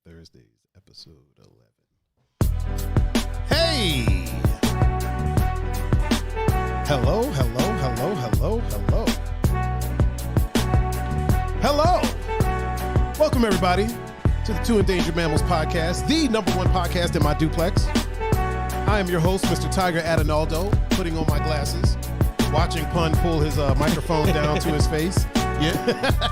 Thursdays, episode 11. Hey! Hello. Welcome, everybody, to the Two Endangered Mammals podcast, the #1 podcast in my duplex. I am your host, Mr. Tiger Adinaldo, putting on my glasses, watching Pun pull his microphone down to his face. Yeah.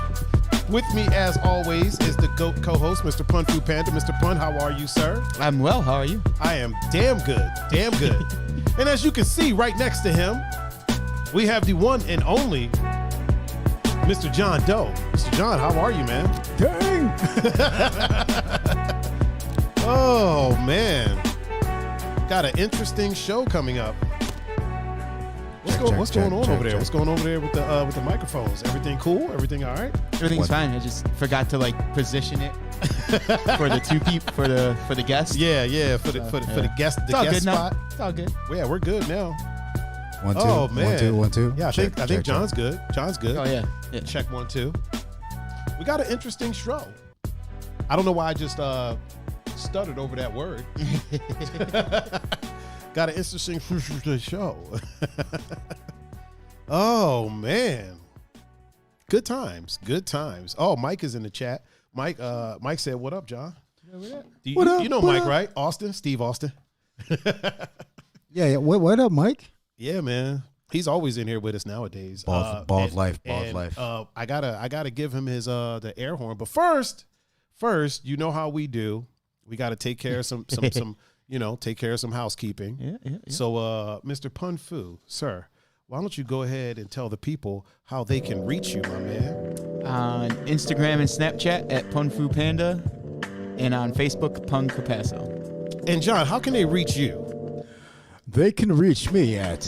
With me, as always, is the GOAT co-host, Mr. Pun Fu Panda. Mr. Pun, how are you, sir? I'm well. How are you? I am damn good. And as you can see right next to him, we have the one and only Mr. JonDoe. Mr. John, how are you, man? Dang! Oh, man. Got an interesting show coming up. What's going on over there? What's going on over there with the microphones? Everything cool? Everything all right? Everything's fine. I just forgot to position it for the two people for the guests. Yeah. For the guest spot. It's all good. Yeah, we're good now. 1 2. Oh, man. 1 2. Yeah, I think John's good. John's good. Oh yeah. Check 1 2. We got an interesting show. I don't know why I just stuttered over that word. Got an interesting show. Oh, man. Good times. Oh, Mike is in the chat. Mike said, "What up, John?" What up? You know Mike, right? Steve Austin. Yeah. What up, Mike? Yeah, man. He's always in here with us nowadays. Bald life. I gotta give him his the air horn. But first, you know how we do. We gotta take care of some take care of some housekeeping. Yeah. So, Mr. Pun Fu, sir, why don't you go ahead and tell the people how they can reach you, my man? On Instagram and Snapchat at Pun Fu Panda, and on Facebook Pun Capasso. And John, how can they reach you? They can reach me at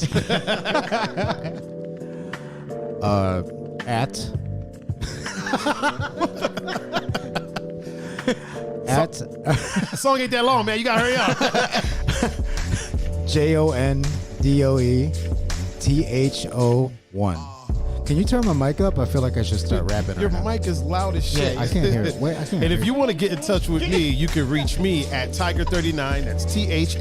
The song ain't that long, man. You gotta hurry up. JonDoe1. Can you turn my mic up? I feel like I should start rapping. Your right now. mic is loud as shit. Yeah, I can't hear it. Wait, I can't And hear if you want to get in touch with me, you can reach me at Tiger39. That's THAIGER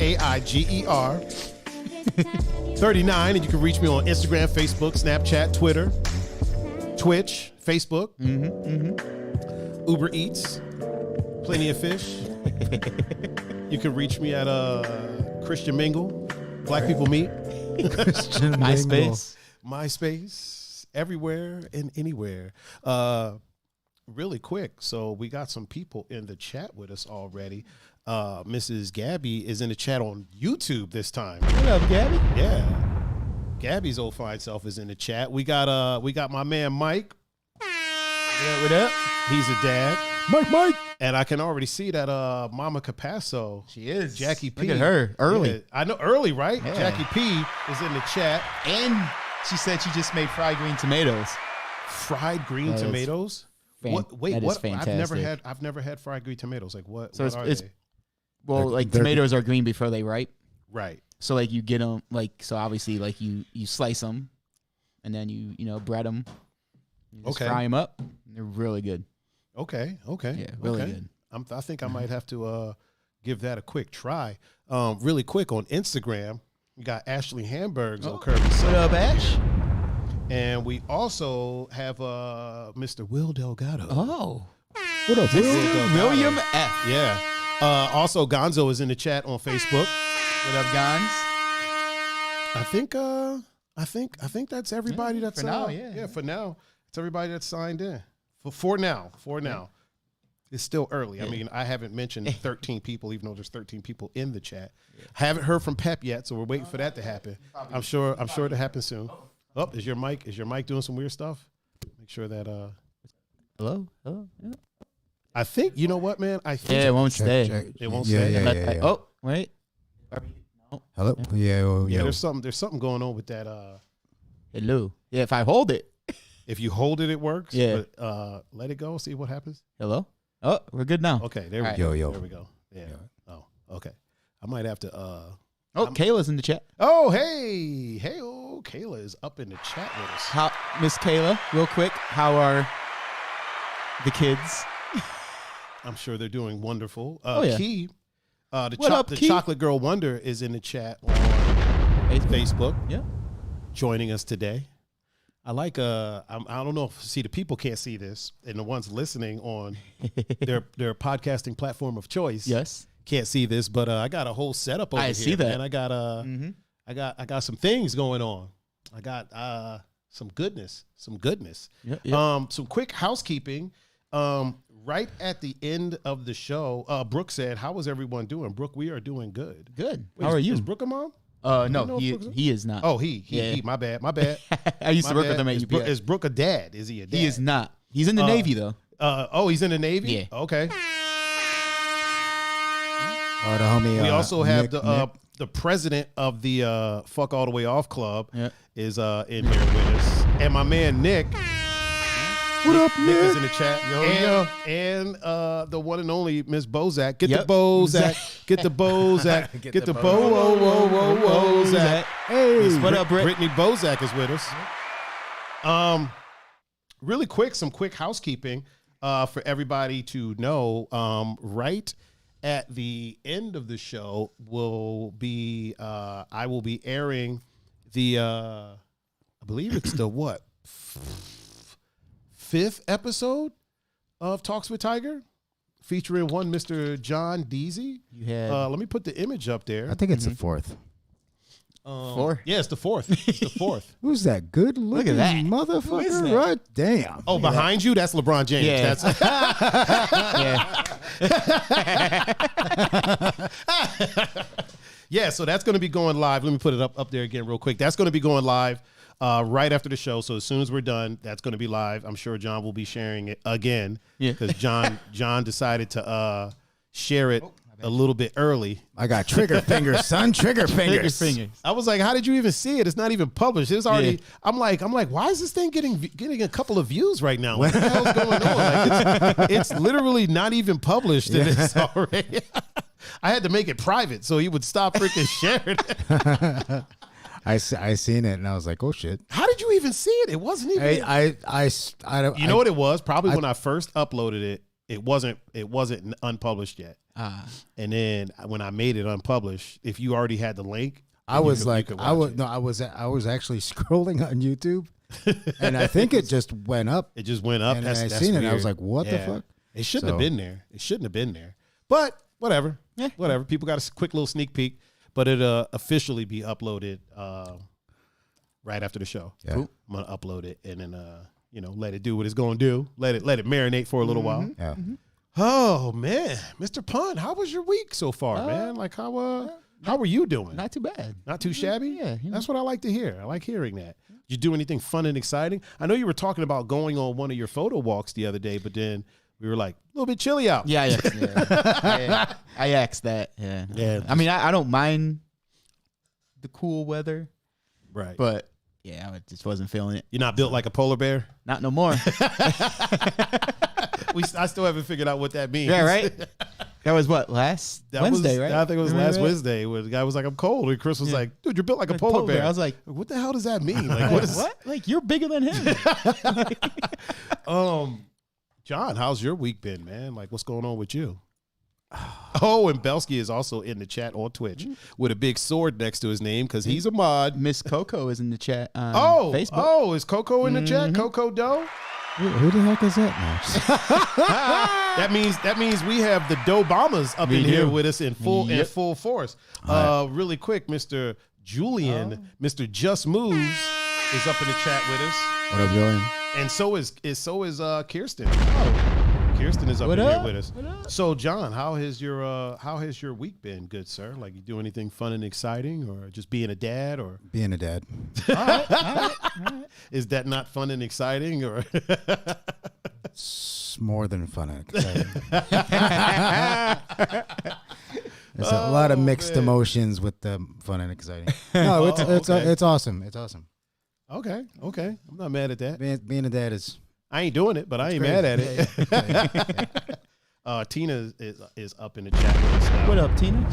39. And you can reach me on Instagram, Facebook, Snapchat, Twitter, Twitch, Facebook, Uber Eats, Plenty of Fish. You can reach me at Christian Mingle, Black People Meet, Christian MySpace, everywhere and anywhere. Really quick, so we got some people in the chat with us already. Mrs. Gabby is in the chat on YouTube this time. What up, Gabby? Yeah, Gabby's old fine self is in the chat. We got my man Mike. What up? He's a dad. Mike. And I can already see that Mama Capasso. She is. Jackie P. Look at her. Early. Yeah, I know, early, right? Yeah. Jackie P is in the chat. And she said she just made fried green tomatoes. Fried green That is tomatoes? That is What? fantastic. I've never had fried green tomatoes. Like what? So what are it's they? Well, They're- tomatoes are green before they ripe. Right. So you get them so obviously you slice them, and then you bread them. You just Okay. fry them up. They're really good. Okay. Yeah, really good. I think I might have to give that a quick try. Really quick on Instagram, we got Ashley Hamburgs on Kirby. What up, Ash? And we also have Mr. Will Delgado. Oh, What up, William F. Yeah. Also, Gonzo is in the chat on Facebook. What up, Gons? I think that's everybody that's for now, yeah. For now, it's everybody that's signed in. For now. It's still early. I mean, I haven't mentioned 13 people, even though there's 13 people in the chat. Haven't heard from Pep yet, so we're waiting for that to happen. I'm sure it'll happen soon. Oh, is your mic doing some weird stuff? Make sure that Hello. Yeah. I think, you know what, man? I think Yeah, it won't stay. it won't Yeah, stay. yeah. Oh, wait. Hello. Yeah. Yeah, there's something going on with that. Hello. Yeah, if I hold it. If you hold it, it works. Yeah. But let it go. See what happens. Hello. Oh, we're good now. Okay, there we All go. right. Yo. There we go. Yeah. Oh, okay. I might have to. Kayla's in the chat. Oh, hey, Kayla is up in the chat with us. Miss Kayla, real quick, how are the kids? I'm sure they're doing wonderful. Yeah. Key, the What up, Key? Chocolate Girl Wonder is in the chat on Facebook. Yeah. Joining us today. I like I don't know if the people can't see this, and the ones listening on their podcasting platform of choice. Yes. Can't see this, but I got a whole setup over here. I see that. And I got I got some things going on. I got some goodness. Yep. Some quick housekeeping. Right at the end of the show, Brooke said, "How is everyone doing?" Brooke, we are doing good. Good. Wait, How are you? Is Brooke a mom? No, he is not. Oh, he. My bad. I used to work with him at UPS. Is Brooke a dad? Is he a dad? He is not. He's in the Navy though. He's in the Navy? Yeah. Okay. The homie. We also have Nick. the president of the Fuck All the Way Off Club Yeah. is in here with us. And my man Nick. What up, Nick is in Nick? the chat. And the one and only Miss Bozak. Get Yep. the Bozak. Get the Bozak. Get the Bozak. Hey, What up, Britt? Brittany Bozak is with us. Really quick, some quick housekeeping for everybody to know. Right at the end of the show will be I will be airing the I believe it's the what 5th episode of Talks with Tiger, featuring one Mr. John Deasy. You had Let me put the image up there. I think it's the fourth. 4. Yeah, it's the 4th. It's the 4th. Who's that good looking that. motherfucker? Who is that? Right? Damn. Oh, behind you, that's LeBron James. Yeah. That's Yeah. yeah. So that's going to be going live. Let me put it up there again real quick. That's going to be going live right after the show. So as soon as we're done, that's going to be live. I'm sure John will be sharing it again. Yeah. Because John decided to share it a little bit early. I got trigger fingers, son. Trigger fingers. I was like, how did you even see it? It's not even published. It's already. Yeah. I'm like, why is this thing getting a couple of views right now? What the hell's going on? Like, it's literally not even published, and it's already. I had to make it private so he would stop freaking sharing it. I seen it and I was like, oh shit. How did you even see it? It wasn't even. I don't. You know what it was? Probably when I first uploaded it, it wasn't unpublished yet. And then when I made it unpublished, if you already had the link, I was like, I was actually scrolling on YouTube, and I think it just went up. It just went up. And that's I that's seen it. weird. I was like, what the fuck? It shouldn't have So- been there. It shouldn't have been there. But whatever. Yeah. Whatever. People got a quick little sneak peek, but it'll officially be uploaded right after the show. Yeah. I'm gonna upload it and then let it do what it's gonna do. Let it marinate for a little while. Yeah. Oh man, Mr. Pun, how was your week so far, man? Like how were you doing? Not too bad. Not too shabby? Yeah, That's what I like to hear. I like hearing that. Did you do anything fun and exciting? I know you were talking about going on one of your photo walks the other day, but then we were like, a little bit chilly out. Yeah. I asked that. Yeah. Yeah. I mean, I don't mind the cool weather, Right. but yeah, I just wasn't feeling it. You're not built like a polar bear? Not no more. I still haven't figured out what that means. Yeah, right? That was what, last Wednesday, right? I think it was Remember last that? Wednesday where the guy was like, I'm cold. And Chris was Yeah. like, dude, you're built like a polar bear. I was like, what the hell does that mean? Like, what is what? Like, you're bigger than him. John, how's your week been, man? Like, what's going on with you? Oh, and Belsky is also in the chat on Twitch with a big sword next to his name because he's a mod. Miss Coco is in the chat on Facebook. Oh, is Coco in the chat? Coco Doe? Who the heck is that? That means we have the Doe Bombers up We in here do. with us in full Yep. force. Really quick, Mr. Julian, Mr. Just Moves is up in the chat with us, What up, Julian? and so is Kirsten. Kirsten is up What in up? here with us. What up? So, John, how has your week been, good sir? Like, you do anything fun and exciting, or just being a dad, or Being a dad. All right. is that not fun and exciting, or? It's more than fun and exciting. There's a lot of mixed emotions with the fun and exciting. No, it's awesome. It's awesome. Okay, I'm not mad at that. Being a dad is. I ain't doing it, but I ain't great. mad at it. Tina is up in the chat with us now. What up, Tina?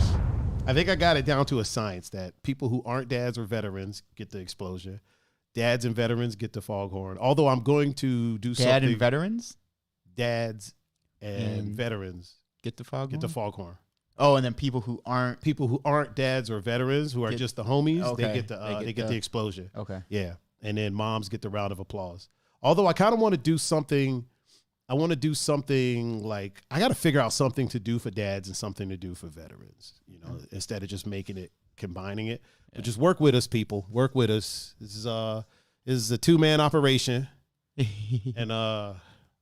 I think I got it down to a science that people who aren't dads or veterans get the exposure. Dads and veterans get the foghorn. Although I'm going to do Dad something. and veterans? Dads and veterans get the foghorn. get the foghorn. Oh, and then people who aren't dads or veterans who are just the homies, okay. they get the explosion. Okay. Yeah. And then moms get the round of applause. Although I kind of want to do something. I want to do something like I got to figure out something to do for dads and something to do for veterans, instead of just combining it. But just work with us, people. Work with us. This is a 2-man operation. And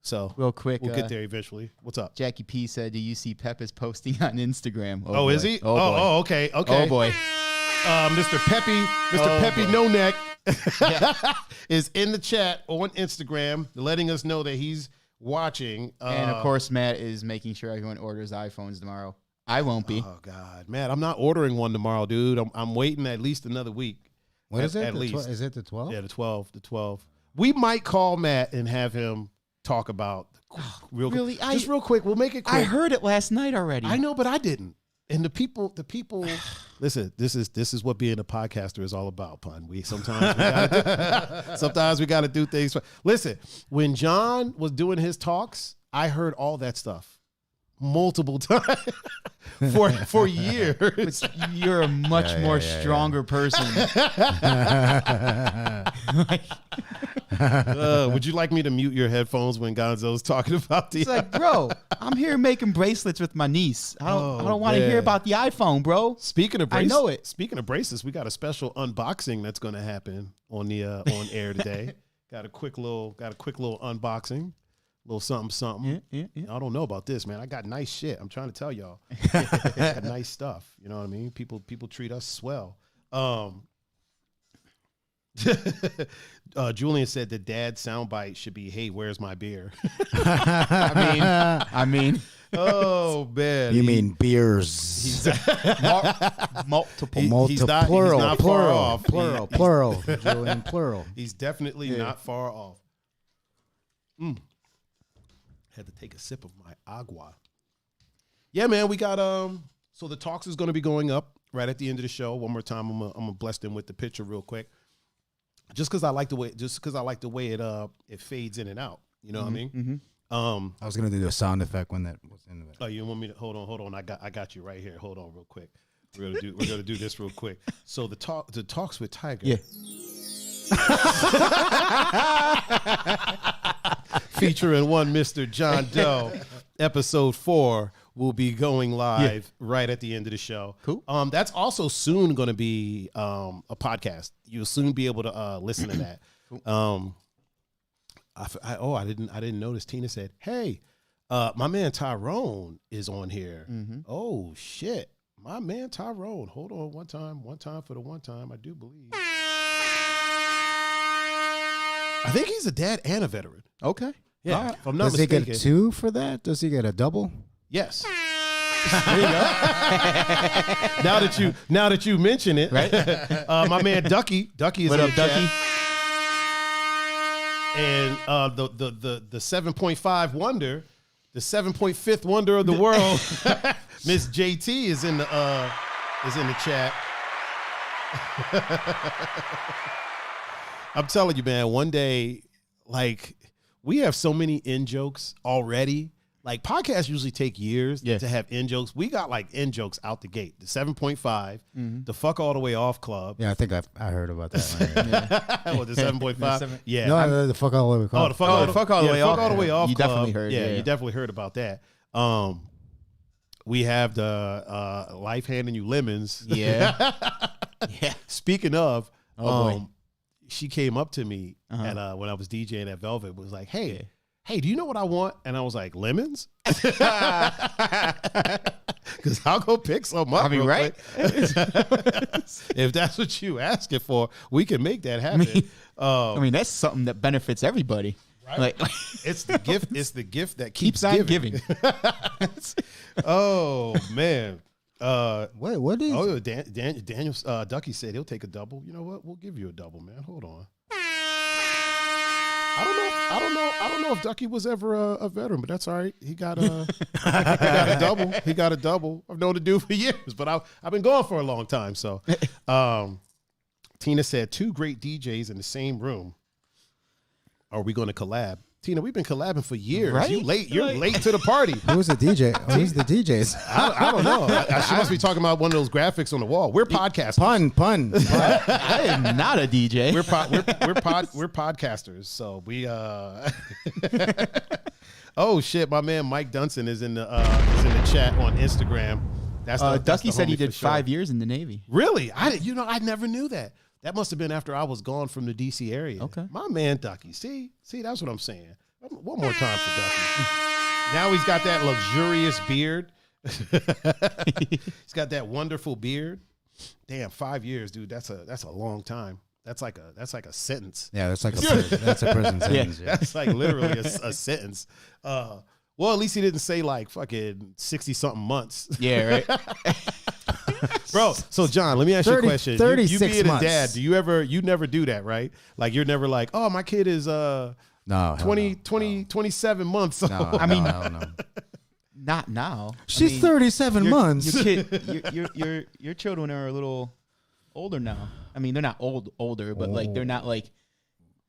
so real quick, we'll get there eventually. What's up? Jackie P said, "Do you see Peppers posting on Instagram?" Oh, boy. is he? Oh, okay. Oh boy. Mr. Peppy No Neck is in the chat on Instagram, letting us know that he's watching. And of course, Matt is making sure everyone orders iPhones tomorrow. I won't be. Oh God, Matt, I'm not ordering one tomorrow, dude. I'm waiting at least another week. What is it? At least. Is it the 12? Yeah, the 12. We might call Matt and have him talk about real quick. We'll make it quick. I heard it last night already. I know, but I didn't. And the people. Listen, this is what being a podcaster is all about, Pun. Sometimes we gotta do things. Listen, when John was doing his talks, I heard all that stuff multiple times for years. You're a much more stronger person. Would you like me to mute your headphones when Gonzo's talking about the? It's like, bro, I'm here making bracelets with my niece. I don't want to hear about the iPhone, bro. Speaking of bracelets, I know it. Speaking of bracelets, we got a special unboxing that's going to happen on the on air today. got a quick little unboxing. Little something. Yeah. I don't know about this, man. I got nice shit. I'm trying to tell y'all. I got nice stuff. You know what I mean? People treat us swell. Julian said the dad soundbite should be, "Hey, where's my beer?" I mean. Oh man. You mean beers? Multiple. He's not far off. Plural. Julian, plural. He's definitely not far off. Had to take a sip of my agua. Yeah, man, we got so the talks is going to be going up right at the end of the show. One more time, I'm gonna bless them with the picture real quick, just because I like the way it fades in and out. You know what I mean? Mm-hmm. I was gonna do a sound effect when that was in it. Oh, you want me to hold on? I got you right here. Hold on, real quick. We're gonna do this real quick. So the talks with Tiger. Yeah. Featuring one Mr. JonDoe, episode 4 will be going live right at the end of the show. Cool. That's also soon going to be a podcast. You'll soon be able to listen to that. Cool. I didn't notice. Tina said, "Hey, my man Tyrone is on here." Mm-hmm. Oh shit, my man Tyrone. Hold on, one time for the one time. I do believe. I think he's a dad and a veteran. Okay. Yeah. Right. If I'm not Does mistaken. he get 2 for that? Does he get a double? Yes. There you go. now that you mention it, right? My man Ducky is what in up, the Ducky? chat. And the 7.5 wonder, the 7.5th wonder of the world, Miss JT is in the chat. I'm telling you, man, one day, like, we have so many in-jokes already. Like, podcasts usually take years to have in-jokes. We got, like, in-jokes out the gate. The 7.5, the Fuck All the Way Off Club. Yeah, I think I heard about that one. What, the 7.5? Yeah. No, the Fuck All the Way Off. Oh, the Fuck All the Way Off. Fuck All the Way Off You Club. definitely heard. Yeah, you definitely heard about that. We have the Life Handing You Lemons. Yeah. Yeah. Speaking of, boy. she came up to me when I was DJing at Velvet, was like, hey, do you know what I want? And I was like, lemons? Because I'll go pick some up. I mean, right? If that's what you asking for, we can make that happen. I mean, that's something that benefits everybody. Right? Like, it's the gift. It's the gift that keeps on giving. Oh man. Wait, what is? Oh, Daniel Ducky said he'll take a double. You know what? We'll give you a double, man. Hold on. I don't know if Ducky was ever a veteran, but that's all right. He got a double. He got a double. I've known the dude for years, but I've been going for a long time. So, Tina said 2 great DJs in the same room. Are we going to collab? Tina, we've been collabing for years. Right? You're late to the party. Who's the DJ? Who's the DJs? I don't know. She must be talking about one of those graphics on the wall. We're podcasters. Pun. I am not a DJ. We're podcasters. So we Oh shit, my man Mike Dunson is in the chat on Instagram. That's Ducky said he did sure. 5 years in the Navy. Really? I never knew that. That must have been after I was gone from the DC area. Okay. My man Ducky. See, that's what I'm saying. One more time for Ducky. Now he's got that luxurious beard. He's got that wonderful beard. Damn, 5 years, dude. That's a long time. That's like a sentence. Yeah, that's a prison sentence. Yeah. That's like literally a sentence. Well, at least he didn't say like fucking 60-something months. Yeah, right. Bro, so John, let me ask you a question. 36 you being months. a dad, you never do that, right? Like you're never like, oh, my kid is No, 27 months old. No, I mean- no. Not now. She's 37 months. Your children are a little older now. I mean, they're not older, but like they're not like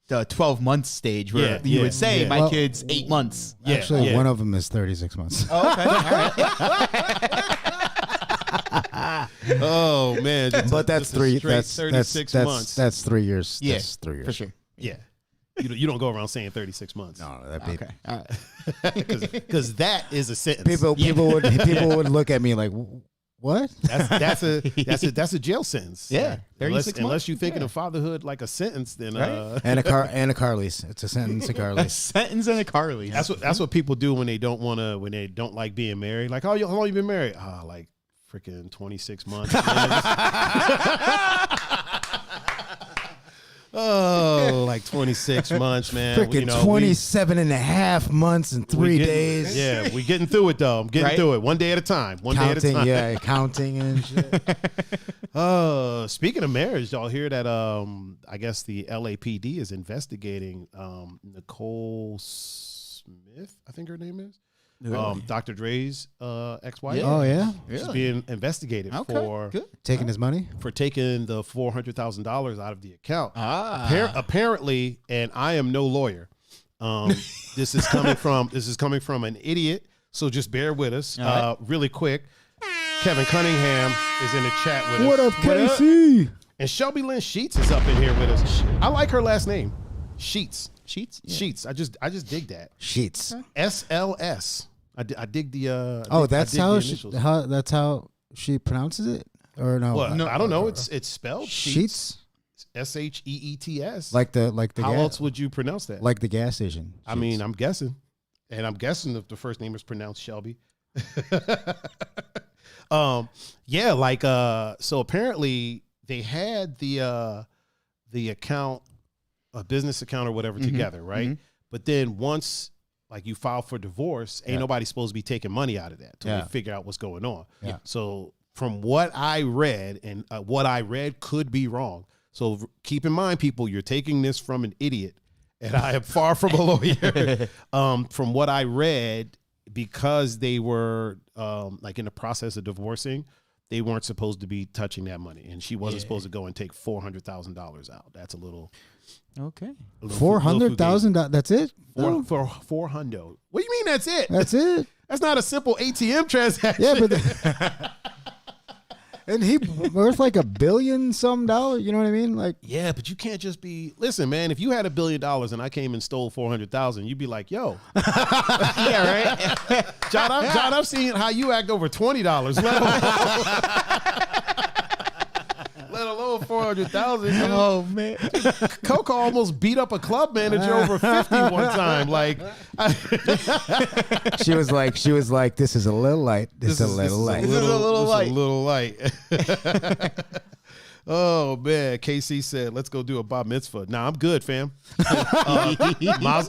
the 12-month stage where you would say my kid's 8 months. Yeah, Actually, one of them is 36 months. Oh, okay. All right. Oh man, But that's 36 months. That's 3 years. Yeah, That's 3 years for sure. Yeah, you don't go around saying 36 months. No, that'd be Okay. All right. Because that is a sentence. people would look at me like, what? That's a jail sentence. Yeah, 36 months. Unless you're thinking of fatherhood like a sentence, then Right. And a car lease. It's a sentence, a car A lease. sentence and a car lease. that's what people do when they don't like being married. Like, how long you been married? Like freaking 26 months. Oh, like 26 months, man. Freaking 27 and a half months and 3 days. Yeah, we getting through it though. I'm getting through it one day at a time. Counting and shit. Speaking of marriage, y'all hear that I guess the LAPD is investigating Nicole Smith, I think her name is. Really? Dr. Dre's ex-wife. Yeah. Oh, yeah? She's Really? being investigated for good. Taking his money? taking the $400,000 out of the account. Apparently, and I am no lawyer. This is coming from an idiot. So just bear with us. All right. Really quick. Kevin Cunningham is in the chat with us. What up, Casey? And Shelby Lynn Sheets is up in here with us. I like her last name, Sheets. Sheets? Yeah. Sheets. I just dig that. Sheets. SLS. I dig the. That's how she pronounces it? Or no? What? No, I don't know. It's spelled Sheets? SHEETS. Like the How gas, else would you pronounce that? like the gas station. I mean, I'm guessing, and I'm guessing if the first name is pronounced Shelby. Yeah, like so apparently they had the account, a business account or whatever together, right? Mm-hmm. But then once like you file for divorce, ain't nobody supposed to be taking money out of that till we figure out what's going on. Yeah. So from what I read, and what I read could be wrong. So keep in mind, people, you're taking this from an idiot, and I am far from a lawyer. From what I read, because they were like in the process of divorcing, they weren't supposed to be touching that money, and she wasn't supposed to go and take $400,000 out. That's a little okay. $400,000. That's it? For $400. What do you mean that's it? That's it. That's not a simple ATM transaction. Yeah, but and he worth like $1 billion some dollars. You know what I mean? Like, yeah, but you can't just be. Listen, man. If you had $1 billion and I came and stole 400,000, you'd be like, "Yo, Yeah, right. John, I've seen how you act over $20, let alone 400,000. Oh man, Coco almost beat up a club manager over 50 one time. Like, she was like, this is a little light. This is a little light. A little light. Oh man, KC said, "Let's go do a bar mitzvah." Nah, I'm good, fam.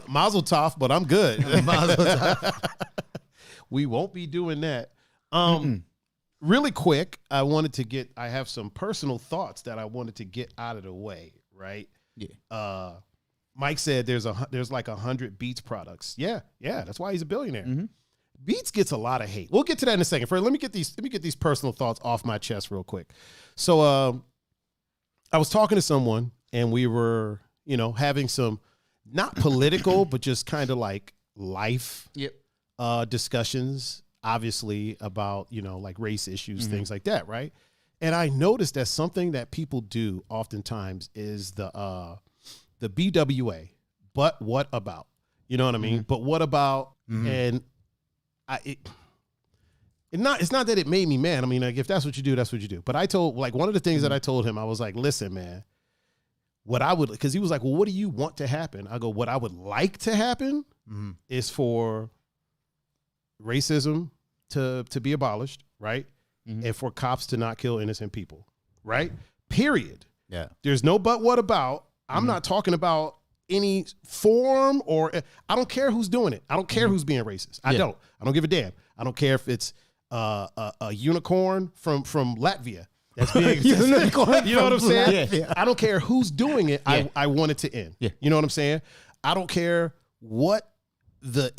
Mazel tov, but I'm good. We won't be doing that. Really quick, I have some personal thoughts that I wanted to get out of the way, right? Yeah. Mike said there's like 100 Beats products. Yeah, that's why he's a billionaire. Mm-hmm. Beats gets a lot of hate. We'll get to that in a second. First, let me get these personal thoughts off my chest real quick. So I was talking to someone and we were, having some not political, but just kind of like life Yep. discussions, obviously about, like race issues, things like that, right? And I noticed that something that people do oftentimes is the BWA, but what about? You know what I mean? But what about? And it's not that it made me mad. I mean, like, if that's what you do, that's what you do. But I told, like, one of the things that I told him, I was like, listen, man, because he was like, well, what do you want to happen? I go, what I would like to happen is for racism to be abolished, right? And for cops to not kill innocent people, right? Period. Yeah. There's no but what about. I'm not talking about any form or I don't care who's doing it. I don't care who's being racist. I don't give a damn. I don't care if it's a unicorn from Latvia that's being unicorn. You know what I'm saying? Yeah. I don't care who's doing it. Yeah. I want it to end. Yeah. You know what I'm saying? I don't care what the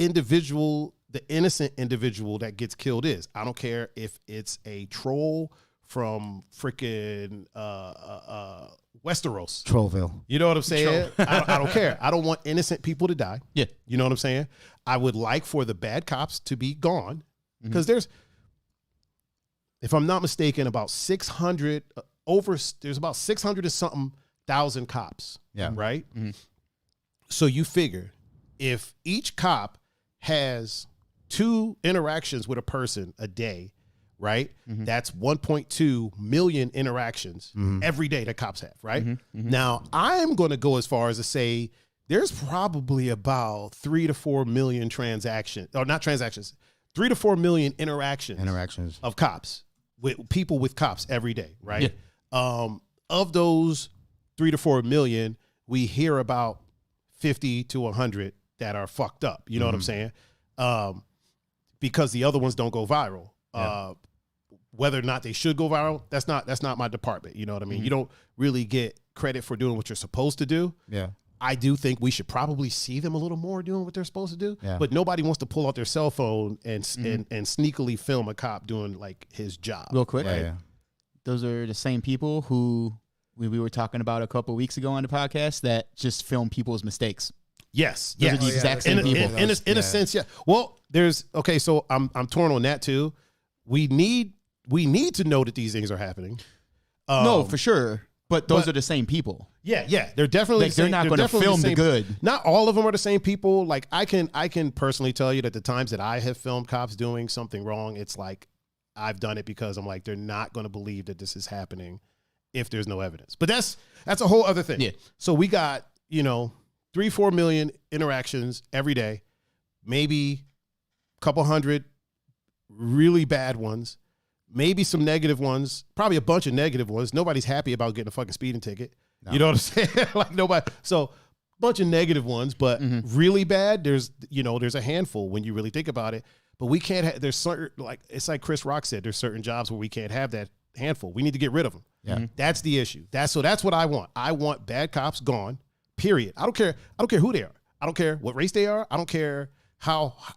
innocent individual that gets killed is. I don't care if it's a troll from freaking Westeros. Trollville. You know what I'm saying? I don't care. I don't want innocent people to die. Yeah. You know what I'm saying? I would like for the bad cops to be gone because there's, if I'm not mistaken, about 600 there's about 600 and something thousand cops. Yeah. Right. So you figure if each cop has 2 interactions with a person a day, right? That's 1.2 million interactions every day that cops have, right? Now, I'm going to go as far as to say there's probably about 3 to 4 million 3 to 4 million interactions of cops with people with cops every day, right? Yeah. Of those 3 to 4 million, we hear about 50 to 100 that are fucked up. You know what I'm saying? Because the other ones don't go viral. Yeah. Whether or not they should go viral, that's not my department. You know what I mean? You don't really get credit for doing what you're supposed to do. Yeah. I do think we should probably see them a little more doing what they're supposed to do. Yeah. But nobody wants to pull out their cell phone and sneakily film a cop doing like his job. Real quick. Yeah, yeah. Those are the same people who we were talking about a couple of weeks ago on the podcast that just film people's mistakes. Yes. Those are the exact same people. In a sense, yeah. Well, so I'm torn on that too. We need to know that these things are happening. No, for sure. But those are the same people. Yeah. They're definitely they're not going to film the good. Not all of them are the same people. Like I can personally tell you that the times that I have filmed cops doing something wrong, it's like I've done it because I'm like, they're not going to believe that this is happening if there's no evidence. But that's a whole other thing. Yeah. So we got, 3-4 million interactions every day, maybe a couple hundred really bad ones, maybe some negative ones, probably a bunch of negative ones. Nobody's happy about getting a fucking speeding ticket. No. You know what I'm saying? Like nobody. So a bunch of negative ones, but really bad, there's a handful when you really think about it. But we can't have, there's certain, it's like Chris Rock said, there's certain jobs where we can't have that handful. We need to get rid of them. Yeah. That's the issue. That's what I want. I want bad cops gone, period. I don't care who they are. I don't care what race they are. I don't care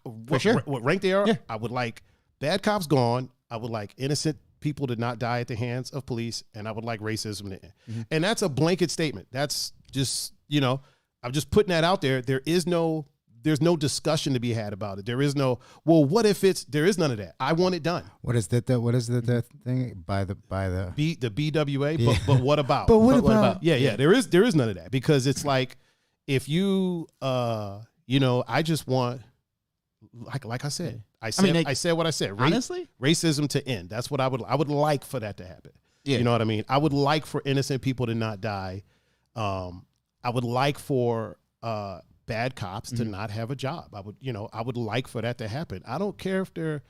what rank they are. Yeah. I would like bad cops gone. I would like innocent people to not die at the hands of police, and I would like racism to end. And that's a blanket statement. That's just, I'm just putting that out there. There's no discussion to be had about it. There is no, well, what if there is none of that. I want it done. What is that? What is the thing by the the BWA? But what about? But what about? Yeah. There is none of that, because it's like, if you, I just want, like I said, I said what I said. Honestly, racism to end. That's what I would like for that to happen. Yeah. You know what I mean? I would like for innocent people to not die. I would like for bad cops to not have a job. I would like for that to happen. I don't care if they're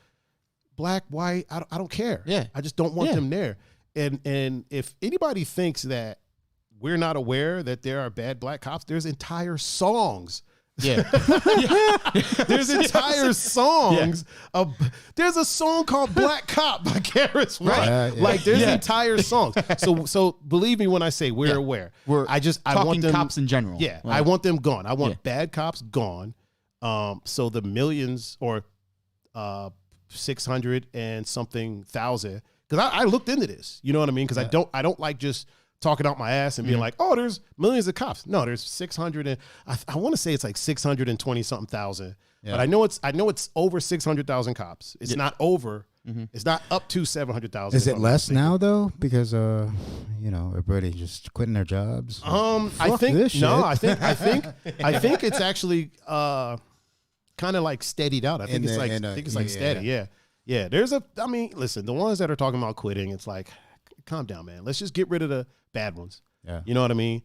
black, white. I don't care. Yeah. I just don't want them there. And if anybody thinks that we're not aware that there are bad black cops, there's entire songs. Yeah. There's entire songs. There's a song called Black Cop by Karis White. Like there's entire songs. So believe me when I say we're aware. I want them, cops in general. Yeah. Right. I want them gone. I want bad cops gone. So the millions or 600 and something thousand, because I looked into this. You know what I mean? Because I don't like just talking out my ass and being like, oh, there's millions of cops. No, there's 600 and I want to say it's like 620 something thousand. Yeah. But I know it's over 600,000 cops. It's not over. It's not up to 700,000. Is it less now though? Because everybody just quitting their jobs. I think I think it's actually kind of like steadied out. I think it's like steady. Yeah. Listen, the ones that are talking about quitting, it's like, calm down, man. Let's just get rid of the bad ones. Yeah. You know what I mean?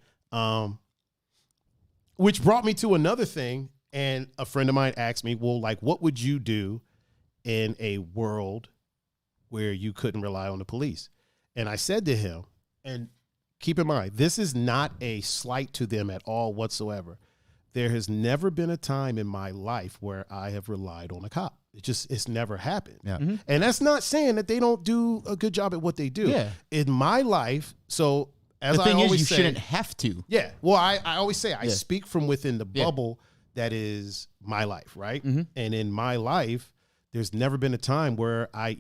Which brought me to another thing. And a friend of mine asked me, well, like, what would you do in a world where you couldn't rely on the police? And I said to him, and keep in mind, this is not a slight to them at all whatsoever. There has never been a time in my life where I have relied on a cop. It's never happened. Yeah. And that's not saying that they don't do a good job at what they do. Yeah. In my life, so as I always say, the thing is, you shouldn't have to. Yeah. Well, I always say I speak from within the bubble that is my life, right? And in my life, there's never been a time where a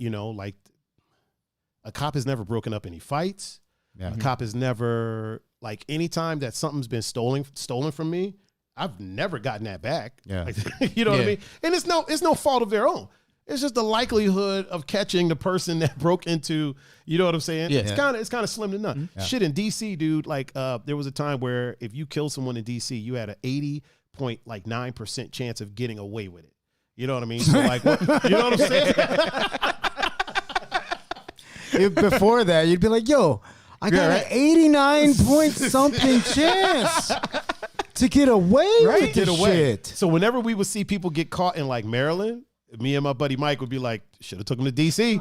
cop has never broken up any fights. Yeah. A cop has never, like, any time that something's been stolen from me, I've never gotten that back. Yeah. Like, you know what I mean? And it's no fault of their own. It's just the likelihood of catching the person that broke into, you know what I'm saying? Yeah. It's kind of slim to none. Yeah. Shit, in DC, dude, like there was a time where if you killed someone in DC, you had an 80.9% chance of getting away with it. You know what I mean? So like, you know what I'm saying? Before that, you'd be like, yo, I got an 89 point something chance to get away with this shit. So whenever we would see people get caught in like Maryland, me and my buddy Mike would be like, should have took him to DC.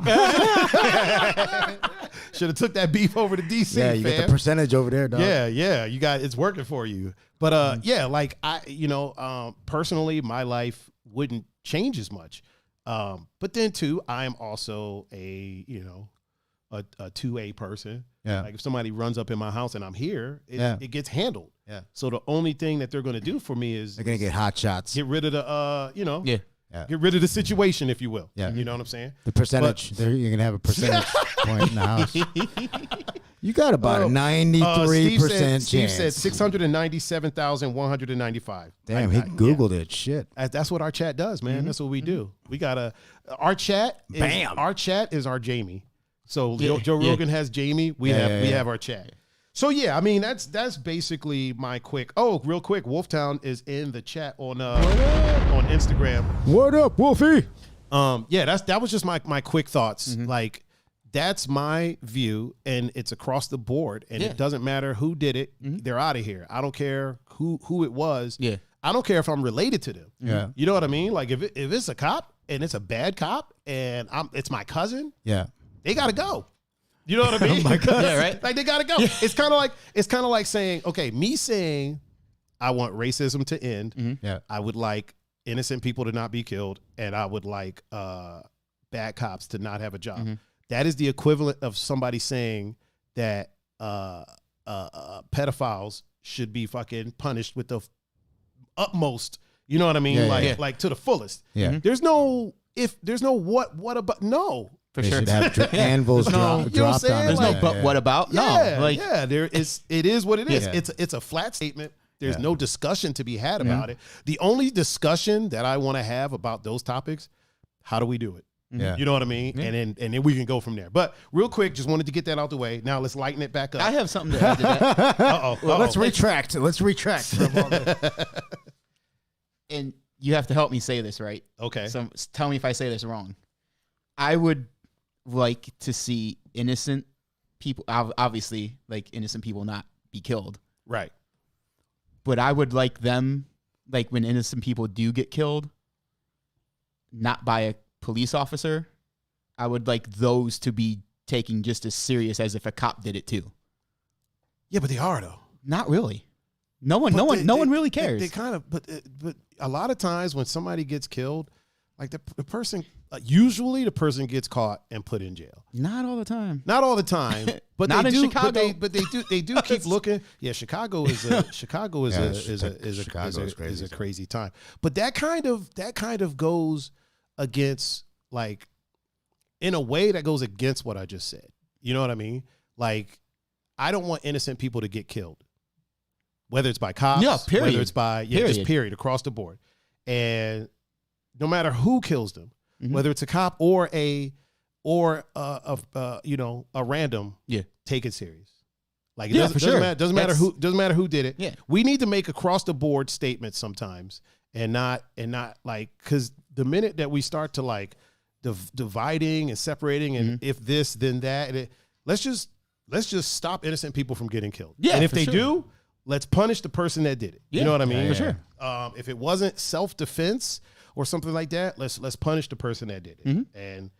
Should have took that beef over to DC. Yeah, you got the percentage over there, dog. Yeah, you got it's working for you. But like personally, my life wouldn't change as much. But then too, I am also a 2A person. Yeah. Like if somebody runs up in my house and I'm here, it gets handled. Yeah. So the only thing that they're going to do for me is they're going to get hot shots. Get rid of the get rid of the situation, if you will. Yeah. You know what I'm saying? The percentage. You're going to have a percentage point in the house. You got about a 93% chance. Steve said 697,195. Damn, he Googled it. Shit. That's what our chat does, man. That's what we do. We got our chat. Our chat is our Jamie. So Joe Rogan has Jamie. We have our chat. So yeah, I mean that's basically my quick. Oh, real quick, Wolftown is in the chat on Instagram. What up, Wolfie? That was just my quick thoughts. Like that's my view, and it's across the board, and it doesn't matter who did it. They're out of here. I don't care who it was. Yeah, I don't care if I'm related to them. Yeah, you know what I mean. Like if it's a cop and it's a bad cop and it's my cousin. Yeah, they gotta go. You know what I mean? Oh my God. Yeah, right. Like they gotta go. Yeah. It's kind of like saying, okay, me saying I want racism to end. Yeah, I would like innocent people to not be killed, and I would like bad cops to not have a job. That is the equivalent of somebody saying that pedophiles should be fucking punished with the utmost. You know what I mean? Like to the fullest. Yeah. There's no what about no. For sure. Should have anvils dropped on There's no but what about? No. There is. It is what it is. Yeah. It's a flat statement. There's no discussion to be had about it. The only discussion that I want to have about those topics, how do we do it? Yeah. You know what I mean? Yeah. And then we can go from there. But real quick, just wanted to get that out the way. Now let's lighten it back up. I have something to add to that. Well, let's retract. Let's retract from all this. And you have to help me say this right. Okay. So tell me if I say this wrong. I would like to see innocent people, obviously, like innocent people not be killed. Right. But I would like them, like when innocent people do get killed, not by a police officer, I would like those to be taken just as serious as if a cop did it too. Yeah, but they are though. Not really. No one really cares. They kind of, but a lot of times when somebody gets killed, like the person, usually the person gets caught and put in jail. Not all the time. Not all the time, but not they in do. Chicago. But they do keep looking. Yeah, Chicago is a crazy time. But that kind of goes against, like, in a way that goes against what I just said. You know what I mean? Like, I don't want innocent people to get killed, whether it's by cops, period. whether it's by just period across the board, and no matter who kills them, whether it's a cop or a random, take it serious. Like it doesn't matter who did it. Yeah. We need to make across the board statements sometimes, and not like, because the minute that we start to like dividing and separating and if this then that, let's just stop innocent people from getting killed. Yeah, and if they do, let's punish the person that did it. You know what I mean? For sure. If it wasn't self-defense or something like that, let's punish the person that did it. And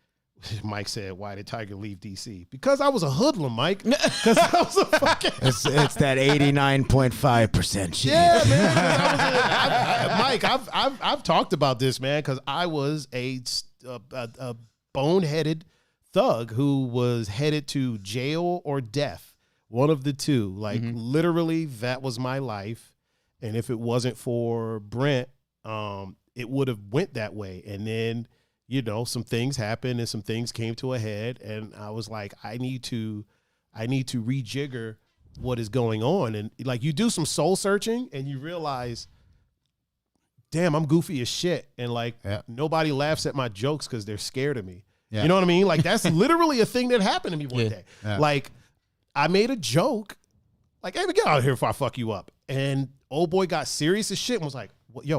Mike said, "Why did Tiger leave DC?" Because I was a hoodlum, Mike. Because I was a fucking. It's that 89.5% shit. Yeah, man. Mike, I've talked about this, man, because I was a boneheaded thug who was headed to jail or death, one of the two. Like literally, that was my life. And if it wasn't for Brent, it would have went that way. And then, some things happened and some things came to a head, and I was like, I need to rejigger what is going on. And like, you do some soul searching and you realize, damn, I'm goofy as shit. And like, nobody laughs at my jokes because they're scared of me. Yeah. You know what I mean? Like, that's literally a thing that happened to me one day. Yeah. Like, I made a joke, like, "Hey, get out of here before I fuck you up." And old boy got serious as shit and was like, what did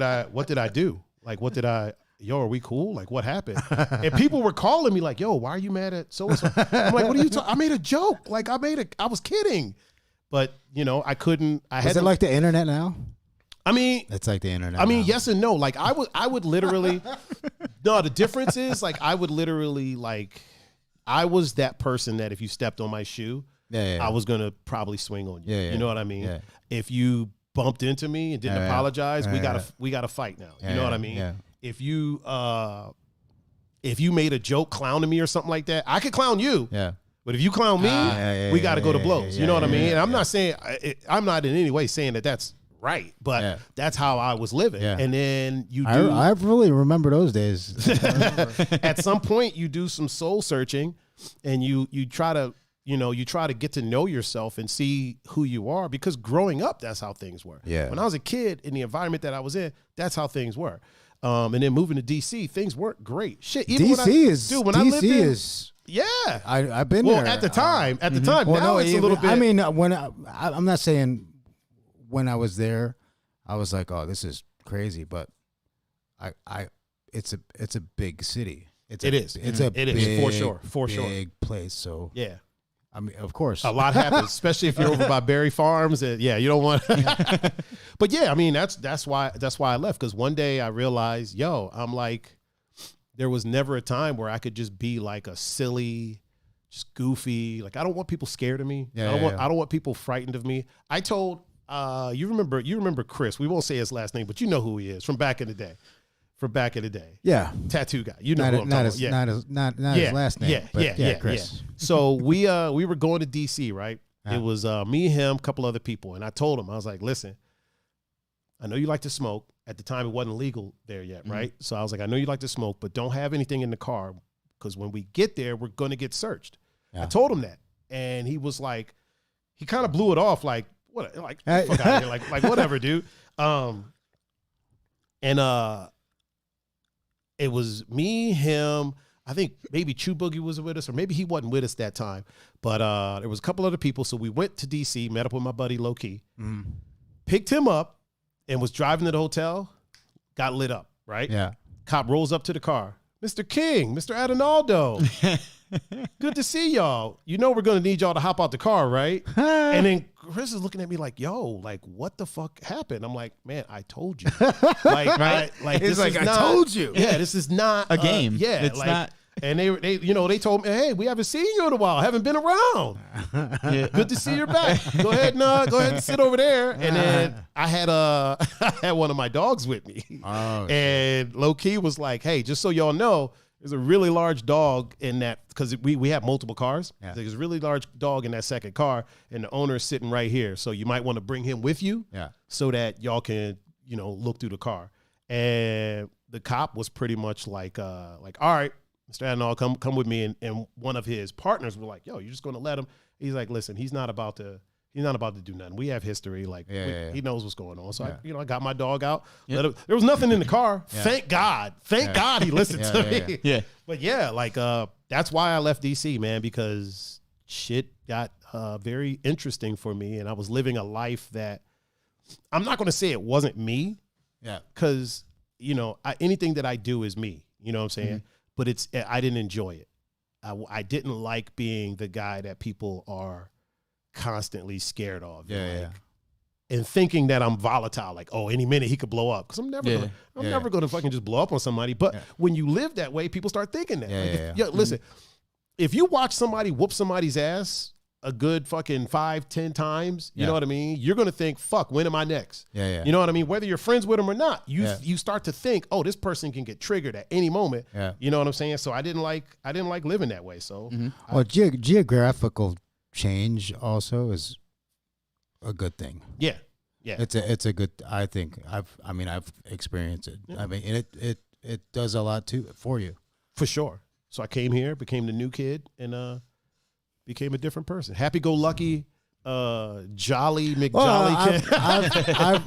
I what did I do? Like, are we cool? Like, what happened? And people were calling me like, "Yo, why are you mad at so-and-so?" I'm like, "What are you talking? I made a joke. Like, I was kidding." But, I couldn't. Is it like the internet now? I mean, it's like the internet. I mean, now. yes and no. Like, I would literally, no, the difference is, like, I would literally, like, I was that person that if you stepped on my shoe, I was going to probably swing on you. You know what I mean? Yeah. If you bumped into me and didn't apologize, we gotta fight now. You know what I mean? Yeah. If you made a joke clowning me or something like that, I could clown you. Yeah. But if you clown me, we got to go to blows. You know what I mean? And I'm not saying, I'm not in any way saying that that's right, but that's how I was living. Yeah. And then I really remember those days. At some point, you do some soul searching, and you try to get to know yourself and see who you are, because growing up, that's how things were. Yeah. When I was a kid, in the environment that I was in, that's how things were. And then moving to DC, things weren't great. Shit, even DC is. Yeah, I've been there. Well, at the time, well, now it's a little bit. I mean, I'm not saying when I was there, I was like, "Oh, this is crazy," but it's a big city. It is for sure big place. So yeah. I mean, of course, a lot happens, especially if you're over by Berry Farms. And you don't want. But yeah, I mean, that's why I left, because one day I realized, I'm like, there was never a time where I could just be like a silly, just goofy. Like, I don't want people scared of me. I don't want people frightened of me. I told you remember Chris. We won't say his last name, but you know who he is from back in the day. Yeah. Tattoo guy. You know who I'm talking about. Not his last name. Chris. Yeah. So we were going to DC, right? It was me, him, a couple other people. And I told him, I was like, "Listen, I know you like to smoke." At the time, it wasn't legal there yet, right? So I was like, "I know you like to smoke, but don't have anything in the car, because when we get there, we're going to get searched." Yeah. I told him that. And he was like, he kind of blew it off like, "What? Like, fuck out of here. Like whatever, dude." It was me, him. I think maybe Chew Boogie was with us, or maybe he wasn't with us that time. But there was a couple other people. So we went to DC, met up with my buddy Low Key, picked him up, and was driving to the hotel. Got lit up, right? Yeah. Cop rolls up to the car. "Mr. King, Mr. Adonaldo, good to see y'all. You know we're going to need y'all to hop out the car, right?" And then Chris is looking at me like, "Yo, like, what the fuck happened?" I'm like, "Man, I told you." Like, right? It's like, I told you. Yeah, this is not a game. Yeah, it's like, not. And they told me, "Hey, we haven't seen you in a while. Haven't been around. Good to see you're back. Go ahead and sit over there." And then I had one of my dogs with me. Oh, and Low Key was like, "Hey, just so y'all know, there's a really large dog in that," because we have multiple cars. Yeah. There's a really large dog in that second car, and the owner is sitting right here. So you might want to bring him with you, so that y'all can look through the car. And the cop was pretty much like, "All right, Mr. Adenall, come with me. And one of his partners were like, yo, you're just going to let him? He's like, listen, he's not about to do nothing. We have history. Like, he knows what's going on. So, I got my dog out. There was nothing in the car. Yeah. Thank God. Thank God he listened to me. Yeah. But yeah, like, that's why I left DC, man, because shit got very interesting for me. And I was living a life that I'm not going to say it wasn't me. Yeah. Because, anything that I do is me. You know what I'm saying? Mm-hmm. But I didn't enjoy it. I didn't like being the guy that people are constantly scared of. And thinking that I'm volatile, like, oh, any minute he could blow up. Because I'm never going to fucking just blow up on somebody. But when you live that way, people start thinking that. Listen, if you watch somebody whoop somebody's ass a good fucking 5-10 times, you know what I mean? You're going to think, fuck, when am I next? You know what I mean? Whether you're friends with them or not, you start to think, oh, this person can get triggered at any moment. You know what I'm saying? So I didn't like living that way. So, well, geographical change also is a good thing. Yeah. It's a good, I think I've experienced it. I mean, it does a lot too for you. For sure. So I came here, became the new kid, and became a different person. Happy-go-lucky, jolly McJolly kid.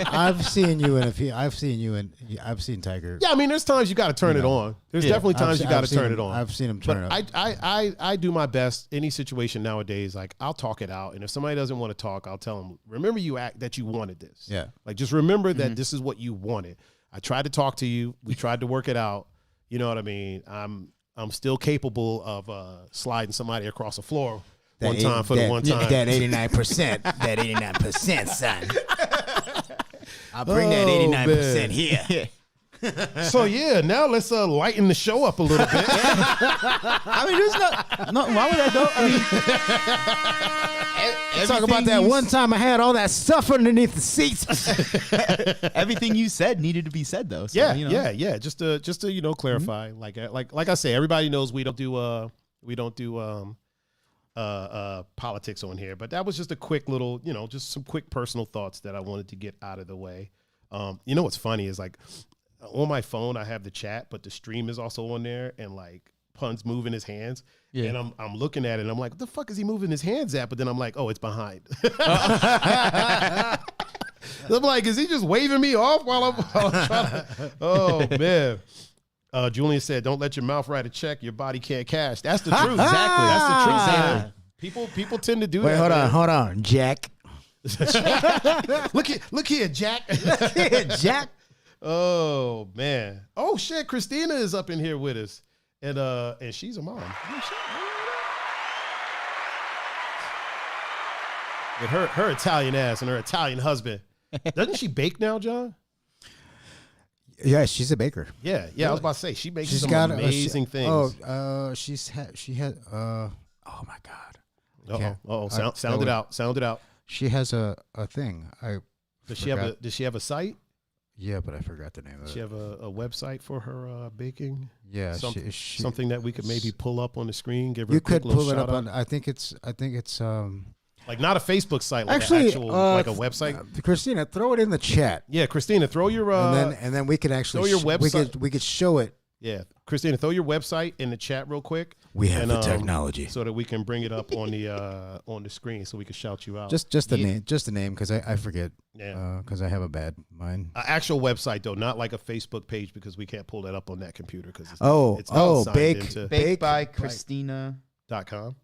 I've seen you in a few. I've seen Tiger. Yeah, I mean, there's times you got to turn it on. There's definitely times you got to turn it on. I've seen him turn it on. I do my best. Any situation nowadays, like I'll talk it out, and if somebody doesn't want to talk, I'll tell them, remember that you wanted this. Yeah. Like just remember that this is what you wanted. I tried to talk to you. We tried to work it out. You know what I mean? I'm still capable of sliding somebody across the floor. One time for the one time. That 89%. That 89%, son. I'll bring that 89% here. So, now let's lighten the show up a little bit. I mean, there's nothing wrong with that, though. I mean, talk about that one time I had all that stuff underneath the seats. Everything you said needed to be said, though. So, yeah. Just to clarify, like I say, everybody knows we don't do politics on here, but that was just a quick little, just some quick personal thoughts that I wanted to get out of the way. What's funny is like on my phone I have the chat, but the stream is also on there, and like Pun's moving his hands, and I'm looking at it and I'm like, what the fuck is he moving his hands at? But then I'm like, oh, it's behind. I'm like, is he just waving me off while I'm trying to? Oh man. Julian said, don't let your mouth write a check your body can't cash. That's the truth. Exactly. That's the truth. People tend to do that. Wait, hold on, Jack. Look here, Jack. Look here, Jack. Oh man. Oh shit, Christina is up in here with us. And she's a mom. With her Italian ass and her Italian husband. Doesn't she bake now, John? Yeah, she's a baker. Yeah. Really? I was about to say she makes some amazing things. She had. Oh my God. Sound it out. She has a thing. Does she have a site? Yeah, but I forgot the name of it. Does she have a website for her baking? Yeah, something that we could maybe pull up on the screen. Give her. You could pull it up on. I think it's. Like not a Facebook site, like actually, actual, like a website. Christina, throw it in the chat. Yeah, Christina, throw your and then we could actually throw your website. We could show it. Yeah, Christina, throw your website in the chat real quick. We have the technology so that we can bring it up on the screen, so we can shout you out. Just the name, because I forget. Yeah, because I have a bad mind. Actual website though, not like a Facebook page, because we can't pull that up on that computer because it's bake by Christina.com.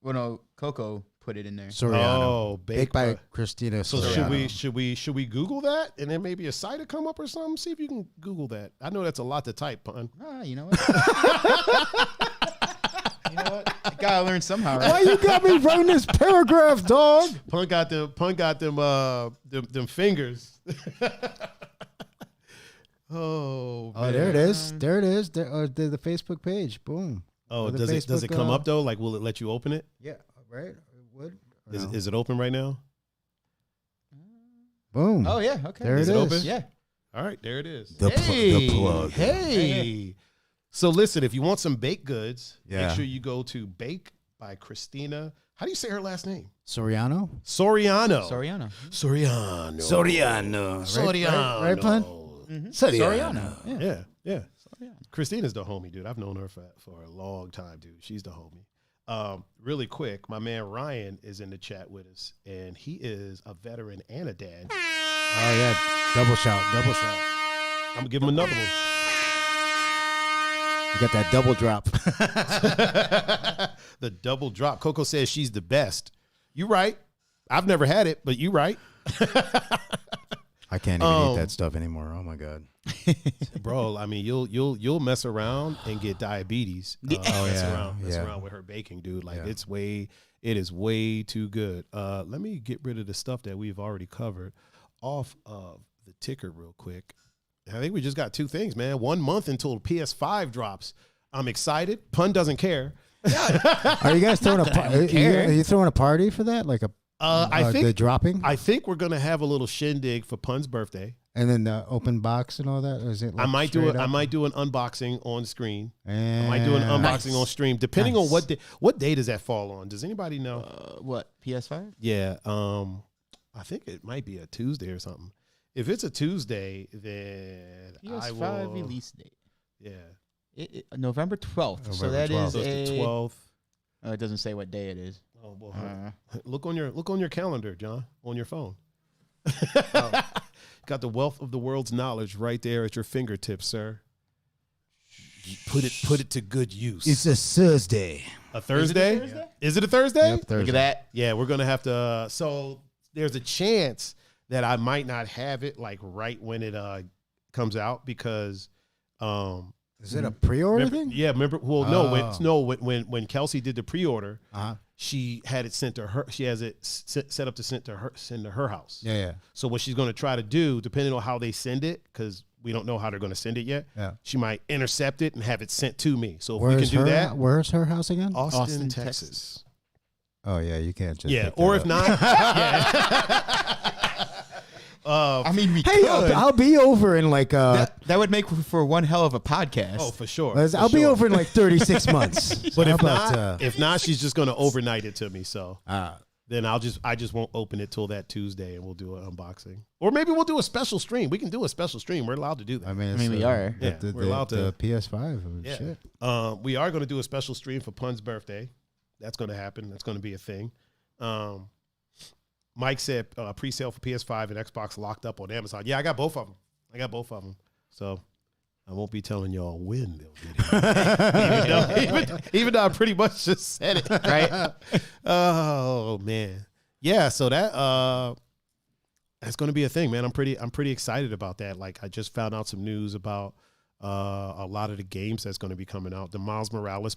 Well, no, Coco put it in there. Soriano. Oh, baked by Christina. So should we Google that, and then maybe a site will come up or something? See if you can Google that. I know that's a lot to type, Pun. You know what? You know what? I gotta learn somehow. Right? Why you got me writing this paragraph, dog? Pun got them fingers. Oh, man. There it is. There it is. The Facebook page. Boom. Oh, does it come up though? Like, will it let you open it? Yeah, right. It would. Is it open right now? Boom. Oh yeah. Okay. There is it is. Open? Yeah. All right. There it is. The plug. Hey. So listen, if you want some baked goods, make sure you go to Bake by Christina. How do you say her last name? Soriano. Soriano. Right, Pun? Mm-hmm. Soriano. Yeah. Christina's the homie, dude. I've known her for a long time, dude. She's the homie. Really quick, my man Ryan is in the chat with us, and he is a veteran and a dad. Oh yeah, double shout. I'm gonna give him another one. You got that double drop. The double drop. Coco says she's the best. You right. I've never had it, but you right. I can't even eat that stuff anymore. Oh my god, bro. I mean, you'll mess around and get diabetes. Mess around with her baking, dude. Like it is way too good. Let me get rid of the stuff that we've already covered off of the ticker real quick. I think we just got two things, man. 1 month until PS5 drops. I'm excited. Pun doesn't care. Are you guys throwing a party? Are you throwing a party for that? Like I think the dropping. I think we're gonna have a little shindig for Pun's birthday, and then the open box and all that. Or is it? Like I might do an unboxing on screen. And I might do an unboxing on stream, depending on what day does that fall on. Does anybody know? What PS5? Yeah, I think it might be a Tuesday or something. If it's a Tuesday, then PS5 release date. Yeah, November 12th. So that 12th. is so it's the 12th. Oh, it doesn't say what day it is. Oh, well, look on your calendar, John, on your phone. Got the wealth of the world's knowledge right there at your fingertips, sir. Put it to good use. It's a Thursday. A Thursday? Is it a Thursday? Yep, Thursday. Look at that. Yeah, we're gonna have to. So there's a chance that I might not have it like right when it comes out because. Is it a pre-order remember, thing? Yeah, remember? Well, when Kelsey did the pre-order, she had it sent to her. She has it set up to send to her house. Yeah. So what she's going to try to do, depending on how they send it, because we don't know how they're going to send it yet. Yeah. She might intercept it and have it sent to me. So if Where's we can do that, where's her house again? Austin, Texas. Oh yeah, you can't just. Yeah, pick or that if up. not, yeah. I mean, we Hey, could. I'll be over in like that would make for one hell of a podcast. Oh, for sure. I'll be over in like 36 months. But How if not, she's just going to overnight it to me. So about, then I just won't open it till that Tuesday, and we'll do an unboxing, or maybe we'll do a special stream. We can do a special stream. We're allowed to do that. I mean, we are. Yeah, we're allowed to. The PS5. Yeah. Shit. We are going to do a special stream for Pun's birthday. That's going to happen. That's going to be a thing. Mike said pre-sale for PS5 and Xbox locked up on Amazon. Yeah, I got both of them. So I won't be telling y'all when they'll get it. even though I pretty much just said it, right? Oh man, yeah. So that's going to be a thing, man. I'm pretty excited about that. Like I just found out some news about a lot of the games that's going to be coming out. The Miles Morales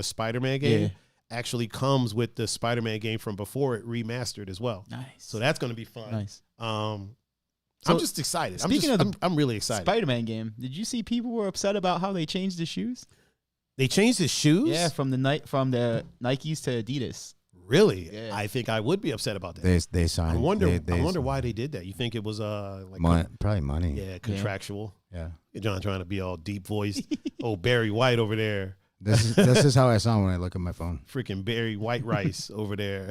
Spider-Man game. Actually comes with the Spider-Man game from before it remastered as well. Nice. So that's going to be fun. Nice. I'm just excited. I'm really excited. Spider-Man game. Did you see people were upset about how they changed the shoes? They changed his shoes? Yeah, from the Nikes to Adidas. Really? Yeah. I think I would be upset about that. They signed. I wonder why they did that. You think it was probably money. Yeah, contractual. Yeah. John trying to be all deep voiced. Oh, Barry White over there. This is how I sound when I look at my phone. Freaking Barry White Rice over there.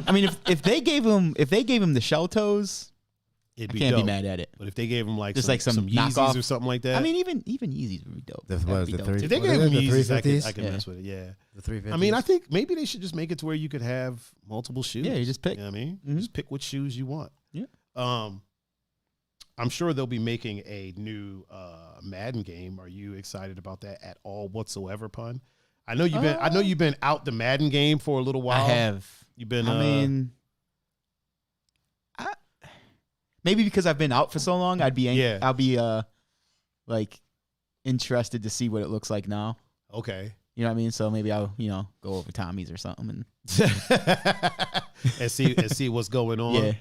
I mean, if they gave him the shell toes, I can't be mad at it. But if they gave him just some Yeezys knockoff or something like that. I mean, even Yeezys would be dope. The if they gave him Yeezys, I could yeah. mess with it. Yeah. The 350s. I mean, I think maybe they should just make it to where you could have multiple shoes. Yeah, you just pick. You know what I mean? Mm-hmm. Just pick what shoes you want. Yeah. I'm sure they'll be making a new Madden game. Are you excited about that at all whatsoever, Pun? I know you've been out the Madden game for a little while. I have. You've been. I mean, maybe because I've been out for so long, I'll be like interested to see what it looks like now. Okay. You know what I mean? So maybe I'll go over Tommy's or something and and see what's going on. Yeah.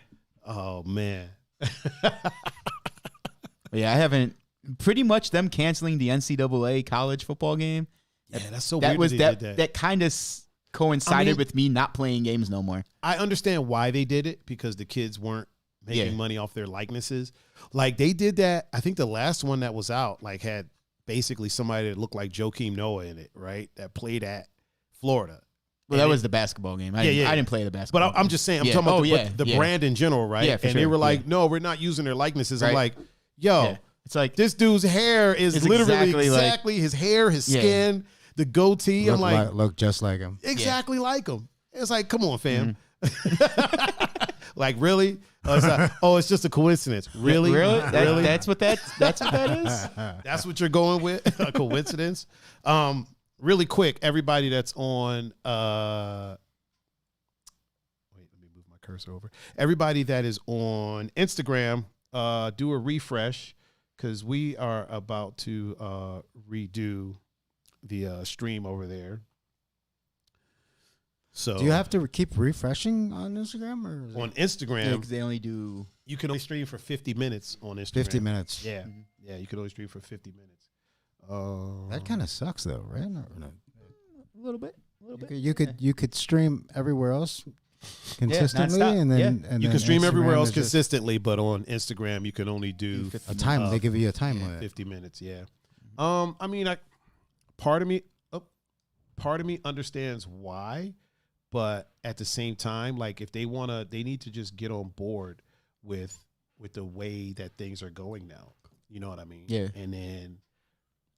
Oh man. Yeah, I haven't. Pretty much them canceling the NCAA college football game. Yeah, that's so weird. That kind of coincided with me not playing games no more. I understand why they did it, because the kids weren't making money off their likenesses. Like they did that. I think the last one that was out had basically somebody that looked like Joakim Noah in it, right? That played at Florida. Well, that was the basketball game. I didn't play the basketball But I'm just saying, I'm talking about the brand in general, right? Yeah, for and sure. they were like, no, we're not using their likenesses. Right. I'm like, yo, It's like this dude's hair is literally exactly his hair, his skin, the goatee. I'm like, look just like him. Exactly like him. It's like, come on, fam. Like, really? It's just a coincidence. Really? Really? Really? That's what that is? That's what you're going with? A coincidence? Really quick, everybody that's on let me move my cursor over. Everybody that is on Instagram, do a refresh because we are about to redo the stream over there. So do you have to keep refreshing on Instagram or on Instagram? Because they only do. You can only stream for 50 minutes on Instagram. 50 minutes. Yeah, yeah. You can only stream for 50 minutes. That kind of sucks, though, right? Or no? A little bit. You could stream everywhere else consistently, nonstop. and then You can stream everywhere else consistently, but on Instagram you can only do a time. They give you a time limit. 50 minutes. Yeah. I mean, part of me understands why, but at the same time, like if they need to just get on board with the way that things are going now. You know what I mean? Yeah. And then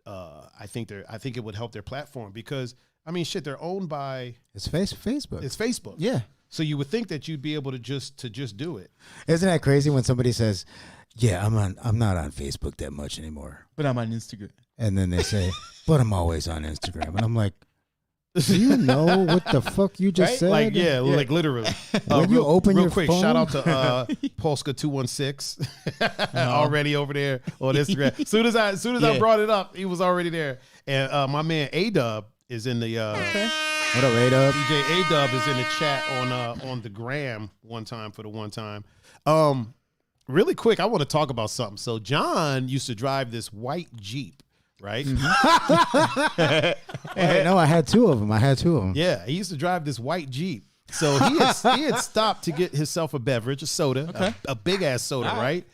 I think it would help their platform because I mean, shit, they're owned by Facebook. It's Facebook. Yeah. So you would think that you'd be able to just do it. Isn't that crazy when somebody says, "Yeah, I'm not on Facebook that much anymore," but I'm on Instagram, and then they say, "But I'm always on Instagram," and I'm like, do you know what the fuck you just said? Like, like literally. When you open real your quick, phone? shout out to Polska216 already over there on Instagram. As soon as I brought it up, he was already there. And my man A-Dub is in the What up, A-Dub? DJ A-Dub is in the chat on the gram one time. Really quick, I want to talk about something. So John used to drive this white Jeep, right? No, I had two of them. Yeah, he used to drive this white Jeep. So he had stopped to get himself a beverage, a soda, a big ass soda, right?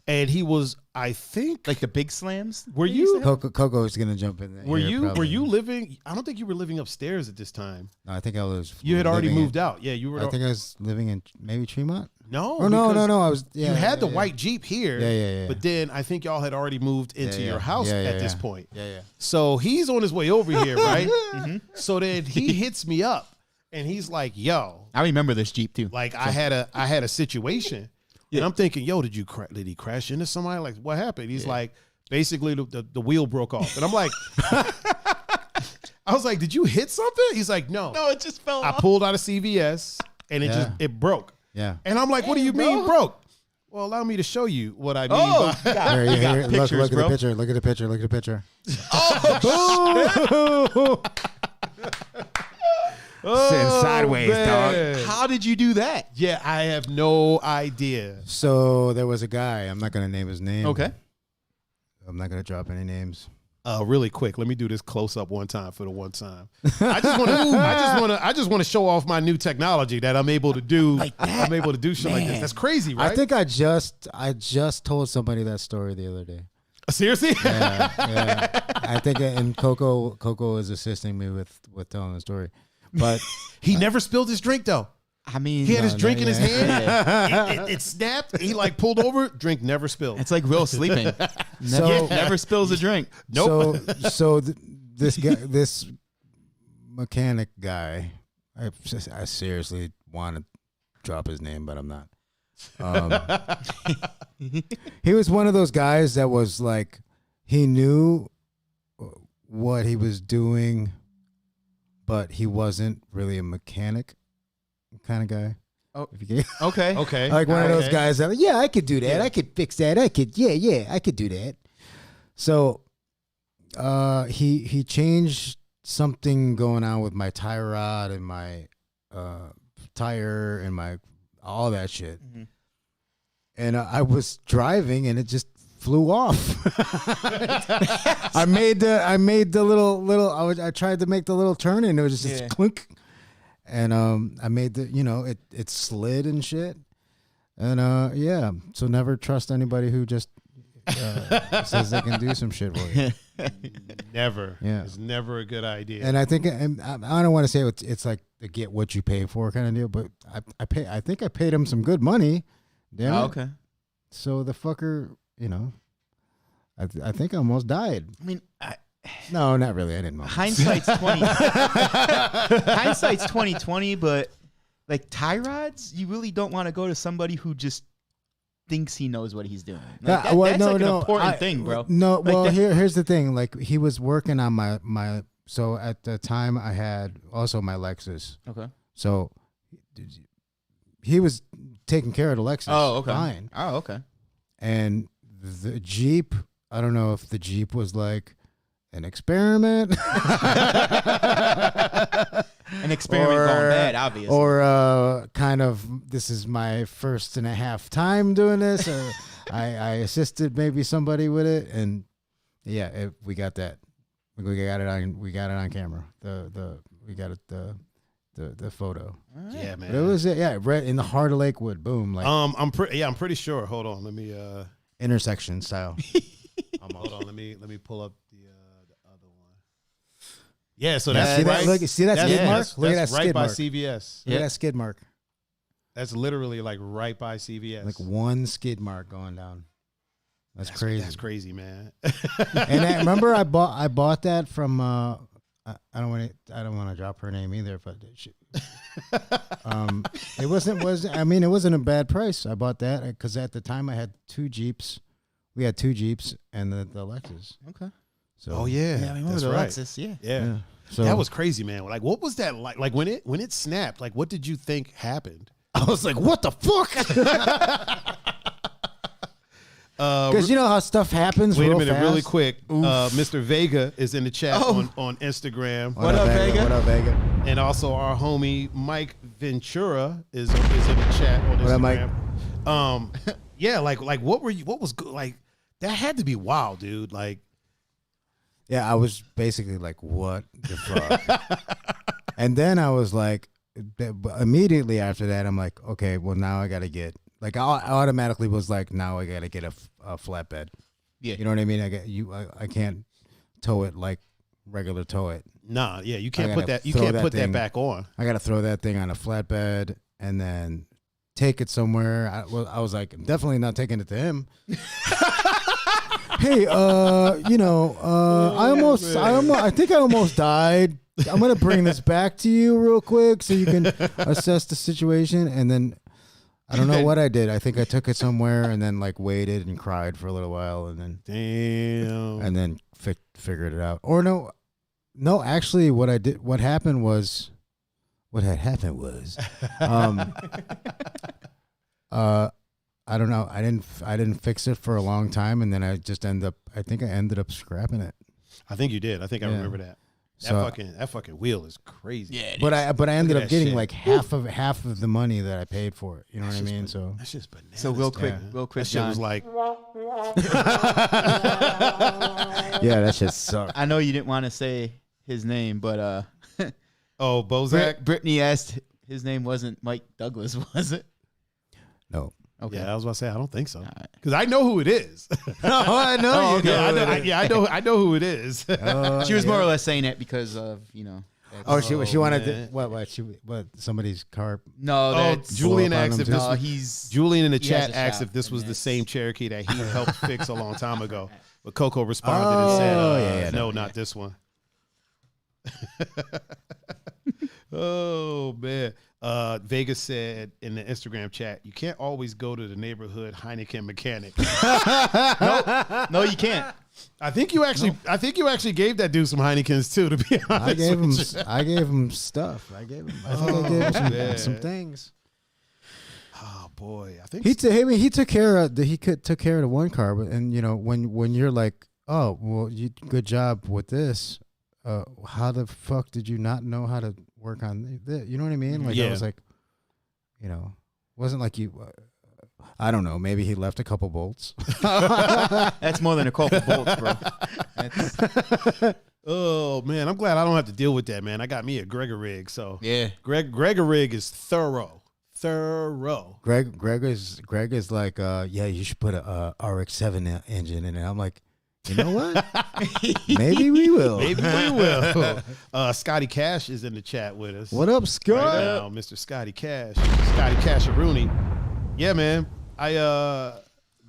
And he was, I think, like the big slams. Were you? Coco is gonna jump in there. Were you living? I don't think you were living upstairs at this time. No, I think I was. You had already moved out. Yeah, you were. I think I was living in maybe Tremont. No. Oh, no. I was. Yeah, you had the white Jeep here. Yeah. But then I think y'all had already moved into your house at this point. Yeah. So he's on his way over here, right? So then he hits me up, and he's like, "Yo, I remember this Jeep too. Like I had a situation." And I'm thinking, yo, did he crash into somebody? Like, what happened? He's like, basically the wheel broke off. And I'm like, I was like, did you hit something? He's like, no, it just fell off. I pulled out of CVS and it broke. Yeah. And I'm like, what do you mean broke? Well, allow me to show you what I mean by Here, pictures, look at bro. the picture. Look at the picture. Look at the picture. Sitting sideways, man. dog. How did you do that? Yeah, I have no idea. So there was a guy. I'm not gonna name his name. Okay. I'm not gonna drop any names. Really quick, let me do this close up one time for the one time. I just want to show off my new technology that I'm able to do. Like that? I'm able to do shit like this. That's crazy, right? I think I just told somebody that story the other day. Seriously? Yeah. I think, and Coco is assisting me with telling the story, but he never spilled his drink though. I mean, He had his drink in his hand. Yeah. It snapped. He like pulled over. Drink never spilled. It's like Will sleeping. Never spills a drink. Nope. So this guy, this mechanic guy, I seriously want to drop his name, but I'm not. He was one of those guys that was like, he knew what he was doing, but he wasn't really a mechanic kind of guy. Oh, Okay. Like one of those Okay. guys that, like, yeah, I could do that. Yeah. I could fix that. I could do that. So, he changed something going on with my tie rod and my tire and my all that shit. Mm-hmm. And I was driving and it just flew off. I made the little. I tried to make the little turn and it was just clunk. And I made it slid and shit. And so never trust anybody who just says they can do some shit for you. Never. Yeah. It's never a good idea. And I think, and I don't want to say it's like the get what you pay for kind of deal, but I think I paid him some good money. Damn it. Okay. So the fucker, I think I almost died. I mean, No, not really. I didn't. hindsight's 2020, but like tie rods, you really don't want to go to somebody who just thinks he knows what he's doing. Like, that's like an important thing, bro. No, like well, here's the thing. Like he was working on my. So at the time, I had also my Lexus. Okay. So he was taking care of the Lexus. Oh, okay. Fine. Oh, okay. And the Jeep, I don't know if the Jeep was like an experiment. An experiment going bad, obviously. Or kind of, this is my 1.5 time doing this. Or I assisted maybe somebody with it. And yeah, we got that. We got it on camera. We got the photo. Right. Yeah, man. But it was right in the heart of Lakewood. Boom. Like I'm pretty sure. Hold on, let me intersection style. hold on, let me pull up the other one. Yeah, so Yeah, that's see that? right. Look, see that skid mark? Look at that That's right skid by mark. CVS. Look at that skid mark. That's literally like right by CVS. Like one skid mark going down. That's crazy. That's crazy, man. And remember, I bought that from. I don't want to drop her name either, but it wasn't a bad price. I bought that because at the time I had 2 Jeeps. We had 2 Jeeps and the Lexus. Okay. So Oh yeah, Yeah, I remember that's the right. Lexus. Yeah. Yeah. So That was crazy, man. Like, what was that like? Like when it snapped, like what did you think happened? I was like, what the fuck? because you know how stuff happens. Wait a real minute, fast. really quick. Mr. Vega is in the chat on Instagram. What up, Vega? What up, Vega? And also our homie Mike Ventura is in the chat on Instagram. What up, Mike? Yeah, like what was good? Like that had to be wild, dude. Like Yeah, I was basically like, what the fuck? And then I was like, immediately after that, I'm like, okay, well now I got to get. Like I automatically was like, now I got to get a flatbed. Yeah. You know what I mean? I can't tow it like regular tow it. nah, yeah, you can't put gotta that. You throw can't that put that thing- back on. I got to throw that thing on a flatbed and then take it somewhere. I was like, I'm definitely not taking it to him. Hey, I think I almost died. I'm gonna bring this back to you real quick so you can assess the situation. And then I don't know what I did. I think I took it somewhere and then like waited and cried for a little while and then Damn. Figured it out. Or no, actually, what had happened was, I don't know. I didn't fix it for a long time, and then I think I ended up scrapping it. I think you did. I think I Yeah. remember that. So, That fucking wheel is crazy. Yeah. but I ended Look up at that getting shit. like half of the money that I paid for it. You know what I mean? So That's just bananas. So real to quick, me. real quick, That shit John. was like, yeah, that shit sucked. I know you didn't want to say his name, but oh, Bozak. Brittany asked his name wasn't Mike Douglas, was it? No. Okay. Yeah, I was about to say I don't think so right. because I know who it is. I know. Okay, I know who it is. She was more or less saying it because of Oh, she wanted man. what somebody's car. No, that's Julian Pull up on asked if them this. no. Was, He's Julian in the he has chat a asked shop, if this and was the that's- same Cherokee that he helped fix a long time ago. But Coco responded and said, "No, not this one." Oh man. Vegas said in the Instagram chat, "You can't always go to the neighborhood Heineken mechanic." no, you can't. I think you actually gave that dude some Heinekens too. To be honest, I gave him stuff. I gave him some things. Oh boy, I think He took care of the one car, but and you know when you're like, oh well, good job with this. How the fuck did you not know how to work on this? You know what I mean? Like I was like, wasn't like you. I don't know. Maybe he left a couple bolts. That's more than a couple bolts, bro. Oh man, I'm glad I don't have to deal with that, man. I got me a Gregor rig, so Yeah. Gregor rig is thorough. Greg is like, yeah, you should put a RX-7 engine in it. I'm like, you know what? Maybe we will. Maybe we will. Scotty Cash is in the chat with us. What up, Scott? Right now, Mr. Scotty Cash. Scotty Casharoonie. Yeah, man.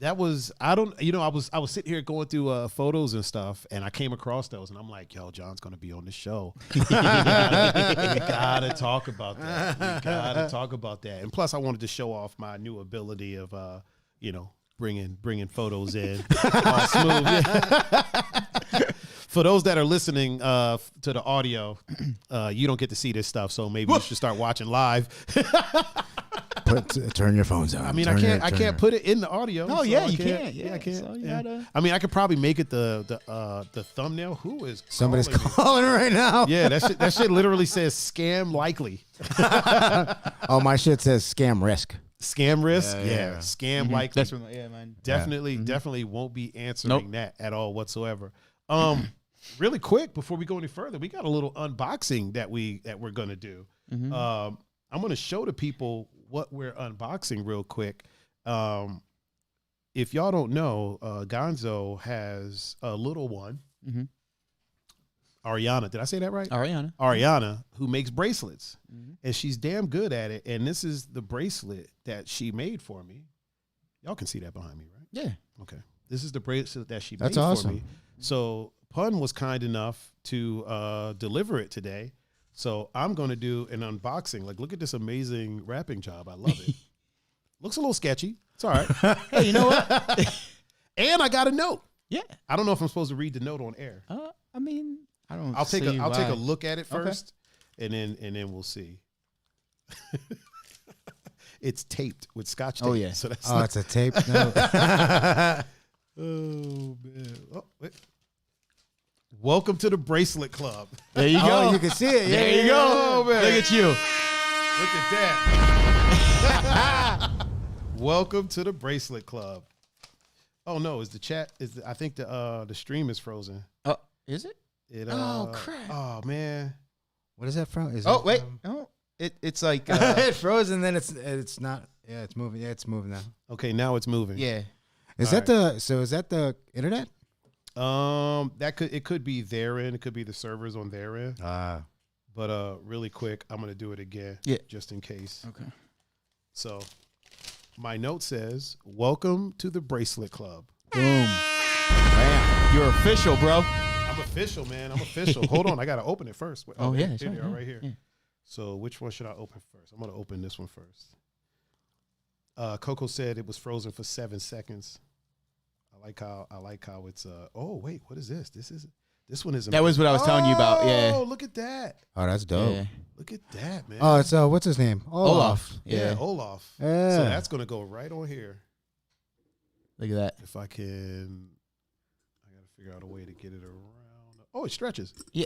That was, I was sitting here going through photos and stuff, and I came across those, and I'm like, yo, John's going to be on the show. we gotta talk about that. And plus, I wanted to show off my new ability of, bringing photos in all smooth. Yeah. For those that are listening to the audio, you don't get to see this stuff, so maybe you should start watching live. Turn your phones on. I mean, I can't put it in the audio. Oh, so yeah, I you can't. can't. Yeah, I can't. So Yeah. I mean, I could probably make it the thumbnail. Who is Somebody's calling calling right now. me? Yeah, that shit literally says scam likely. Oh, my shit says scam risk. Scam risk? Yeah. Scam likely. That's what mine. Definitely won't be answering that at all whatsoever. Really quick before we go any further, we got a little unboxing that we're gonna do. I'm gonna show the people what we're unboxing real quick. If y'all don't know, Gonzo has a little one, Ariana. Did I say that right? Ariana, who makes bracelets, and she's damn good at it. And this is the bracelet that she made for me. Y'all can see that behind me, right? Yeah. Okay. This is the bracelet that she That's made awesome. for me. So Pun was kind enough to deliver it today. So I'm going to do an unboxing. Like, look at this amazing wrapping job. I love it. Looks a little sketchy. It's all right. Hey, you know what? And I got a note. Yeah. I don't know if I'm supposed to read the note on air. I mean, I don't. I'll take see a why. look at it first, and then we'll see. It's taped with Scotch tape. Oh, yeah. So that's It's a tape. No. Oh man. Oh, wait. Welcome to the Bracelet Club. There you go. Oh, you can see it. Yeah, There you go. Oh, man. Look at you. Look at that. Welcome to the Bracelet Club. Oh no, I think the stream is frozen. Oh, is it? Oh crap. Oh man. What is that from? Wait. Oh, it's like. It's frozen. Then it's not. Yeah, it's moving. Yeah, it's moving now. Okay, now it's moving. Yeah. Is that the internet? It could be their end. It could be the servers on their end. But really quick, I'm gonna do it again. Yeah. Just in case. Okay. So my note says, welcome to the Bracelet Club. Boom. Bam. You're official, bro. I'm official, man. I'm official. Hold on. I got to open it first. Oh, yeah. Here Sure, they are right here. Yeah. So which one should I open first? I'm going to open this one first. Coco said it was frozen for 7 seconds. I like how it's, oh, wait, what is this? This one is. That was what I was telling you about. Yeah. Oh, look at that. Oh, that's dope. Yeah. Look at that, man. Oh, it's what's his name? Olaf. Yeah, Olaf. Yeah. So that's going to go right on here. Look at that. If I got to figure out a way to get it around. Oh, it stretches. Yeah.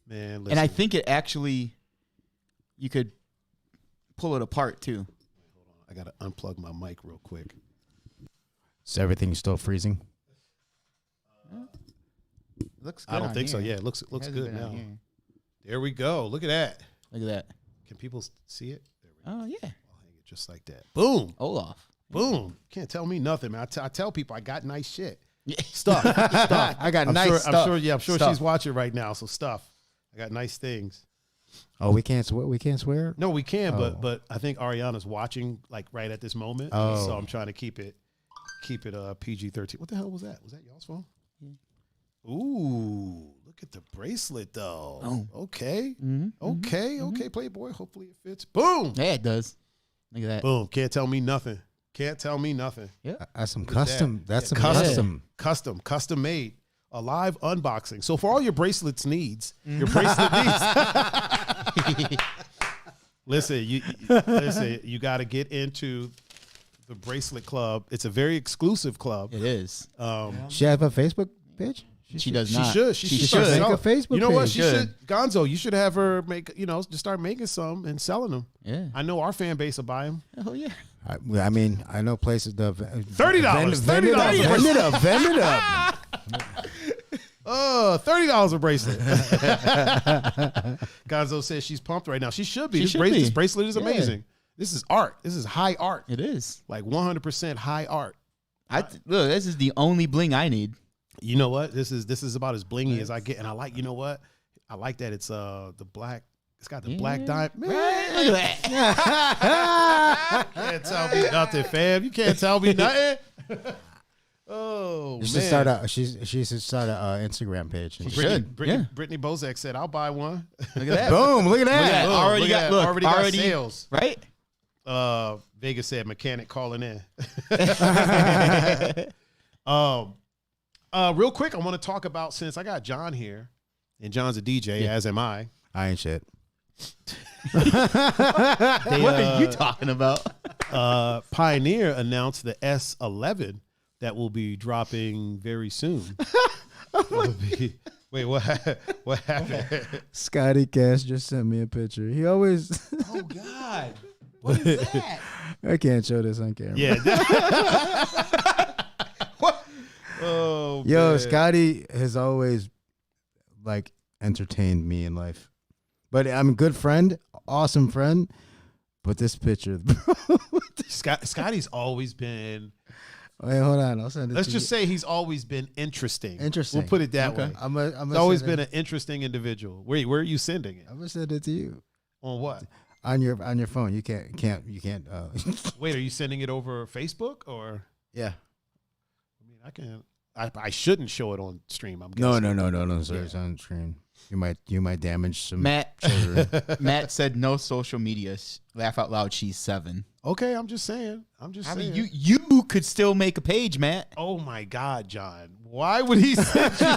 Man, listen. And I think it actually, you could pull it apart too. Hold on. I got to unplug my mic real quick. Is everything still freezing? Looks good. I don't on think so. here. Yeah, it looks It has good been on now. here. There we go. Look at that. Look at that. Can people see it? There we go. Oh, yeah. I'll hang it just like that. Boom. Olaf. Boom. Can't tell me nothing, man. I tell people I got nice shit. Yeah. Stuff. I got nice stuff. I'm sure Stuff. she's watching right now. So stuff. I got nice things. Oh, we can't swear. We can't swear. No, we can, Oh. but I think Ariana's watching like right at this moment. Oh. So I'm trying to keep it PG-13. What the hell was that? Was that y'all's phone? Ooh, look at the bracelet though. Oh. Okay. Mm-hmm. Okay, Playboy. Hopefully it fits. Boom. Yeah, it does. Look at that. Boom. Can't tell me nothing. Can't tell me nothing. Yeah. That's some Look at custom. that. That's Yeah, some custom. Custom made. A live unboxing. So for all your bracelets needs, your bracelet needs. Listen, you got to get into the Bracelet Club. It's a very exclusive club. It is. She have a Facebook page? She does She not. should. She should make sell a it. Facebook You know what? page. She should. Gonzo, you should have her make. Just start making some and selling them. Yeah. I know our fan base will buy them. Oh, yeah. I mean, I know places. $30. Vend it up. Vend it up. $30 a bracelet. Gonzo says she's pumped right now. She should be. She This should be. bracelet is Yeah. amazing. This is art. This is high art. It is. Like 100% high art. Look, this is the only bling I need. You know what? This is about as blingy as I get, and I like. You know what? I like that it's the black. It's got the black diamond. Man, Look at that. can't tell me nothing, fam. You can't tell me nothing. Oh, She should start a Instagram page. Brittany Bozek said, "I'll buy one." Look at that. Boom! Look at that. Boom, Already got sales. Right? Vegas said, "Mechanic calling in." Real quick, I want to talk about, since I got John here, and John's a DJ, as am I. I ain't shit. What are you talking about? Pioneer announced the S11 that will be dropping very soon. Wait, what happened? Scotty Cash just sent me a picture. He always. Oh God, what is that? I can't show this on camera. Yeah. What? Oh, Yo, man. Scotty has always like entertained me in life. But I'm a good friend, awesome friend. But this picture, Scotty's always been. Wait, hold on. I'll send it. Let's to just you. say he's always been interesting. Interesting. We'll put it that way. He's He's always been an interesting individual. Where are you sending it? I'm gonna send it to you On what? on your phone. You can't. Wait, are you sending it over Facebook or? Yeah. I mean, I can. I shouldn't show it on stream. I'm No, guessing. sir. It's on screen. You might damage some. Matt children. Matt said no social media. Laugh out loud. She's 7. Okay, I'm just saying. I saying. mean, you could still make a page, Matt. Oh my God, John! Why would he send you?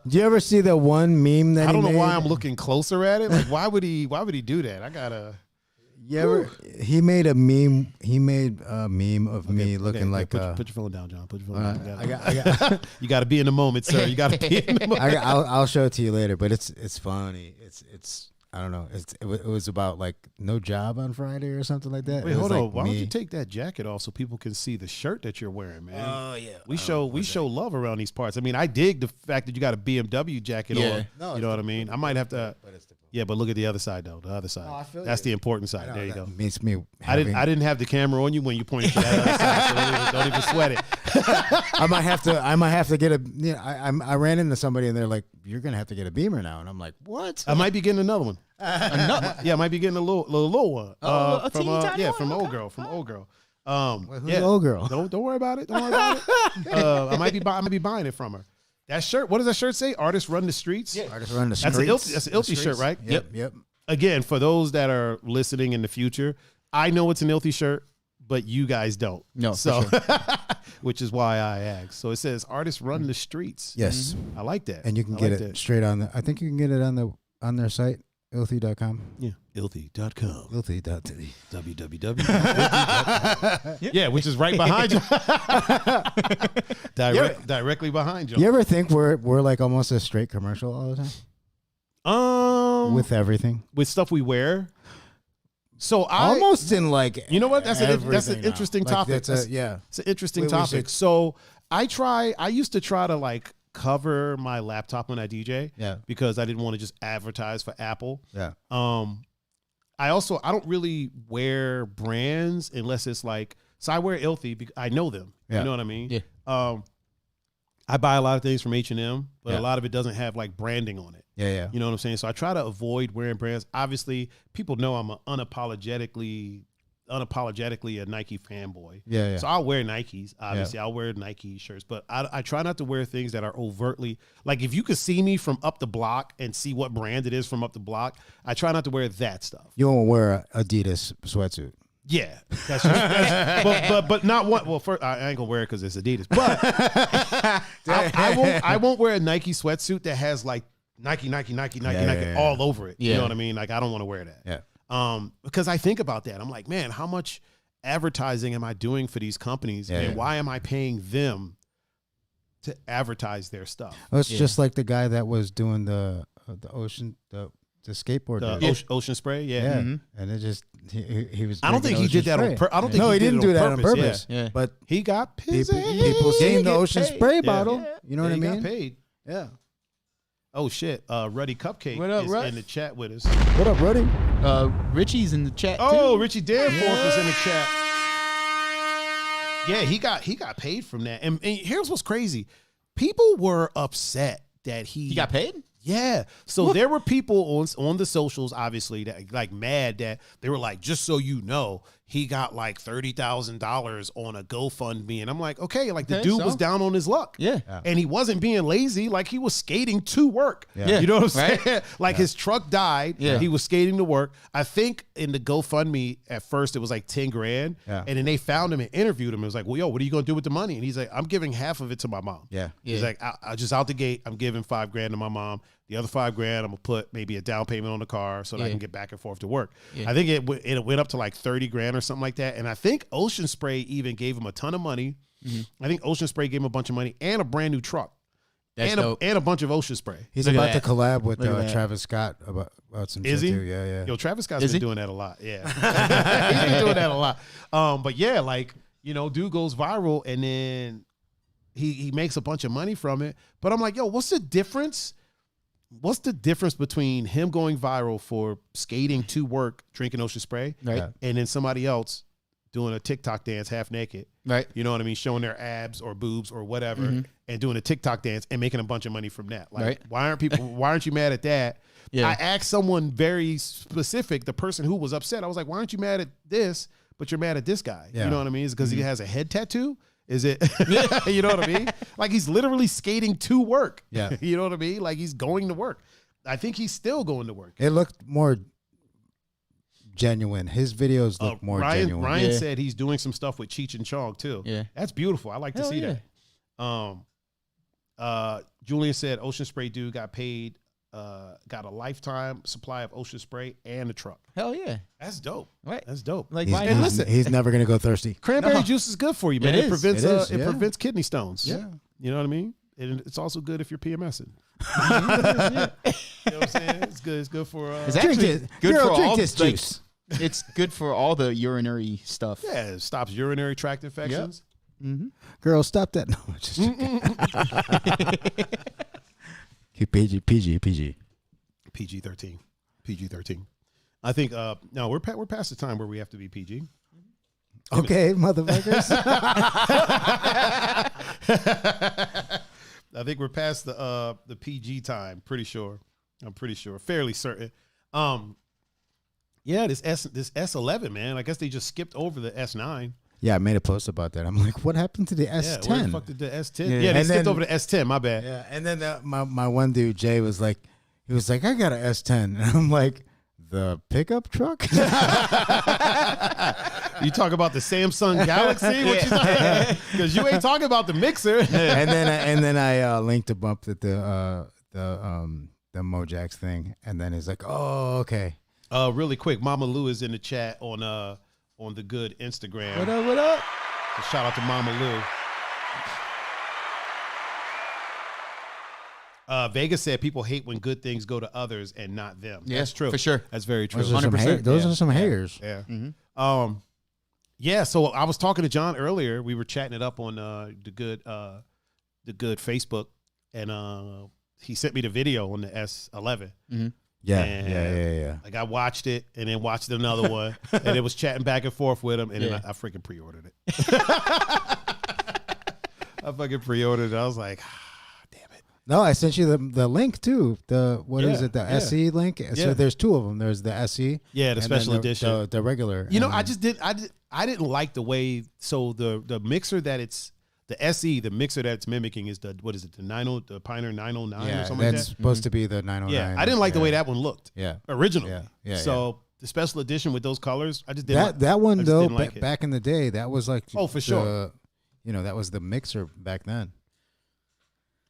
Do you ever see that one meme that I don't he know made? why I'm looking closer at it. Like, why would he do that? I gotta. You ever? He made a meme. He made a meme of me looking like. Put your phone down, John. Put your phone down. I got. You got to be in the moment, sir. You got to be in the moment. I'll show it to you later, but it's funny. It's I don't know. It was about like no job on Friday or something like that. Wait, It was hold on. like Why don't me. you take that jacket off so people can see the shirt that you're wearing, man? Oh yeah. We show love around these parts. I mean, I dig the fact that you got a BMW jacket Yeah. on. No, You know what I mean? I might have to. But it's the Yeah, but look at the other side though. The other side. I feel That's you. the important side. There you go. Means me. I didn't have the camera on you when you pointed to that other side. So don't even sweat it. I might have to get a. You know, I ran into somebody and they're like, "You're gonna have to get a Beamer now," and I'm like, "What?" I might be getting another one. Yeah, I might be getting a little one. A From teeny tiny yeah, one? from Okay. old girl. From old girl. Who's Yeah. the old girl? Don't worry about it. Don't worry about it. I might be buying it from her. That shirt. What does that shirt say? Artists run the streets. Yeah. Artists run the That's streets. an Ilty shirt, right? Yep. Again, for those that are listening in the future, I know it's an Ilty shirt, but you guys don't. No, for so sure. which is why I asked. So it says artists run the streets. Yes, I like that. and you can I get like it that. straight on the. I think you can get it on their site, ilthy.com. Yeah. Ilthy.com. Ilthy.tv. www. Yeah, which is right behind you. Directly behind you. You ever think we're like almost a straight commercial all the time with everything? with stuff we wear. So Almost in like You know what? That's an everything now. interesting Like, topic. that's yeah. It's an interesting We topic. should- So I used to try to like cover my laptop when I DJ. Yeah. Because I didn't want to just advertise for Apple. Yeah. I don't really wear brands unless it's like, so I wear Ilthy because I know them. Yeah. You know what I mean? Yeah. I buy a lot of things from H&M, but Yeah. a lot of it doesn't have like branding on it. Yeah. You know what I'm saying? So I try to avoid wearing brands. Obviously, people know I'm unapologetically a Nike fanboy. Yeah. So I'll wear Nikes. Obviously, I'll wear Nike shirts, but I try not to wear things that are overtly like. If you could see me from up the block and see what brand it is from up the block, I try not to wear that stuff. You won't wear a Adidas sweatsuit. Yeah, but not one. Well, first, I ain't gonna wear it because it's Adidas. But I won't wear a Nike sweatsuit that has like Nike all over it. You Yeah. know what I mean? Like I don't want to wear that. Yeah. Because I think about that. I'm like, man, how much advertising am I doing for these companies, and why am I paying them to advertise their stuff? Oh, it's just like the guy that was doing the skateboard. dude. Ocean spray, yeah. Yeah. Mhm. And it just he was. I don't think he did that on purpose. I don't think No, he did didn't it do that on purpose. purpose. Yeah. But He got pissed. people seen the ocean spray bottle. Yeah. You know what I He mean? got paid. Yeah. Oh shit! Ruddy Cupcake What up, is Russ? in the chat with us. What up, Ruddy? Richie's in the chat Oh, too. Richie Danforth is in the chat. Yeah, he got paid from that. And here's what's crazy: people were upset that He got paid? Yeah. So there were people on the socials, obviously, that like mad that they were like, just so you know, he got like $30,000 on a GoFundMe. And I'm like, okay, like the dude was down on his luck. Yeah. And he wasn't being lazy. Like he was skating to work. Yeah. You know what I'm saying? Like his truck died. Yeah. He was skating to work. I think in the GoFundMe at first it was like 10 grand. Yeah. And then they found him and interviewed him. It was like, well, yo, what are you going to do with the money? And he's like, I'm giving half of it to my mom. Yeah. He's like, I just out the gate, I'm giving $5 grand to my mom. The other $5 grand, I'm gonna put maybe a down payment on the car so that I can get back and forth to work. I think it went up to like 30 grand or something like that. And I think Ocean Spray even gave him a ton of money. I think Ocean Spray gave him a bunch of money and a brand new truck. And a bunch of Ocean Spray. He's about to collab with Travis Scott about some Is shit he? too. Yeah. Yo, Travis Scott's been doing that a lot. Yeah. He's been doing that a lot. But yeah, like, you know, dude goes viral and then he makes a bunch of money from it. But I'm like, yo, what's the difference? What's the difference between him going viral for skating to work, drinking Ocean Spray, right, and then somebody else doing a TikTok dance half naked, right? You know what I mean? Showing their abs or boobs or whatever, and doing a TikTok dance and making a bunch of money from that. Like, why aren't you mad at that? Yeah. I asked someone very specific, the person who was upset. I was like, why aren't you mad at this, but you're mad at this guy? Yeah. You know what I mean? Is it because he has a head tattoo? Is it, you know what I mean? Like he's literally skating to work. Yeah. You know what I mean? Like he's going to work. I think he's still going to work. It looked more genuine. His videos look more genuine. Ryan said he's doing some stuff with Cheech and Chong too. Yeah. That's beautiful. I like to see that. Julian said Ocean Spray dude got paid, got a lifetime supply of Ocean Spray and a truck. Hell yeah. That's dope. Right. That's dope. Like, and listen, he's never gonna go thirsty. Cranberry juice is good for you, man. It prevents prevents kidney stones. Yeah. You know what I mean? And it's also good if you're PMSing. You know what I'm saying? It's good. It's good for. It's actually good for all this juice. It's good for all the urinary stuff. Yeah, it stops urinary tract infections. Yep. Girl, stop that. No, just PG. PG-13. I think. No, we're past the time where we have to be PG. Okay, motherfuckers. I think we're past the PG time. Pretty sure. I'm pretty sure. Fairly certain. Yeah, this S11, man. I guess they just skipped over the S9. Yeah, I made a post about that. I'm like, what happened to the S10? Yeah, where the fuck did the S10? Yeah, they skipped over the S10. My bad. Yeah, and then my one dude Jay was like, I got an S10, and I'm like, the pickup truck? You talk about the Samsung Galaxy? Because you ain't talking about the mixer. and then I linked him up at the Mojax thing, and then he's like, oh, okay. Really quick, Mama Lou is in the chat on the good Instagram. What up? So shout out to Mama Lou. Vegas said people hate when good things go to others and not them. Yeah, that's true. For sure. That's very true. Those are some haters. Yeah. Mm-hmm. Yeah. So I was talking to John earlier. We were chatting it up on the good Facebook, and he sent me the video on the S11. Mm-hmm. Yeah. Like I watched it and then watched another one, and it was chatting back and forth with him, and then I freaking pre-ordered it. I fucking pre-ordered it. I was like, damn it. No, I sent you the link too. The SE link? So there's two of them. There's the SE. Yeah, the special edition. The regular. You know, I didn't like the way. So the mixer that it's. The SE, the mixer that's mimicking is the Pioneer 909 or something like that? That's supposed to be the 909. Yeah, I didn't like the way that one looked. Yeah. Originally. Yeah. So the special edition with those colors, I just didn't that one though, like back in the day, that was like for sure. That was the mixer back then.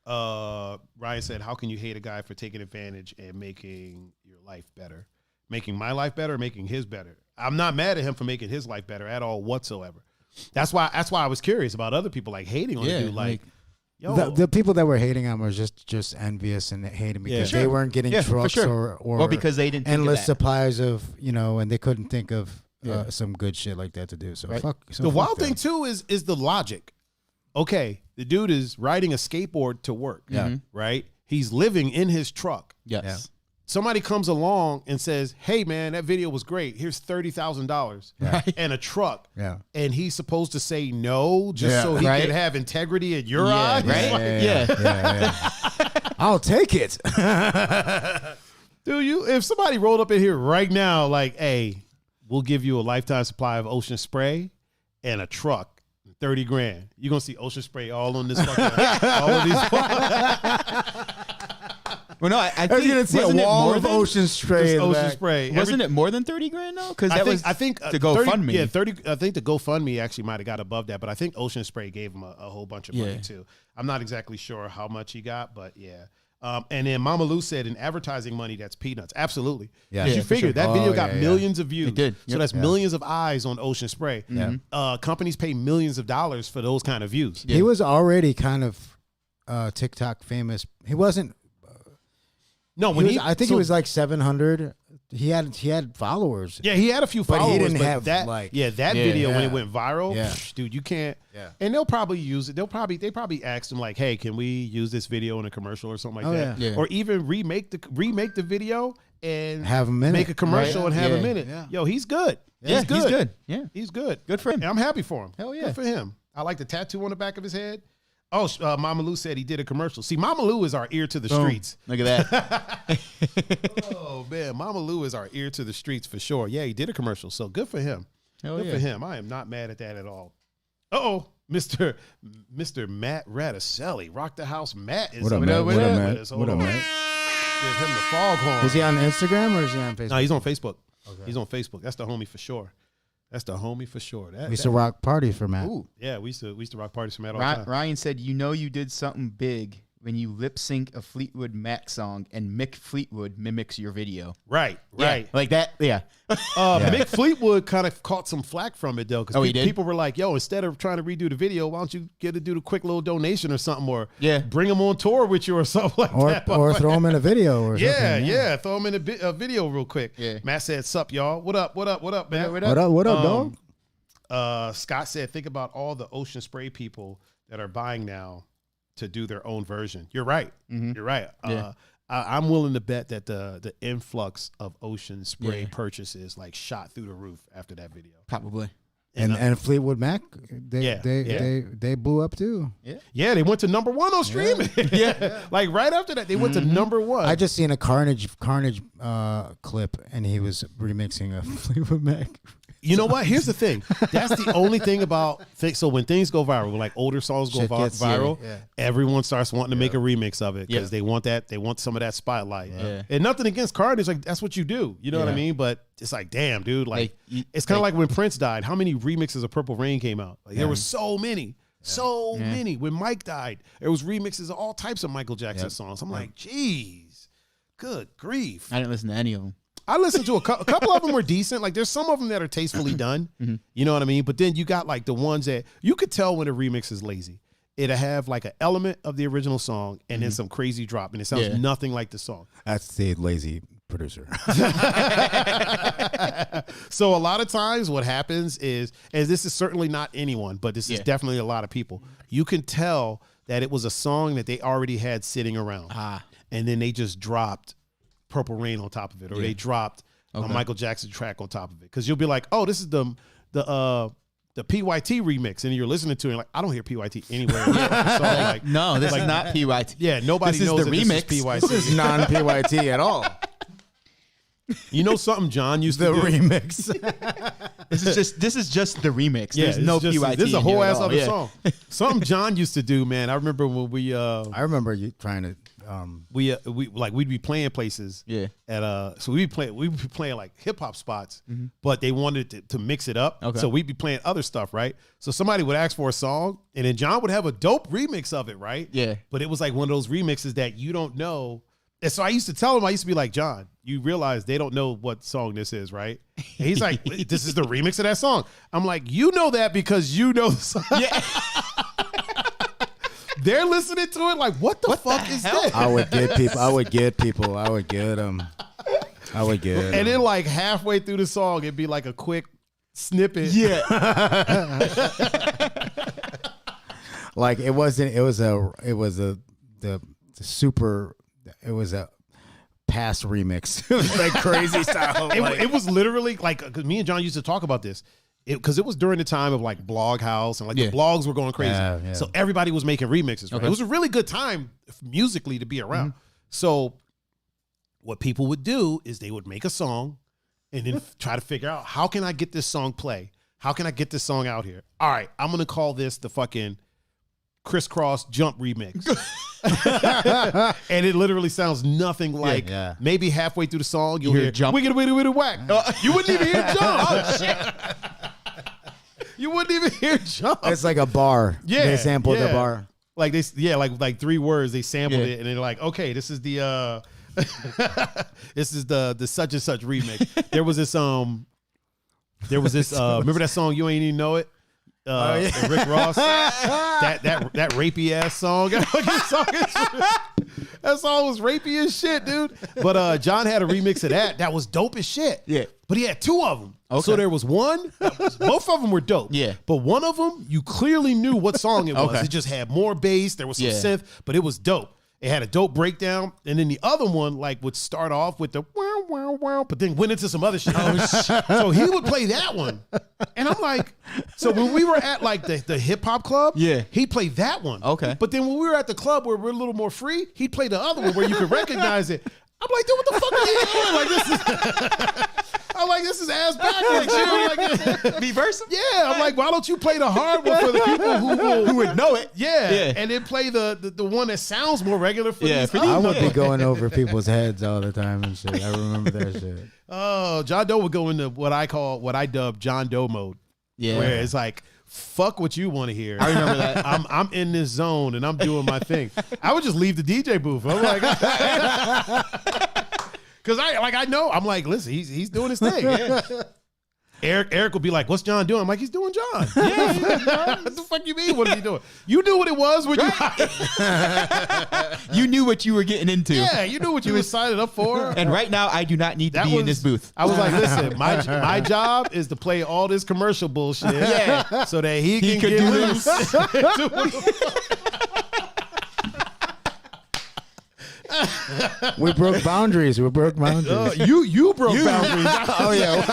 Ryan said, how can you hate a guy for taking advantage and making your life better? Making my life better, making his better. I'm not mad at him for making his life better at all whatsoever. That's why I was curious about other people like hating on the dude. Like, yo, the people that were hating him were just envious and hating because they weren't getting trucks or because they didn't endless think of that. supplies of and they couldn't think of some good shit like that to do. So the wild thing too is the logic. Okay, the dude is riding a skateboard to work. Yeah, right. He's living in his truck. Yes. Yeah. Somebody comes along and says, hey, man, that video was great. Here's $30,000 and a truck. Yeah. And he's supposed to say no just so he can have integrity in your eyes. Right? Yeah. I'll take it. Dude, if somebody rolled up in here right now like, hey, we'll give you a lifetime supply of Ocean Spray and a truck, 30 grand. You're going to see Ocean Spray all on this fucking, all of these. Well, no, I think you're gonna see a wall of Ocean Spray. Ocean Spray. Wasn't it more than 30 grand though? Because I think to GoFundMe. Yeah, 30. I think the GoFundMe actually might have got above that, but I think Ocean Spray gave him a whole bunch of money too. I'm not exactly sure how much he got, but yeah. And then Mama Lou said, in advertising money, that's peanuts. Absolutely. Yeah. You figure that video got millions of views. It did. So that's millions of eyes on Ocean Spray. Yeah. Companies pay millions of dollars for those kind of views. He was already kind of TikTok famous. He wasn't. No, I think he was like 700. He had followers. Yeah, he had a few but followers. He didn't have that. That video when it went viral, Yeah. dude, you can't. Yeah. And they'll probably use it. They probably asked him like, "Hey, can we use this video in a commercial or something like that?" Yeah. Or even remake the video and have him in make it. a commercial and have him in it. Yeah. Yo, he's good. Yeah, He's good. he's good. Yeah, he's good. Good for him. And I'm happy for him. Hell yeah. Good for him. I like the tattoo on the back of his head. Oh, Mama Lou said he did a commercial. See, Mama Lou is our ear to the streets. Look at that. Oh, man. Mama Lou is our ear to the streets for sure. Yeah, he did a commercial. So good for him. Hell Good yeah. for him. I am not mad at that at all. Uh-oh. Mr. Matt Radicelli. Rock the House Matt is What up, up Matt? with What up, us. Matt? Hold What up, on. Matt? Give him the foghorn. Is he on Instagram or is he on Facebook? No, he's on Facebook. Okay. He's on Facebook. That's the homie for sure. That's the homie for sure. We used to rock parties for Matt. Ooh. Yeah, we used to rock parties for Matt all the time. Ryan said, "You know you did something big when you lip sync a Fleetwood Mac song and Mick Fleetwood mimics your video." Right. Yeah, like that. Yeah. Mick Fleetwood kind of caught some flack from it though, because he did? people were like, "Yo, instead of trying to redo the video, why don't you get to do the quick little donation or something, or bring him on tour with you or something like that, or throw him in a video or something. Yeah, throw him in a video real quick." Yeah. Matt said, "Sup, y'all? What up, man? What up, dog? Scott said, think about all the Ocean Spray people that are buying now to do their own version. You're right. Mm-hmm. You're right. Yeah. I'm willing to bet that the influx of Ocean Spray purchases like shot through the roof after that video. Probably. And Fleetwood Mac, they blew up too. Yeah, they went to number 1 on streaming. Like right after that, they went to number 1. I just seen a Carnage clip, and he was remixing a Fleetwood Mac. You know what? Here's the thing. That's the only thing about so when things go viral, when like older songs go viral, everyone starts wanting to make a remix of it because they want some of that spotlight. And nothing against Carnage, like that's what you do. You know what I mean? But it's like, damn, dude, like it's kind of like when Prince died. How many remixes of Purple Rain came out? Like there were so many. So many. When Mike died, there was remixes of all types of Michael Jackson songs. I'm like, geez, good grief. I didn't listen to any of them. I listened to a couple of them were decent. Like there's some of them that are tastefully done. You know what I mean? But then you got like the ones that you could tell when a remix is lazy. It'll have like an element of the original song and then some crazy drop, and it sounds nothing like the song. That's the lazy producer. So a lot of times what happens is, and this is certainly not anyone, but this is definitely a lot of people, you can tell that it was a song that they already had sitting around. And then they just dropped Purple Rain on top of it, or they dropped a Michael Jackson track on top of it. Because you'll be like, oh, this is the PYT remix, and you're listening to it like, I don't hear PYT anywhere. So like, no, this is not PYT. Yeah, nobody knows the that remix. This is PYT. This is non-PYT at all. You know something John used to do? Remix. This is just the remix. There's no PYT. This is a whole ass other Yeah. song. Something John used to do, man. I remember when we I remember you trying to. we'd be playing places. Yeah. So we'd be playing like hip hop spots, but they wanted to mix it up. Okay. So we'd be playing other stuff, right? So somebody would ask for a song, and then John would have a dope remix of it, right? Yeah. But it was like one of those remixes that you don't know. And so I used to tell him, I used to be like, John, you realize they don't know what song this is, right? And he's like, this is the remix of that song. I'm like, you know that because you know the song. Yeah. They're listening to it like, what the fuck is that? I would get people. And then like halfway through the song, it'd be like a quick snippet. Yeah. Like it was a past remix. It was like crazy style. It was literally like, 'cause me and John used to talk about this. Because it was during the time of like Blog House and like the blogs were going crazy. Yeah. So everybody was making remixes. Right? Okay. It was a really good time musically to be around. So what people would do is they would make a song and then try to figure out how can I get this song play? How can I get this song out here? All right, I'm gonna call this the fucking crisscross jump remix. And it literally sounds nothing like maybe halfway through the song you'll hear jump. Wiggity wiggity wiggity whack. You wouldn't even hear jump. Oh shit. You wouldn't even hear jump. It's like a bar. Yeah. They sampled the bar. Like like 3 words they sampled it and they're like, okay, this is the this is the such and such remix. There was this remember that song You Ain't Even Know It? Rick Ross. that rapey ass song. That song was rapey as shit, dude. But John had a remix of that was dope as shit. Yeah. But he had 2 of them. Okay. So there was one, both of them were dope. Yeah. But one of them, you clearly knew what song it was. Okay. It just had more bass. There was some synth, but it was dope. It had a dope breakdown. And then the other one, like, would start off with the wow, wow, wow, but then went into some other shit. So he would play that one. And I'm like, so when we were at like the hip hop club, he'd play that one. Okay. But then when we were at the club where we're a little more free, he'd play the other one where you could recognize it. I'm like, dude, what the fuck are you doing? Like, this is ass backwards. Like, Be versa? Yeah. I'm like, why don't you play the hard one for the people who would know it? Yeah. And then play the one that sounds more regular for these people. I would be going over people's heads all the time and shit. I remember that shit. Oh, JonDoe would go into what I dub JonDoe mode. Yeah. Where it's like, fuck what you want to hear. I remember that. I'm in this zone and I'm doing my thing. I would just leave the DJ booth. I'm like, because I know. I'm like, listen, he's doing his thing. Yeah. Eric will be like, what's John doing? I'm like, he's doing John. Yeah. What the fuck you mean? What is he doing? You knew what it was when you knew what you were getting into. Yeah, you knew what you were signing up for. And right now, I do not need to be in this booth. I was like, listen, my job is to play all this commercial bullshit so that he can do get this. We broke boundaries. You broke boundaries. Boundaries. Oh yeah.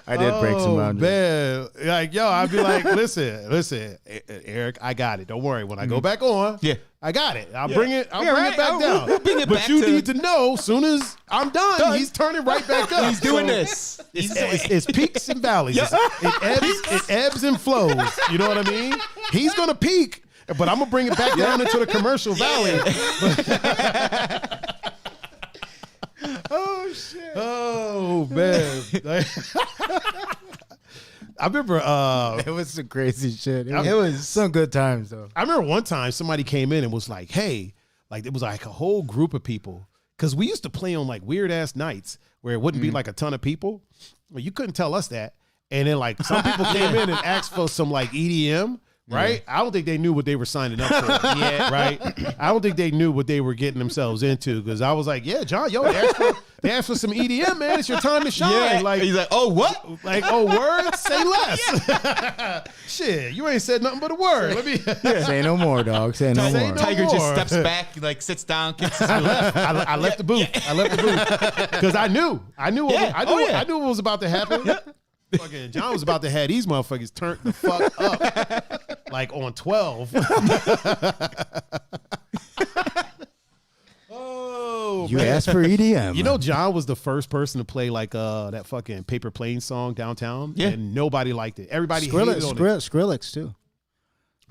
I did break some boundaries. Man. Like, yo, I'd be like, listen, Eric, I got it. Don't worry. When I go back on, I got it. I'll bring it back down. We'll bring it but back you need to know, soon as I'm done, he's turning right back up. He's doing this. It's peaks and valleys. It ebbs and flows. You know what I mean? He's going to peak. But I'm going to bring it back down into the commercial valley. Oh, shit. Oh, man. I remember... it was some crazy shit. It was some good times, though. I remember one time somebody came in and was like, hey, like it was like a whole group of people. Because we used to play on like weird-ass nights where it wouldn't be like a ton of people. Well, you couldn't tell us that. And then like some people came in and asked for some like EDM. Right? I don't think they knew what they were signing up for. Right? I don't think they knew what they were getting themselves into because I was like, yeah, John, they asked for some EDM, man. It's your time to shine. Yeah. Like, he's like, oh, what? Like, oh, word? Say less. Shit, you ain't said nothing but a word. Let me say no more, dog. Say no more. Tiger just steps back, like sits down, kicks his I left the booth. I left the booth because I knew I knew what was about to happen. Fucking John was about to have these motherfuckers turned the fuck up like on 12. Oh, you man. asked for EDM. You know, John was the first person to play like that fucking Paper Plane song downtown, and nobody liked it. Everybody hated on it. Skrillex too.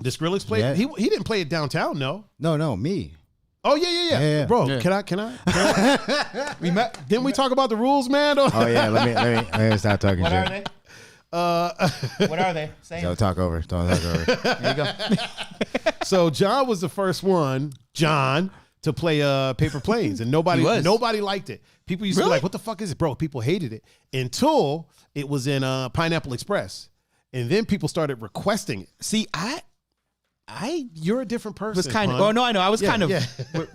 Did Skrillex play? Yeah. He didn't play it downtown, no. No, me. Oh yeah. Bro, yeah. Can I? We met. Didn't we talk about the rules, man? Oh yeah, let me stop talking What shit. are they? What are they? Don't talk over. There you go. So John was the first one, to play Paper Planes, and nobody liked it. People used to be like, "What the fuck is it, bro?" People hated it until it was in Pineapple Express, and then people started requesting it. See, You're a different person. Was kind of. Pun. Oh no, I know. I was kind of. Yeah.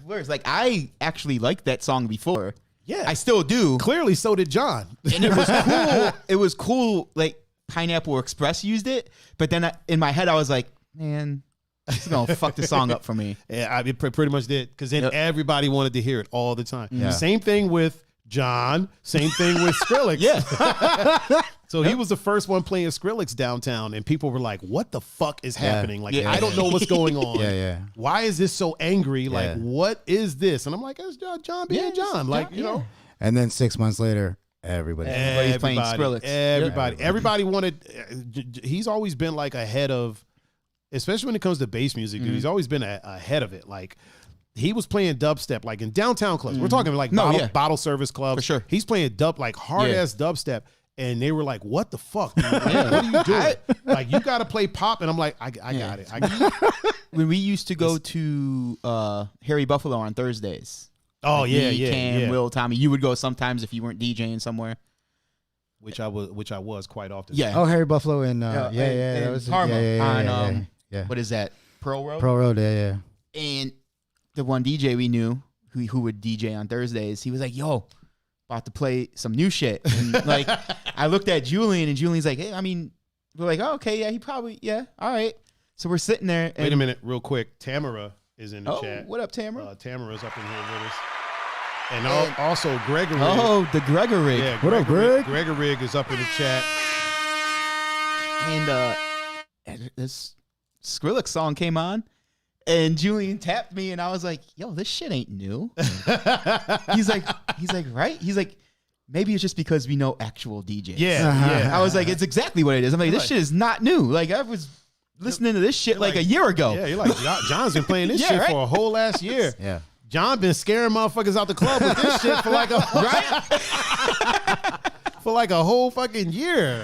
Where's like I actually liked that song before. Yeah, I still do. Clearly, so did John. And it was cool. It was cool. Like Pineapple Express used it, but then in my head I was like, man, it's gonna fuck the song up for me. Yeah, it pretty much did because then everybody wanted to hear it all the time. Yeah. Same thing with John. Same thing with Skrillex. Yeah. So he was the first one playing Skrillex downtown, and people were like, "What the fuck is happening? Like, I don't know what's going on. Yeah. Why is this so angry? Like, what is this?" And I'm like, "It's John being John. Like, you know." And then 6 months later, Everybody's playing Skrillex. Everybody wanted. He's always been like ahead of, especially when it comes to bass music. Dude, he's always been ahead of it. Like he was playing dubstep, like in downtown clubs. We're talking like bottle service clubs. For sure. He's playing like hard ass dubstep. And they were like, "What the fuck? Dude? Like, what are you doing? Like, you got to play pop." And I'm like, "I got it." When we used to go to Harry Buffalo on Thursdays. Oh like Cam, Will, Tommy. You would go sometimes if you weren't DJing somewhere. Which I was quite often. Yeah. Oh, Harry Buffalo and that was Harlem. What is that? Pearl Road. Pearl Road. Yeah. And the one DJ we knew who would DJ on Thursdays, he was like, "Yo, about to play some new shit." And like, I looked at Julian, and Julian's like, "Hey, I mean," we're like, "Oh, okay, yeah, he probably, yeah, all right." So we're sitting there. And, wait a minute, real quick. Tamara is in the chat. What up, Tamara? Tamara's up in here with us. And also Gregory. Oh, the Gregory. Yeah, what up, Greg? Gregory is up in the chat. And this Skrillex song came on, and Julian tapped me, and I was like, "Yo, this shit ain't new." He's like, right? He's like, maybe it's just because we know actual DJs. Yeah. I was like, it's exactly what it is. I'm like, this shit is not new. Like, I was listening to this shit like a year ago. Yeah, you're like, John's been playing this shit for a whole last year. Yeah. John been scaring motherfuckers out the club with this shit for like a for like a whole fucking year.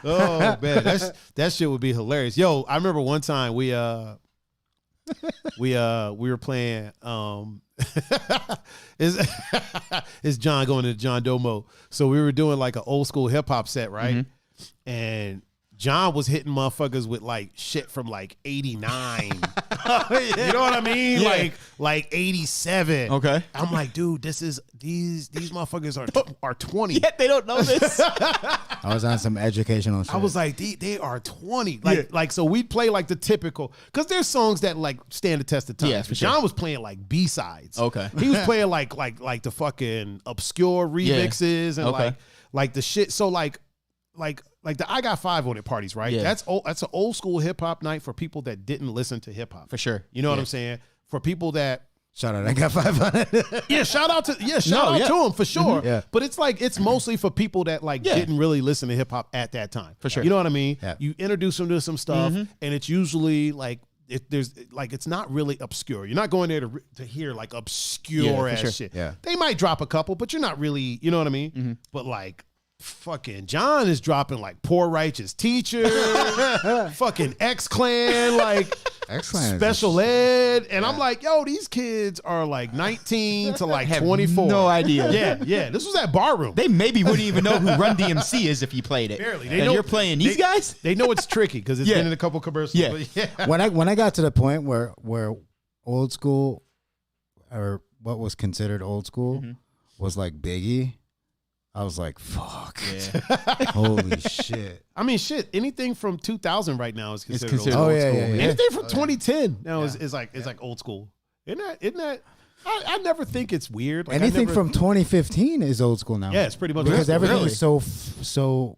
Oh man, that shit would be hilarious. Yo, I remember one time we were playing is John going to JonDoe mode. So we were doing like an old school hip hop set, right? And John was hitting motherfuckers with like shit from like 89. You know what I mean? Yeah. Like 87. Okay. I'm like, dude, these motherfuckers are 20. Yeah, they don't know this. I was on some educational shit. I was like, they are 20. Like so we play like the typical, because there's songs that like stand the test of time. Yeah, for sure. John was playing like B-sides. Okay. He was playing like the fucking obscure remixes and like the shit. So like the I Got Five on It parties, right? Yeah. That's an old school hip hop night for people that didn't listen to hip hop. For sure. You know what I'm saying? For people that shout out, I got 500. yeah, shout out to them for sure. Yeah. But it's mostly for people that didn't really listen to hip hop at that time. For sure. You know what I mean? Yeah. You introduce them to some stuff, and it's usually like it's not really obscure. You're not going there to hear like obscure ass shit. Yeah. They might drop a couple, but you're not really, you know what I mean? But like fucking John is dropping like Poor Righteous Teacher, fucking X-Clan, like X-Clan Special Ed. And I'm like, yo, these kids are like 19 to like 24. No idea. Yeah. This was at Barroom. They maybe wouldn't even know who Run DMC is if you played it. Barely. And you're playing these guys? They know it's tricky because it's been in a couple commercials. Yeah. But yeah. When I got to the point where old school, or what was considered old school, was like Biggie, I was like, fuck. Yeah. Holy shit. I mean, shit, anything from 2000 right now is considered old considered school. old school. Yeah. Anything from 2010 now is like old school. Isn't that I never think it's weird. Like, Anything from 2015 is old school now. Yeah, it's pretty much because old school. everything is so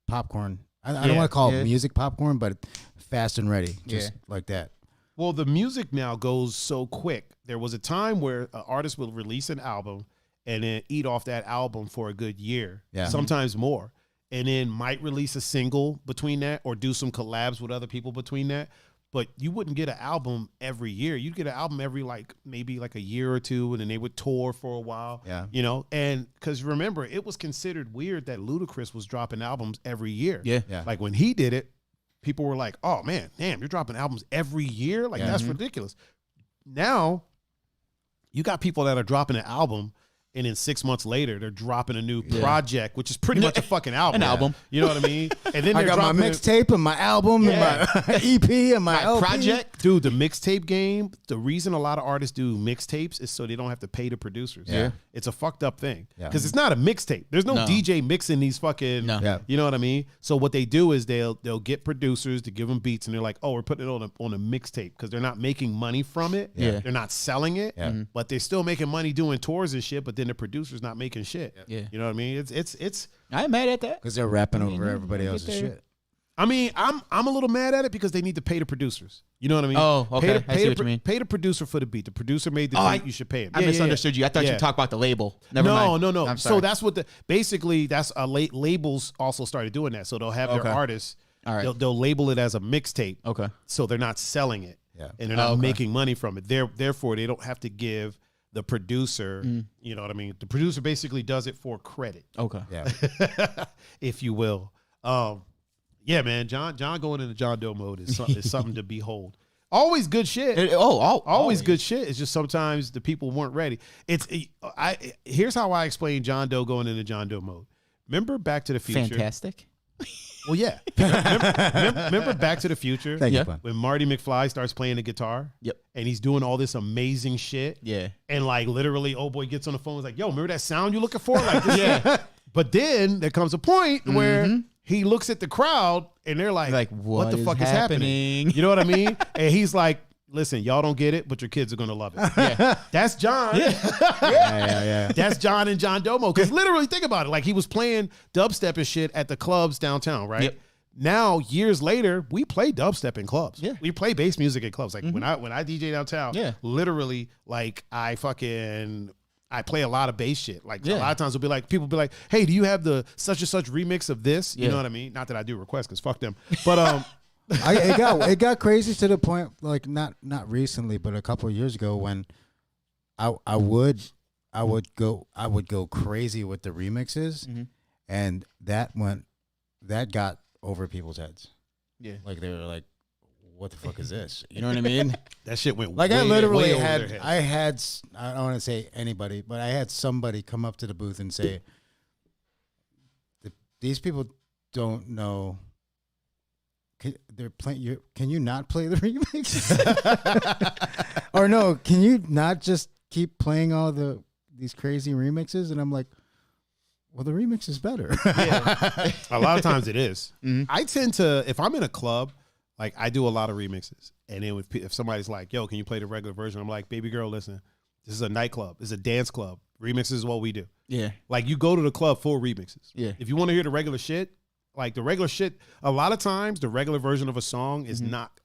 popcorn. I don't want to call it music popcorn, but fast and ready, just like that. Well, the music now goes so quick. There was a time where an artist would release an album and then eat off that album for a good year, sometimes more, and then might release a single between that or do some collabs with other people between that. But you wouldn't get an album every year. You'd get an album every maybe a year or two, and then they would tour for a while. Yeah. You know, and because remember, it was considered weird that Ludacris was dropping albums every year. Yeah. Like when he did it, people were like, oh man, damn, you're dropping albums every year? Like that's ridiculous. Now, you got people that are dropping an album, and then 6 months later, they're dropping a new project, which is pretty much a fucking album. An album. You know what I mean? And then I got my mixtape and my album and my EP and my LP. project. Dude, the mixtape game, the reason a lot of artists do mixtapes is so they don't have to pay the producers. Yeah. It's a fucked up thing. Yeah. Because it's not a mixtape. There's no DJ mixing these fucking, No. you know what I mean? So what they do is they'll get producers to give them beats, and they're like, oh, we're putting it on a mixtape because they're not making money from it. Yeah. They're not selling it, but they're still making money doing tours and shit, but then the producer's not making shit. Yeah. You know what I mean? It's I ain't mad at that. Because they're rapping over everybody else's shit. I mean, I'm a little mad at it because they need to pay the producers. You know what I mean? Oh, okay. I see what you mean. Pay the producer for the beat. The producer made the beat. You should pay him. I misunderstood you. I thought you talked about the label. Never mind. No. I'm sorry. So that's what basically that's labels also started doing that. So they'll have their artists. All right. They'll label it as a mixtape. Okay. So they're not selling it. Yeah. And they're not making money from it. Therefore, they don't have to give the producer, you know what I mean? The producer basically does it for credit. Okay. Yeah. If you will. Yeah, man. John going into JonDoe mode is something to behold. Always good shit. Always good shit. It's just sometimes the people weren't ready. Here's how I explain JonDoe going into JonDoe mode. Remember Back to the Future? Fantastic. Well, yeah. Remember Back to the Future? Thank you. When Marty McFly starts playing the guitar? Yep. And he's doing all this amazing shit. Yeah. And like literally, old boy gets on the phone and is like, yo, remember that sound you're looking for? Like this. Yeah. But then there comes a point where he looks at the crowd and they're like what the fuck is happening? You know what I mean? And he's like, listen, y'all don't get it, but your kids are going to love it. Yeah. That's John. Yeah. That's John and JonDoe mode. Because literally, think about it. Like, he was playing dubstep and shit at the clubs downtown, right? Yep. Now, years later, we play dubstep in clubs. Yeah. We play bass music in clubs. Like, when I DJ downtown, literally, like, I play a lot of bass shit. Like, a lot of times people be like, hey, do you have the such and such remix of this? You know what I mean? Not that I do requests, because fuck them. But, it got crazy to the point, like not recently, but a couple of years ago, when I would go crazy with the remixes, and that got over people's heads. Yeah, like they were like, "What the fuck is this?" You know what I mean? That shit went like way, I literally way had over their head. I don't want to say anybody, but I had somebody come up to the booth and say, "These people don't know." They're playing. Can you not play the remix? Or no? Can you not just keep playing all these crazy remixes? And I'm like, well, the remix is better. Yeah. A lot of times it is. I tend to, if I'm in a club, like I do a lot of remixes, and then if somebody's like, "Yo, can you play the regular version?" I'm like, "Baby girl, listen, this is a nightclub. This is a dance club. Remixes is what we do." Yeah. Like you go to the club for remixes. Yeah. If you want to hear the regular shit. Like the regular shit, a lot of times the regular version of a song is not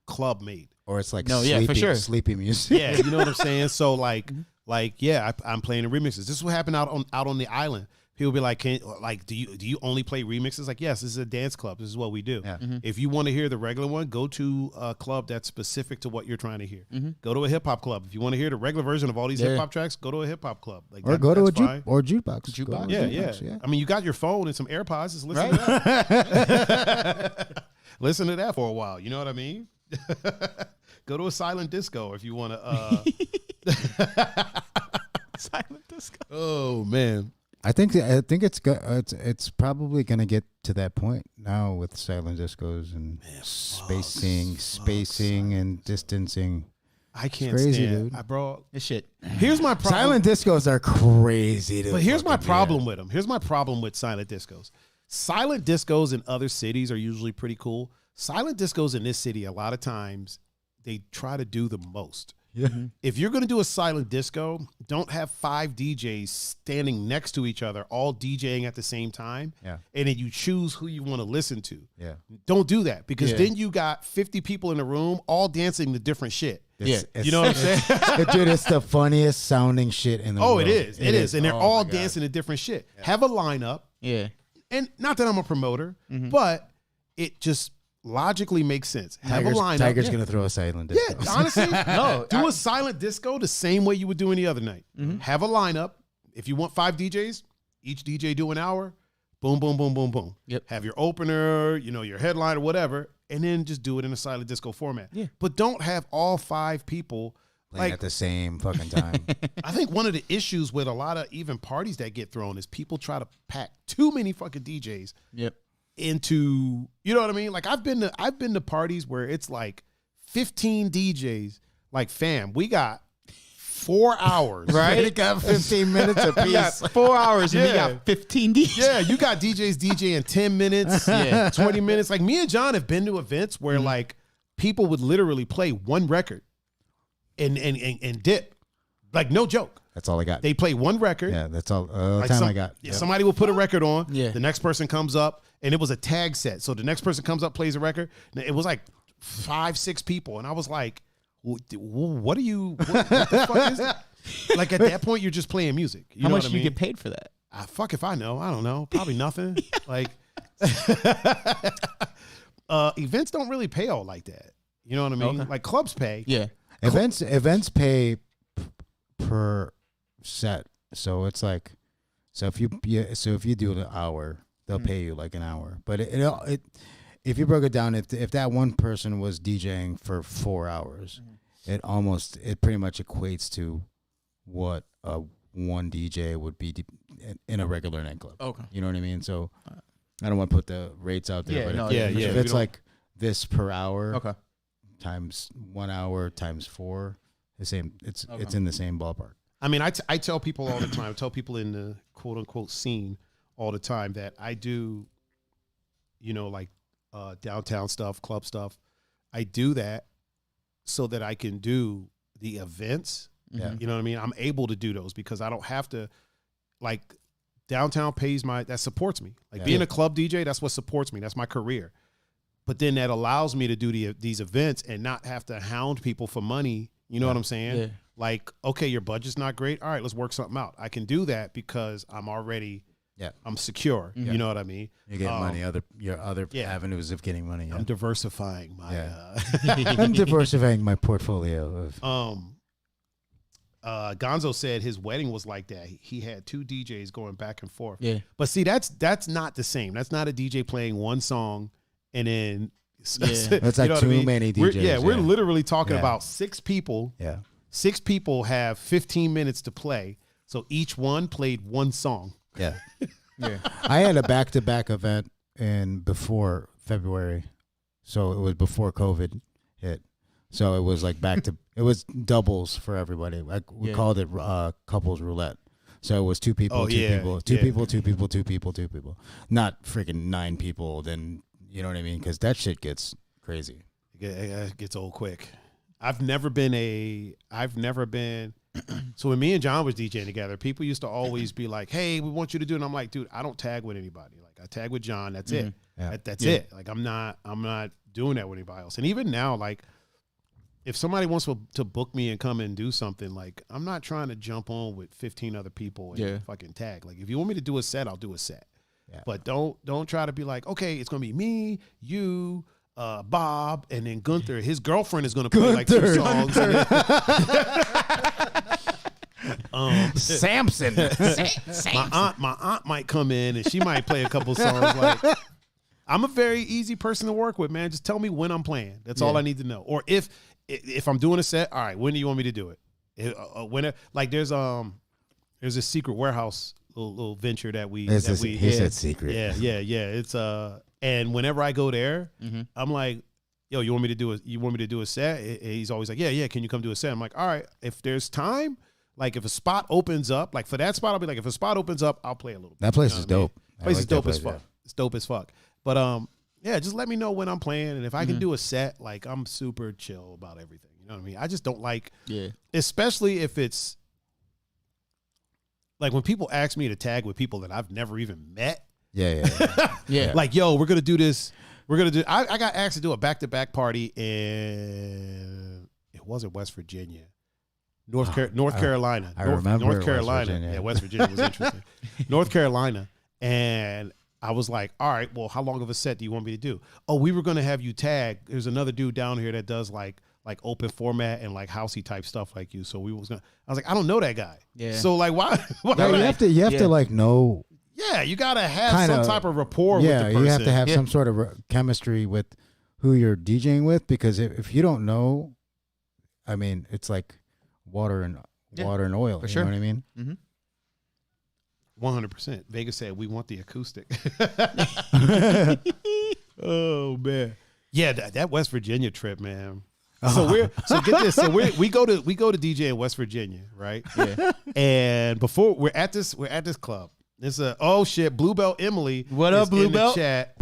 club made. Or it's like sleepy music. Yeah, you know what I'm saying? So I'm playing the remixes. This is what happened out on the island. People be like, do you only play remixes? Like, yes, this is a dance club. This is what we do. Yeah. If you want to hear the regular one, go to a club that's specific to what you're trying to hear. Go to a hip hop club. If you want to hear the regular version of all these hip hop tracks, go to a hip hop club. Like, or go to a jukebox. Yeah. I mean, you got your phone and some AirPods. Just listen to that. Listen to that for a while. You know what I mean? Go to a silent disco if you want to. Silent disco. Oh man. I think it's probably gonna get to that point now with silent discos and spacing and distancing. I can't stand it, bro. This shit. Here's my problem. Silent discos are crazy. But here's my problem with them. Here's my problem with silent discos. Silent discos in other cities are usually pretty cool. Silent discos in this city, a lot of times, they try to do the most. Yeah. If you're going to do a silent disco, don't have 5 DJs standing next to each other, all DJing at the same time. Yeah. And then you choose who you want to listen to. Yeah. Don't do that because then you got 50 people in the room all dancing to different shit. You know what I'm saying? Dude, it's the funniest sounding shit in the world. Oh, it is. It is. And they're all dancing to different shit. Yeah. Have a lineup. Yeah. And not that I'm a promoter, but it just logically makes sense. Have a lineup. Tiger's gonna throw a silent disco. Yeah, honestly, do a silent disco the same way you would do any other night. Have a lineup. If you want 5 DJs, each DJ do an hour. Boom, boom, boom, boom, boom. Yep. Have your opener, your headliner, whatever, and then just do it in a silent disco format. Yeah. But don't have all 5 people playing at the same fucking time. I think one of the issues with a lot of even parties that get thrown is people try to pack too many fucking DJs. Yep. Into, you know what I mean? Like I've been to parties where it's like 15 DJs. Like, fam, we got 4 hours, right? They got 15 minutes apiece. We got 4 hours and we got 15 DJs. Yeah, you got DJs DJing 10 minutes, 20 minutes. Like me and John have been to events where like people would literally play one record and dip. Like, no joke. That's all I got. They play one record. Yeah, that's all the time I got. Yeah, somebody will put a record on. Yeah. The next person comes up, and it was a tag set. So the next person comes up, plays a record. And it was like 5-6 people, and I was like, "What are you? What the fuck is that?" Like at that point, you're just playing music. You How know much what do I you mean? get paid for that? Fuck if I know. I don't know. Probably nothing. Like events don't really pay all like that. You know what I mean? Okay. Like clubs pay. Yeah. Events pay per set, so it's like, so if you do an hour, they'll pay you like an hour. But it if you broke it down, if that one person was DJing for 4 hours, it pretty much equates to what one DJ would be in a regular nightclub. Okay. You know what I mean? So I don't want to put the rates out there, Yeah, but no, if it's like this per hour, Okay. times 1 hour times 4, the same. It's in the same ballpark. I mean, I tell people all the time. I tell people in the quote unquote scene all the time that I do, like downtown stuff, club stuff. I do that so that I can do the events. Yeah. You know what I mean? I'm able to do those because I don't have to, like, downtown pays that supports me. Like being a club DJ, that's what supports me. That's my career. But then that allows me to do these events and not have to hound people for money. You know what I'm saying? Yeah. Like, okay, your budget's not great. All right, let's work something out. I can do that because I'm already, I'm secure. You know what I mean? You get money, your other avenues of getting money. Yeah. I'm diversifying my. I'm diversifying my portfolio of. Gonzo said his wedding was like that. He had 2 DJs going back and forth. Yeah. But see, that's not the same. That's not a DJ playing one song and then. That's like too many DJs. We're literally talking about 6 people. Yeah. 6 people have 15 minutes to play. So each one played one song. Yeah. I had a back-to-back event before February. So it was before COVID hit. So it was like it was doubles for everybody. Like we called it couples roulette. So it was 2 people, 2 people, 2 people, 2 people, 2 people, 2 people. Not freaking 9 people. Then you know what I mean? Because that shit gets crazy. It gets old quick. I've never been. So when me and John was DJing together, people used to always be like, "Hey, we want you to do it." And I'm like, "Dude, I don't tag with anybody. Like I tag with John. That's it. Yeah. That's it. Like I'm not doing that with anybody else." And even now, like if somebody wants to book me and come and do something, like I'm not trying to jump on with 15 other people and fucking tag. Like if you want me to do a set, I'll do a set. Yeah. But don't try to be like, okay, it's gonna be me, you, Bob, and then Gunther. His girlfriend is gonna play like 2 songs. Samson. My aunt might come in and she might play a couple songs. Like I'm a very easy person to work with, man. Just tell me when I'm playing. That's all I need to know. Or if I'm doing a set, all right, when do you want me to do it? Like there's a secret warehouse little venture that we he said secret. Yeah. It's and whenever I go there, I'm like, yo, you want me to do a set? He's always like, yeah, can you come do a set? I'm like, all right, if there's time, like if a spot opens up, like for that spot, I'll be like, if a spot opens up, I'll play a little bit. That place is dope. Place is dope as fuck. It's dope as fuck. But just let me know when I'm playing, and if I can do a set, like I'm super chill about everything. You know what I mean? I just don't like, especially if it's like when people ask me to tag with people that I've never even met. Yeah. Like, yo, we're gonna do this. I got asked to do a back-to-back party in, it wasn't West Virginia, North Carolina. I remember North Carolina. West Virginia. West Virginia was interesting. North Carolina, and I was like, all right, well, how long of a set do you want me to do? Oh, we were gonna have you tag. There's another dude down here that does like open format and like housey type stuff like you. So I was like, I don't know that guy. Yeah. So like, why no, you have to like know. Yeah, you gotta have some type of rapport with the person. Yeah, you have to have some sort of chemistry with who you're DJing with, because if you don't know, I mean, it's like water and oil. For you sure. know what I mean? 100%. Vegas said we want the acoustic. Oh man, yeah, that West Virginia trip, man. So get this. So we go to DJ in West Virginia, right? Yeah. And before we're at this club. It's Bluebell Emily. What up, Bluebell? Chat.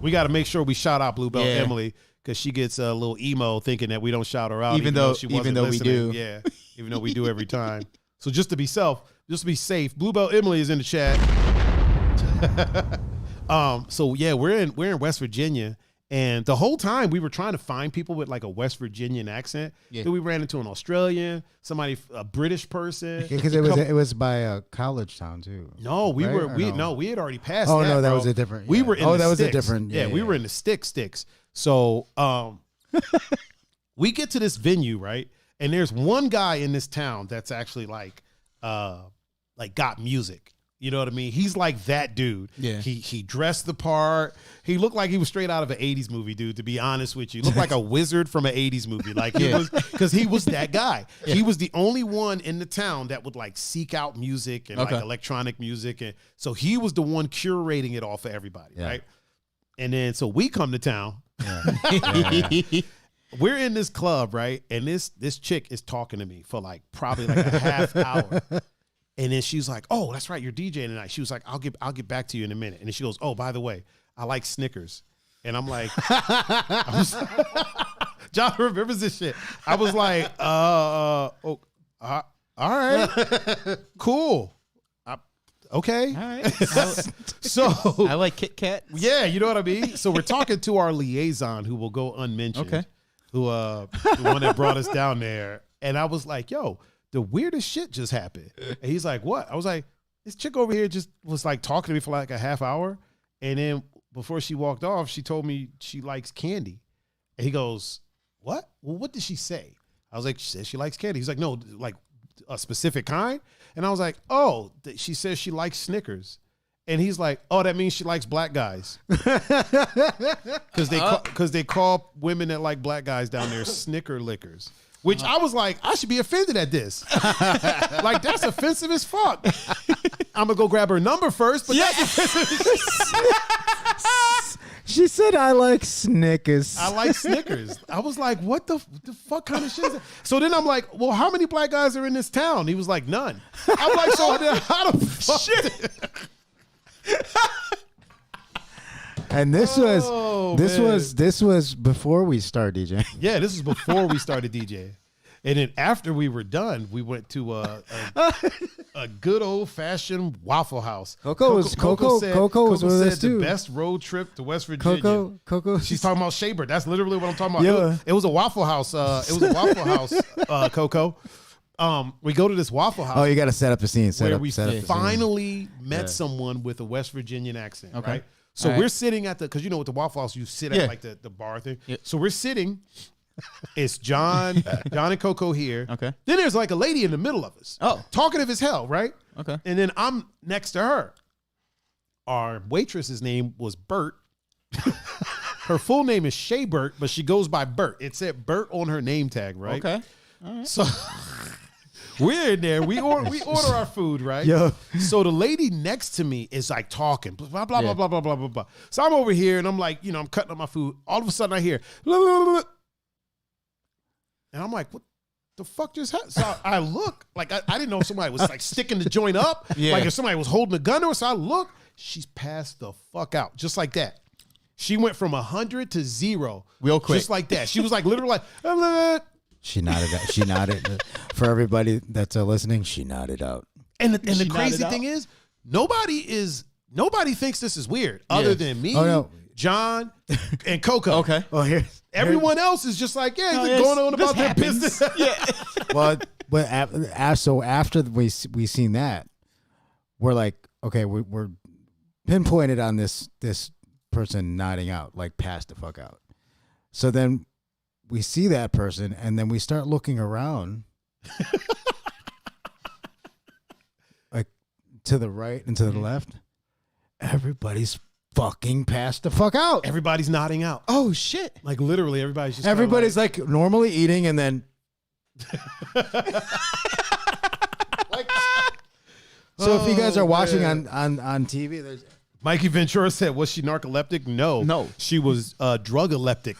We got to make sure we shout out Bluebell Emily, because she gets a little emo thinking that we don't shout her out, even though she wasn't we listening. do. Yeah, even though we do every time. So just to be safe, Bluebell Emily is in the chat. So yeah, we're in West Virginia, and the whole time we were trying to find people with like a West Virginian accent. Yeah. Then we ran into an Australian, a British person. Because it was by a college town too. No, we had already passed. Oh that, no, that bro. was a different. We yeah. were in. Oh, the that was sticks. a different. Yeah, we were in the sticks. So we get to this venue, right? And there's one guy in this town that's actually like got music. You know what I mean? He's like that dude. Yeah. He dressed the part. He looked like he was straight out of an 80s movie, dude, to be honest with you. He looked like a wizard from an 80s movie. Like he was, because he was that guy. Yeah. He was the only one in the town that would like seek out music and like electronic music. And so he was the one curating it all for everybody, right? And then so we come to town. Yeah. We're in this club, right? And this chick is talking to me for like probably like a half hour. And then she's like, "Oh, that's right, you're DJing tonight." She was like, "I'll get back to you in a minute." And then she goes, "Oh, by the way, I like Snickers." And I'm like, John remembers this shit. I was like, all right, cool. Okay. All right. So I like Kit Kat. Yeah, you know what I mean? So we're talking to our liaison who will go unmentioned. Okay. Who the one that brought us down there. And I was like, yo, the weirdest shit just happened. And he's like, what? I was like, this chick over here just was like talking to me for like a half hour. And then before she walked off, she told me she likes candy. And he goes, what? Well, what did she say? I was like, she says she likes candy. He's like, no, like a specific kind? And I was like, oh, she says she likes Snickers. And he's like, oh, that means she likes black guys. Because they call women that like black guys down there Snicker lickers. Which I was like, I should be offended at this. Like, that's offensive as fuck. I'm going to go grab her number first, but that's offensive. She said, I like Snickers. I like Snickers. I was like, what the fuck kind of shit is that? So then I'm like, well, how many black guys are in this town? He was like, none. I'm like, so then how the fuck? Shit. And this was before we started DJing. Yeah, this was before we started DJing. And then after we were done, we went to a good old fashioned Waffle House. Coco was with us too. The best road trip to West Virginia. Coco. She's talking about Shea Bird. That's literally what I'm talking about. Yeah. It was a Waffle House. Coco. We go to this Waffle House. Oh, you got to set up the scene. We finally met someone with a West Virginian accent. Okay. Right? So we're sitting at because you know with the Waffle House you sit at like the bar thing. Yeah. So we're sitting. It's John and Coco here. Okay. Then there's like a lady in the middle of us. Oh. Talkative as hell, right? Okay. And then I'm next to her. Our waitress's name was Bert. Her full name is Shea Burt, but she goes by Bert. It said Bert on her name tag, right? Okay. All right. So we're in there. We order our food, right? Yeah. So the lady next to me is like talking, blah, blah, blah, blah, blah, blah, blah, blah. So I'm over here and I'm like, I'm cutting up my food. All of a sudden I hear, blah, blah, blah, blah. And I'm like, what the fuck just happened? So I look, like I didn't know if somebody was like sticking the joint up. Yeah. Like if somebody was holding a gun to her. So I look, she's passed the fuck out. Just like that. She went from 100 to 0. Real quick. Just like that. She was like literally like, She nodded out. She nodded. For everybody that's listening, she nodded out. And the crazy thing is, nobody thinks this is weird other than me, John, and Coco. Okay. Well, everyone else is just like, going on about their business. Yeah. Well, but after we seen that, we're like, okay, we're pinpointed on this person nodding out, like passed the fuck out. So then we see that person, and then we start looking around, like to the right and to the left. Everybody's fucking passed the fuck out. Everybody's nodding out. Oh shit! Like literally, everybody's just. Everybody's like normally eating, and then. So if you guys are watching on TV, there's. Mikey Ventura said, "Was she narcoleptic? No, she was drug-eleptic."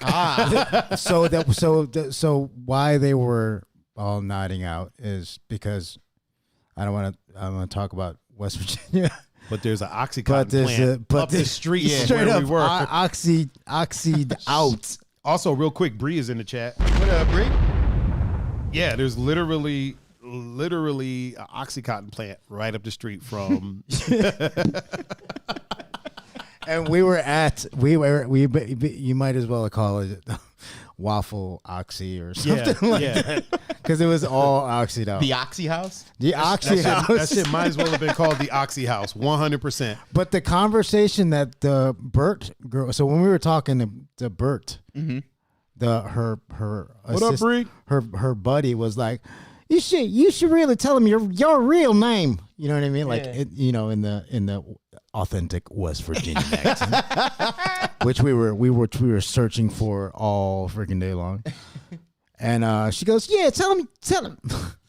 So why they were all nodding out is because I want to talk about West Virginia. But there's an Oxycontin plant up the street from where we were. Oxy out. Also, real quick, Bree is in the chat. What up, Bree? Yeah, there's literally an Oxycontin plant right up the street from. And you might as well call it waffle oxy or something that. Because it was all oxyed out. The Oxy House? The Oxy House. That shit might as well have been called the Oxy House, 100%. But the conversation that the Bert girl, so when we were talking to Bert, Mm-hmm. her What up, Bree? her buddy was like, you should really tell him your real name. You know what I mean? Like in the authentic West Virginia accent, which we were searching for all freaking day long. And she goes, yeah, tell him Tell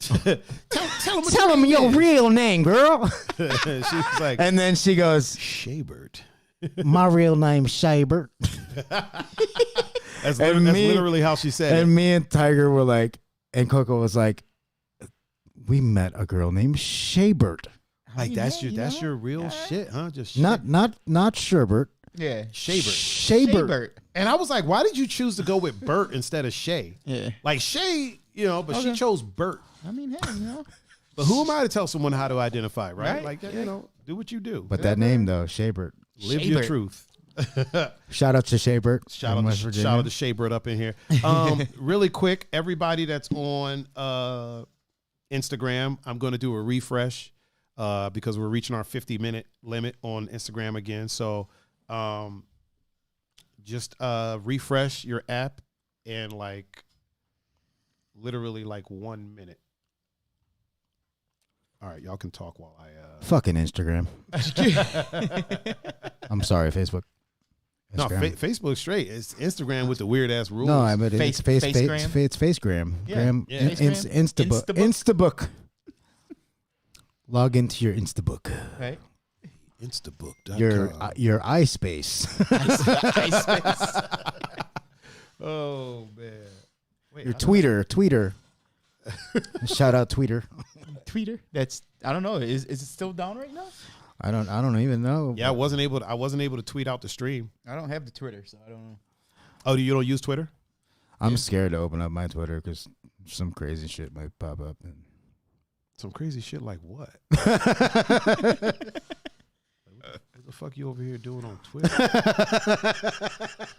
tell him your real name, girl. She was like, And then she goes, Shaybert. my real name's Shaybert. That's literally how she said it. And me and Tiger were like, and Coco was like, we met a girl named Shaybert. Like that's your real shit, huh? Just shit. Not Sherbert. Yeah. Shaybert. And I was like, why did you choose to go with Bert instead of Shay? Yeah. Like Shay, but she chose Bert. I mean, hey, But who am I to tell someone how to identify, right? Right. Like, do what you do. But that name though, Shaybert. Live your Shaybert. truth. Shout out to Shaybert. Shout from out West to Virginia. Shaybert up in here. Really quick, everybody that's on Instagram, I'm going to do a refresh because we're reaching our 50-minute limit on Instagram again. So just refresh your app in literally 1 minute. All right, y'all can talk while I. Fucking Instagram. I'm sorry, Facebook. No, Instagram. Facebook's straight. It's Instagram with the weird ass rules. No, but it's Facegram? It's Facegram. Yeah, Instabook. Instabook. Log into your Instabook. Right. Instabook.com. Your iSpace. Oh man. Wait, Your Tweeter. Shout out Tweeter. Tweeter? I don't know. Is it still down right now? I don't even know. Yeah, I wasn't able to tweet out the stream. I don't have the Twitter, so I don't know. Oh, you don't use Twitter? I'm scared to open up my Twitter because some crazy shit might pop up. And Some crazy shit like what? What the fuck you over here doing on Twitter?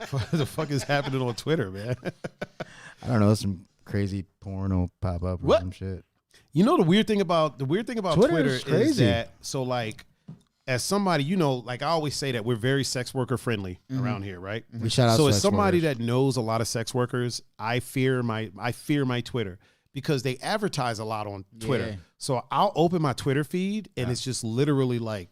What the fuck is happening on Twitter, man? I don't know, some crazy porn will pop up or What? some shit. You know the weird thing about Twitter is crazy. is that as somebody, I always say that we're very sex worker friendly around here, right? We shout out So as sex somebody workers. that knows a lot of sex workers, I fear my Twitter because they advertise a lot on Twitter. Yeah. So I'll open my Twitter feed and it's just literally All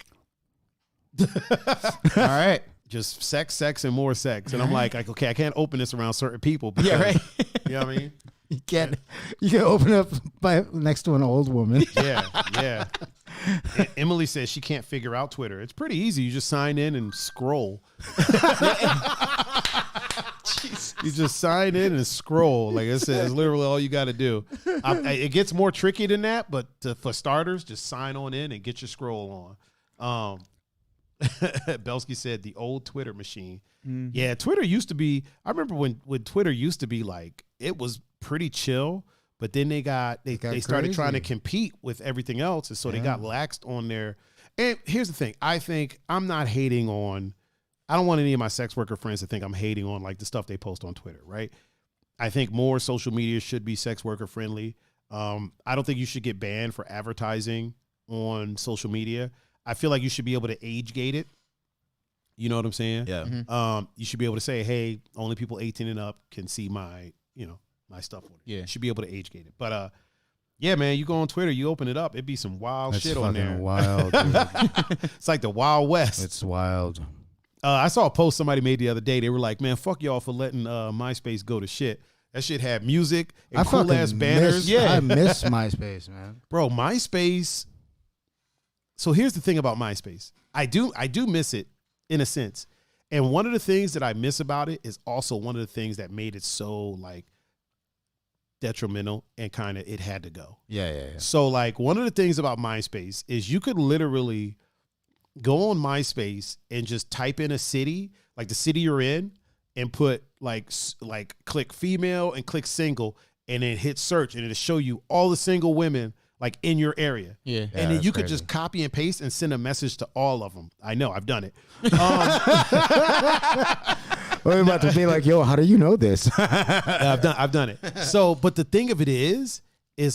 right. just sex, and more sex. And I'm like, okay, I can't open this around certain people. Because, Yeah, right. You know what I mean? You can open up next to an old woman. Yeah. Emily says she can't figure out Twitter. It's pretty easy. You just sign in and scroll. You just sign in and scroll. Like I said, it's literally all you got to do. It gets more tricky than that, but for starters, just sign on in and get your scroll on. Belsky said the old Twitter machine. Mm-hmm. Yeah, Twitter used to be. I remember when Twitter used to be it was pretty chill, but then they started trying to compete with everything else, and so they got laxed on there. And here's the thing: I'm not hating on. I don't want any of my sex worker friends to think I'm hating on the stuff they post on Twitter, right? I think more social media should be sex worker friendly. I don't think you should get banned for advertising on social media. I feel like you should be able to age gate it. You know what I'm saying? Yeah. Mm-hmm. You should be able to say, hey, only people 18 and up can see my stuff on it. Yeah. You should be able to age gate it. But yeah, man, you go on Twitter, you open it up, it'd be some wild That's shit on there. fucking wild, dude. It's like the Wild West. It's wild. I saw a post somebody made the other day. They were like, man, fuck y'all for letting MySpace go to shit. That shit had music and cool ass banners. I miss MySpace, man. Bro, MySpace. So here's the thing about MySpace. I do miss it in a sense. And one of the things that I miss about it is also one of the things that made it so detrimental and kind of it had to go. Yeah. So one of the things about MySpace is you could literally go on MySpace and just type in a city, like the city you're in, and put like click female and click single, and then hit search, and it'll show you all the single women like in your area. Yeah. And then you could just copy and paste and send a message to all of them. I know, I've done it. We're about to be like, yo, how do you know this? I've done it. So, but the thing of it is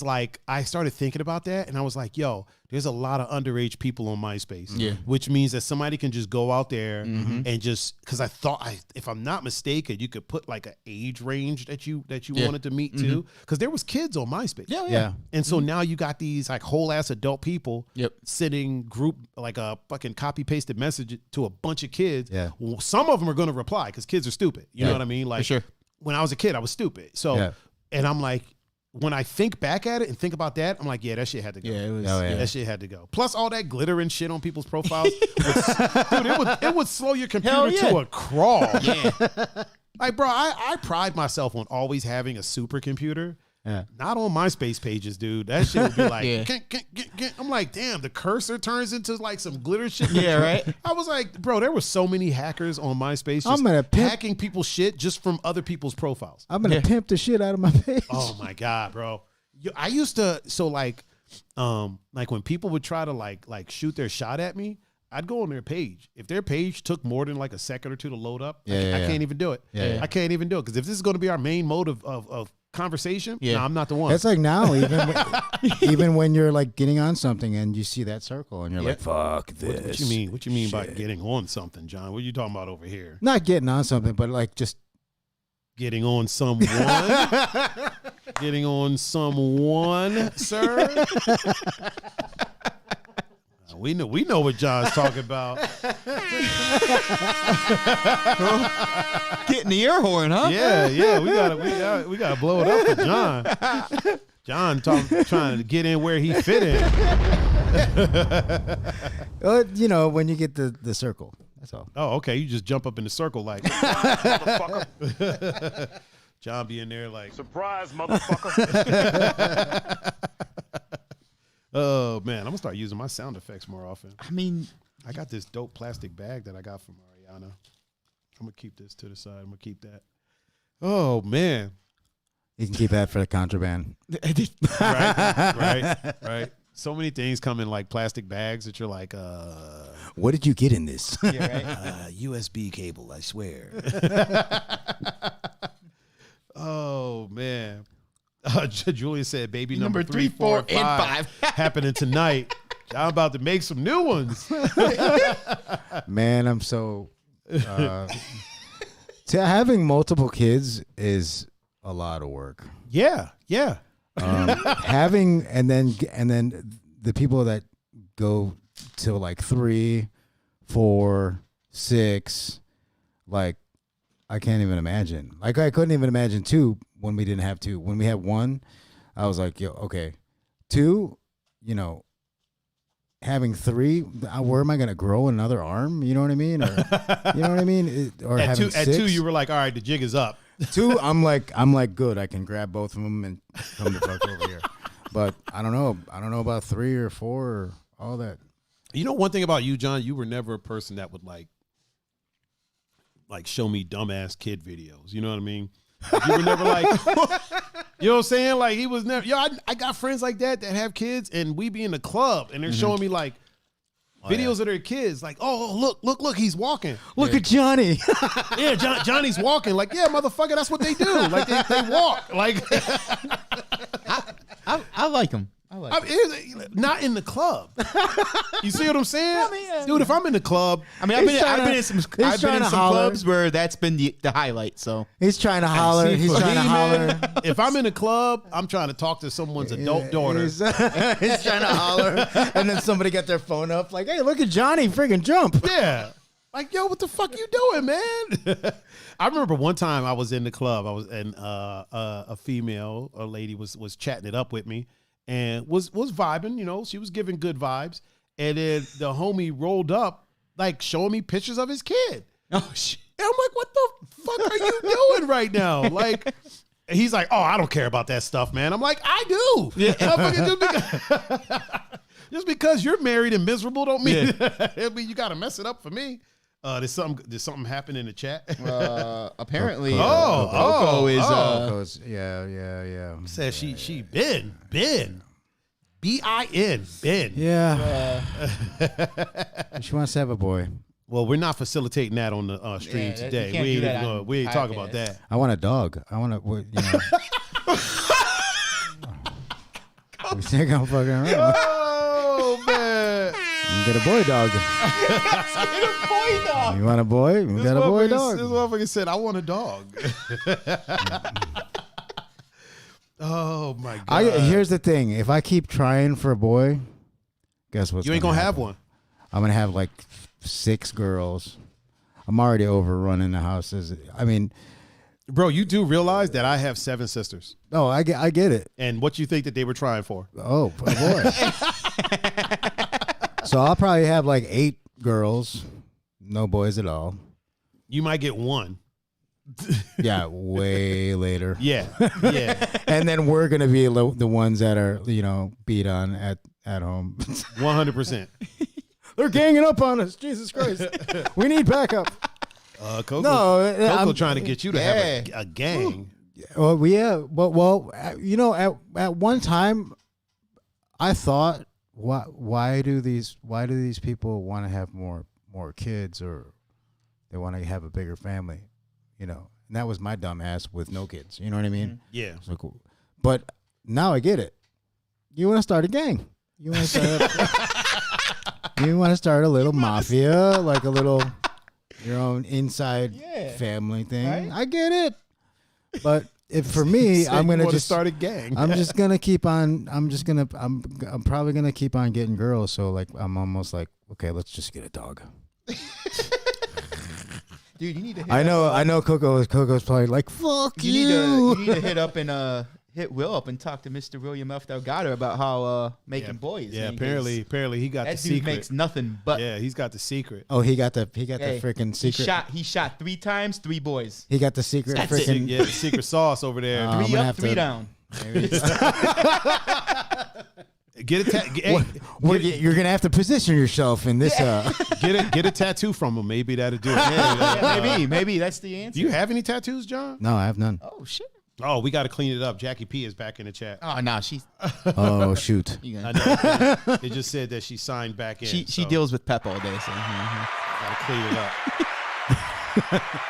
like I started thinking about that, and I was like, yo, there's a lot of underage people on MySpace. Yeah. Which means that somebody can just go out there and just, because I thought, if I'm not mistaken, you could put like an age range that you wanted to meet too, because there was kids on MySpace. Yeah. And so now you got these like whole ass adult people Yep. sitting group like a fucking copy pasted message to a bunch of kids. Yeah. Well, some of them are going to reply because kids are stupid. You know what I mean? Like, For sure. when I was a kid, I was stupid. So, and I'm like, when I think back at it and think about that, I'm like, yeah, that shit had to go. Yeah, it was. That shit had to go. Plus all that glitter and shit on people's profiles. Dude, it would slow your computer to a crawl. Yeah. Like, bro, I pride myself on always having a supercomputer. Yeah. Not on MySpace pages, dude. That shit would be like, Yeah. I'm like, damn, the cursor turns into like some glitter shit. Yeah, right. I was like, bro, there were so many hackers on MySpace I'm gonna just hacking people's shit just from other people's profiles. I'm gonna pimp the shit out of my page. Oh my God, bro. I used to, so like when people would try to like shoot their shot at me, I'd go on their page. If their page took more than like a second or two to load up, I can't even do it. I can't even do it. Because if this is going to be our main mode of conversation, no, I'm not the one. It's like now, even when you're like getting on something and you see that circle and you're like, fuck this. What you mean? What you mean by getting on something, John? What are you talking about over here? Not getting on something, but like just getting on someone? Getting on someone, sir? We know what John's talking about. Getting the air horn, huh? Yeah. We gotta blow it up for John. John trying to get in where he fit in. you know, when you get the circle. That's all. Oh, okay. You just jump up in the circle like motherfucker. John be in there like, surprise, motherfucker. Oh man, I'm gonna start using my sound effects more often. I mean, I got this dope plastic bag that I got from Ariana. I'm gonna keep this to the side. I'm gonna keep that. Oh man, you can keep that for the contraband. Right. So many things come in like plastic bags that you're like, what did you get in this? yeah, right. USB cable, I swear. Oh man. Julia said, "Baby number 3, 4, and 5 happening tonight." I'm about to make some new ones. Man, I'm so. Having multiple kids is a lot of work. Yeah. Having and then the people that go to like 3, 4, 6, like I can't even imagine. Like I couldn't even imagine 2 when we didn't have 2. When we had 1, I was like, yo, okay. 2, you know, having 3, where am I going to grow another arm? You know what I mean? Or, you know what I mean? Or at having 2, at 2, you were like, all right, the jig is up. 2, I'm like, good. I can grab both of them and come the fuck over here. But I don't know. I don't know about 3 or 4 or all that. You know, one thing about you, John, you were never a person that would like show me dumbass kid videos. You know what I mean? You were never like, you know what I'm saying? Like he was never, I got friends like that have kids and we be in the club and they're showing me like videos of their kids. Like, oh, look, he's walking. Look at Johnny. Yeah, Johnny's walking. Like, yeah, motherfucker, that's what they do. Like they walk. Like, I like him. not in the club. You see what I'm saying? Dude, if I'm in the club, I've been in some clubs where that's been the highlight. So he's trying to holler. He's trying to holler. If I'm in a club, I'm trying to talk to someone's adult daughter. He's trying to holler, and then somebody got their phone up, like, "Hey, look at Johnny, friggin' jump!" Yeah, like, yo, what the fuck you doing, man? I remember one time I was in the club. I was and a lady was chatting it up with me. And was vibing, you know, she was giving good vibes. And then the homie rolled up, like showing me pictures of his kid. Oh shit! And I'm like, what the fuck are you doing right now? Like, he's like, oh, I don't care about that stuff, man. I'm like, I do. Yeah. Just because you're married and miserable don't mean, I mean you got to mess it up for me. Did something happen in the chat? Apparently, Coco is. Coco's, yeah. Says she Ben BIN. Yeah. She wants to have a boy. Well, we're not facilitating that on the stream today. We ain't talking about that. I want a dog. I want to, you know. We think I'm fucking around. Oh man. Get a boy dog. You want a boy? You got a boy dog. This motherfucker said, I want a dog. Oh my God. Here's the thing. If I keep trying for a boy, guess what? You ain't gonna have one. I'm gonna have like 6 girls. I'm already overrunning the houses. I mean, bro, you do realize that I have 7 sisters. Oh, I get it. And what you think that they were trying for? Oh, a boy. So I'll probably have like 8 girls, no boys at all. You might get 1. Yeah, way later. Yeah. And then we're gonna be the ones that are, beat on at home. 100%. They're ganging up on us. Jesus Christ. We need backup. Coco trying to get you to have a gang. Well, yeah. At one time, I thought, why do these people want to have more kids, or they want to have a bigger family? And that was my dumb ass with no kids. You know what I mean? Yeah. So cool. But now I get it. You want to start a gang. You want to start a little mafia, like a little your own inside family thing. Right? I get it. But for me, I'm gonna just start a gang. I'm just gonna keep on. I'm probably gonna keep on getting girls. So like I'm almost like, okay, let's just get a dog. Dude, you need to. I know. Coco's probably like, fuck you. You need to hit up and hit Will up and talk to Mr. William F. Delgado about how making boys. Yeah, apparently he got the secret. That dude makes nothing but. Yeah, he's got the secret. Oh, he got the freaking secret. He shot 3 times, 3 boys. He got the secret freaking. Yeah, the secret sauce over there. 3 up, 3 down. Get a you're gonna have to position yourself in this. Get a tattoo from him. Maybe that'll do it. Maybe that's the answer. Do you have any tattoos, John? No, I have none. Oh shit. Oh, we got to clean it up. Jackie P is back in the chat. Oh no, she's. Oh shoot. I know. They just said that she signed back in. She deals with Pep all day, so gotta clean it up.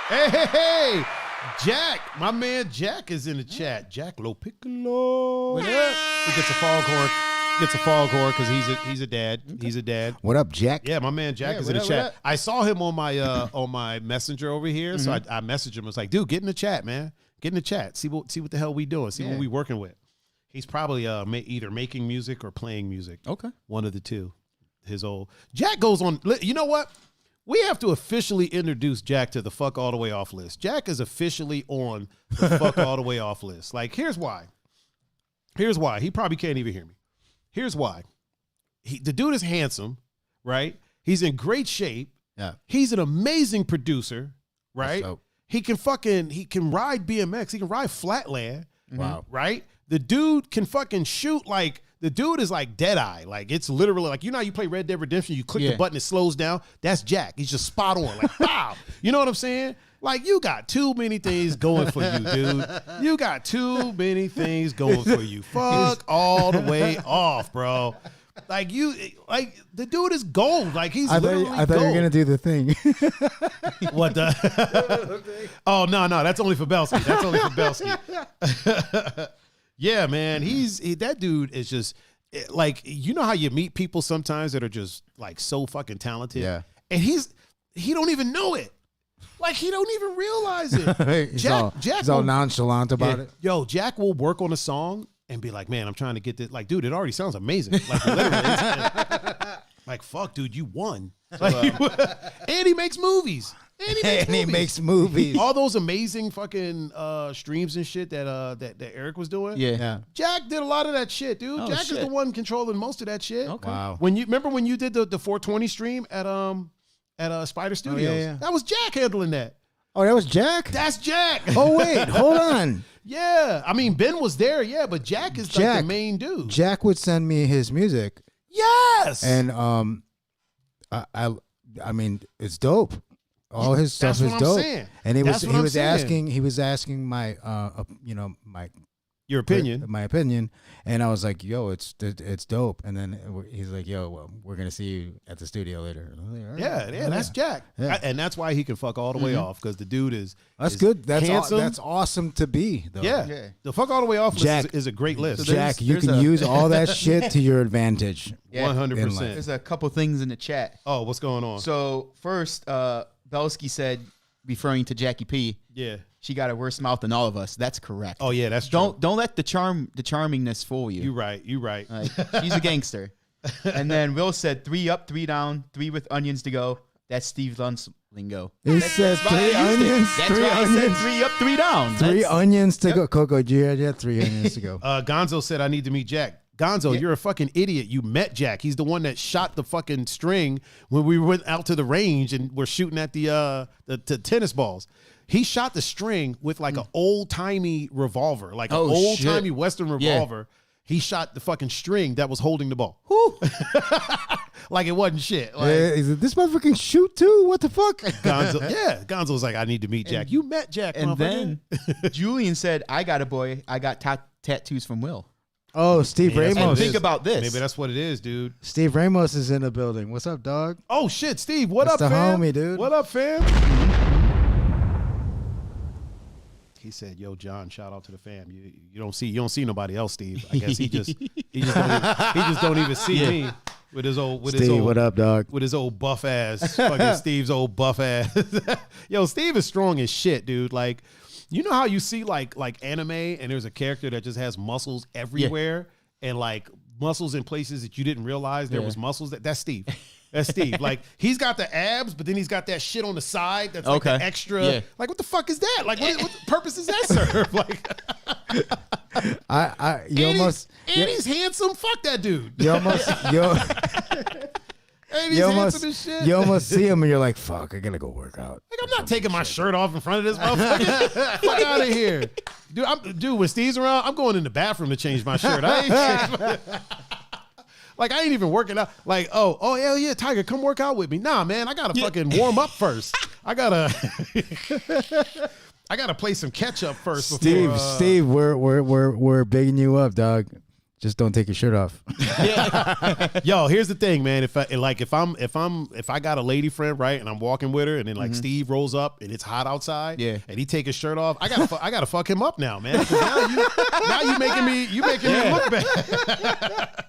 Hey, Jack, my man Jack is in the chat. Jack Lo Piccolo. What up? He gets a foghorn. Because he's a dad. Okay. He's a dad. What up, Jack? Yeah, my man Jack is in the chat. I saw him on my messenger over here, so I messaged him. I was like, dude, get in the chat, man. Get in the chat. See what the hell we doing. See what we working with. He's probably either making music or playing music. Okay, one of the two. His old Jack goes on. You know what? We have to officially introduce Jack to the fuck all the way off list. Jack is officially on the fuck all the way off list. Like, here's why. He probably can't even hear me. Here's why. The dude is handsome, right? He's in great shape. Yeah. He's an amazing producer, right? He can ride BMX. He can ride flatland. Wow. Right? The dude can fucking shoot like, the dude is like Deadeye. Like, it's literally like, how you play Red Dead Redemption, you click the button, it slows down. That's Jack. He's just spot on. Like, wow. You know what I'm saying? Like, you got too many things going for you, dude. You got too many things going for you. Fuck all the way off, bro. Like, the dude is gold. Like, he's literally gold. I thought you were going to do the thing. What the? Oh, no. That's only for Belsky. Yeah, man. That dude is just, like, you know how you meet people sometimes that are just, like, so fucking talented? Yeah. And he don't even know it. Like, he don't even realize it. He's all nonchalant about it. Yo, Jack will work on a song and be like, man, I'm trying to get this. Like, dude, it already sounds amazing. Like, literally. Like, fuck, dude, you won. Like, and he makes movies. He makes movies. All those amazing fucking streams and shit that Eric was doing. Yeah. Jack did a lot of that shit, dude. Oh, Jack shit. is the one controlling most of that shit. Okay. Wow. Remember when you did the 420 stream at Spider Studios? yeah. That was Jack handling that. Oh, that was Jack? That's Jack. Oh, wait. Hold on. Yeah. I mean, Ben was there, but Jack is like the main dude. Jack would send me his music. Yes. And I mean, it's dope. all his stuff That's is what I'm dope. saying. And he That's what I'm saying. was asking my my Your opinion. my opinion, and I was like, yo, it's dope. And then he's like, yo, well, we're gonna see you at the studio later. Like, all right, Yeah, that's Jack. Yeah. And that's why he can fuck all the way off, because the dude is good. That's handsome. that's awesome to be though. Yeah. The fuck all the way off Jack, list is a great list. So Jack, you can use all that shit to your advantage. 100%. There's a couple things in the chat. Oh, what's going on? So first, Belsky said, referring to Jackie P, Yeah. she got a worse mouth than all of us. That's correct. Oh yeah, that's true. Don't let the charmingness fool you. You right. Like, she's a gangster. And then Will said 3 up, 3 down, 3 with onions to go. That's Steve Lunt's lingo. He said 3 onions. That's 3 why I said onions. 3 up, 3 down. 3 onions to go. Coco, you had 3 onions to go. Gonzo said I need to meet Jack. Gonzo, you're a fucking idiot. You met Jack. He's the one that shot the fucking string when we went out to the range and we're shooting at the tennis balls. He shot the string with like an old timey revolver, like an old timey Western revolver. He shot the fucking string that was holding the ball. Like it wasn't shit. Like, He said, this motherfucker can shoot too? What the fuck? Gonzo was like, I need to meet Jack. You met Jack, And motherfucker. then Julian said, I got a boy. I got tattoos from Will. Oh, Steve Maybe that's what Ramos. it Think is. about this. Maybe that's what it is, dude. Steve Ramos is in the building. What's up, dog? Oh shit, Steve, what That's up, the fam? homie, dude. What up, fam? He said, "Yo, John, shout out to the fam. You don't see nobody else, Steve. I guess he just don't even see me with his old Steve, what up, dog? with his old buff ass. Fucking Steve's old buff ass. Yo, Steve is strong as shit, dude. Like, you know how you see like anime and there's a character that just has muscles everywhere and like muscles in places that you didn't realize there was muscles. That's Steve. That's Steve. Like, he's got the abs, but then he's got that shit on the side that's like the extra. Yeah. Like, what the fuck is that? Like, what purpose does that serve? Like, he's handsome. Fuck that dude. You almost you almost see him and you're like, fuck, I gotta go work out. Like, I'm not taking my shirt off in front of this motherfucker. Fuck out of here. Dude, when Steve's around, I'm going in the bathroom to change my shirt. I ain't even working out. Like, oh, hell yeah, Tiger, come work out with me. Nah, man, I gotta fucking warm up first. I gotta play some catch up first. Steve, we're bigging you up, dog. Just don't take your shirt off. Yo, here's the thing, man. If I got a lady friend, right, and I'm walking with her, and then like Steve rolls up and it's hot outside, and he take his shirt off, I gotta fuck him up now, man. Now you making me look bad.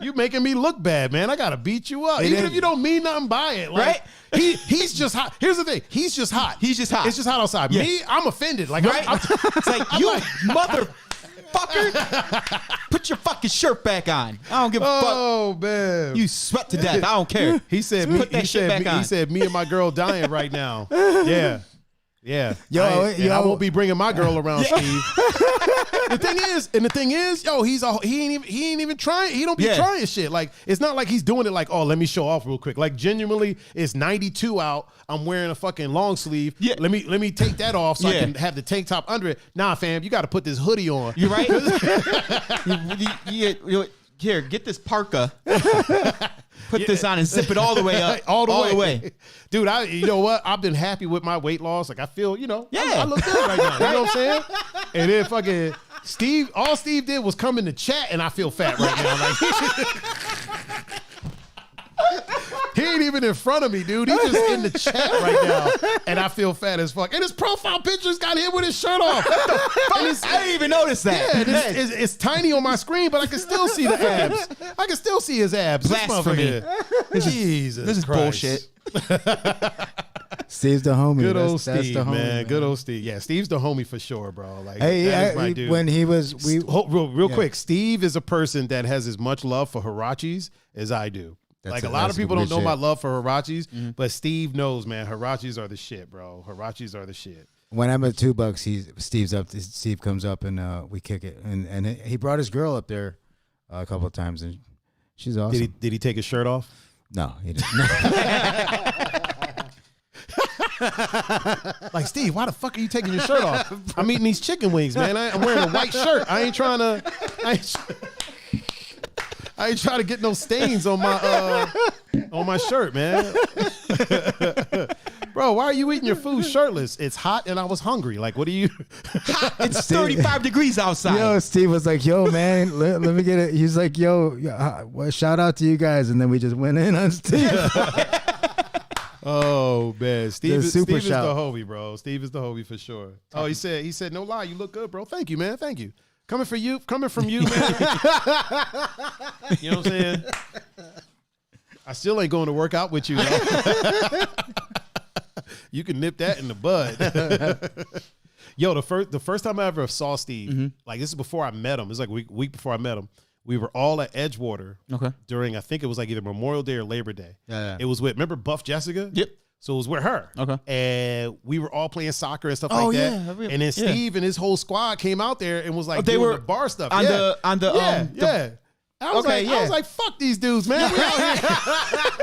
You making me look bad, man. I gotta beat you up, even if you don't mean nothing by it, like, right? He's just hot. Here's the thing. He's just hot. He's just hot. It's just hot outside. Yeah. Me, I'm offended. Like, Right? It's like, you like, motherfucker. Put your fucking shirt back on. I don't give a fuck. Oh man, You sweat to death. I don't care. He said, Put that shit back on. He said, me and my girl dying right now. Yeah. Yo, I won't be bringing my girl around, Steve. The thing is, yo, he ain't even trying. He don't be trying shit. Like, it's not like he's doing it like, oh, let me show off real quick. Like, genuinely, it's 92 out. I'm wearing a fucking long sleeve. Yeah. Let me take that off so I can have the tank top under it. Nah, fam, you got to put this hoodie on. You right? Here, get this parka. Put this on and zip it all the way up. all the way. Dude, you know what? I've been happy with my weight loss. Like, I feel, I look good right now. You know what I'm saying? And then fucking Steve, all Steve did was come in the chat and I feel fat right now. Like, he ain't even in front of me, dude. He's just in the chat right now, and I feel fat as fuck. And his profile picture's got him with his shirt off. I didn't even notice that. Yeah, it's tiny on my screen, but I can still see the abs. I can still see his abs. Blasphemy. Jesus, This is Christ. bullshit. Steve's the homie. Good old That's Steve, the homie, man. Good old Steve. Yeah, Steve's the homie for sure, bro. Like, Hey, that is my dude. when he was, real quick, Steve is a person that has as much love for Hirachis as I do. Like, a lot of people don't know my love for Hirachis, but Steve knows, man. Hirachis are the shit, bro. Hirachis are the shit. When I'm at $2, Steve comes up and we kick it, and he brought his girl up there a couple of times, and she's awesome. Did he take his shirt off? No, he didn't. Like, Steve, why the fuck are you taking your shirt off? I'm eating these chicken wings, man. I'm wearing a white shirt. I ain't trying to get no stains on my shirt, man. Bro, why are you eating your food shirtless? It's hot and I was hungry. Like, what are you? It's 35 degrees outside. Yo, Steve was like, yo, man, let me get it. He's like, yo, well, shout out to you guys. And then we just went in on Steve. Oh, man. Steve is the shout. homie, bro. Steve is the homie for sure. Oh, he said, no lie, you look good, bro. Thank you, man. Thank you. Coming from you, man. You know what I'm saying? I still ain't going to work out with you, though. You can nip that in the bud. Yo, the first time I ever saw Steve, like this is before I met him. It's like a week before I met him. We were all at Edgewater during, I think it was like either Memorial Day or Labor Day. Yeah. It was with, remember Buff Jessica? Yep. So it was with her. Okay. And we were all playing soccer and stuff like that. Yeah. And then Steve and his whole squad came out there and was like doing the bar stuff. On the I was like, fuck these dudes, man. We out here.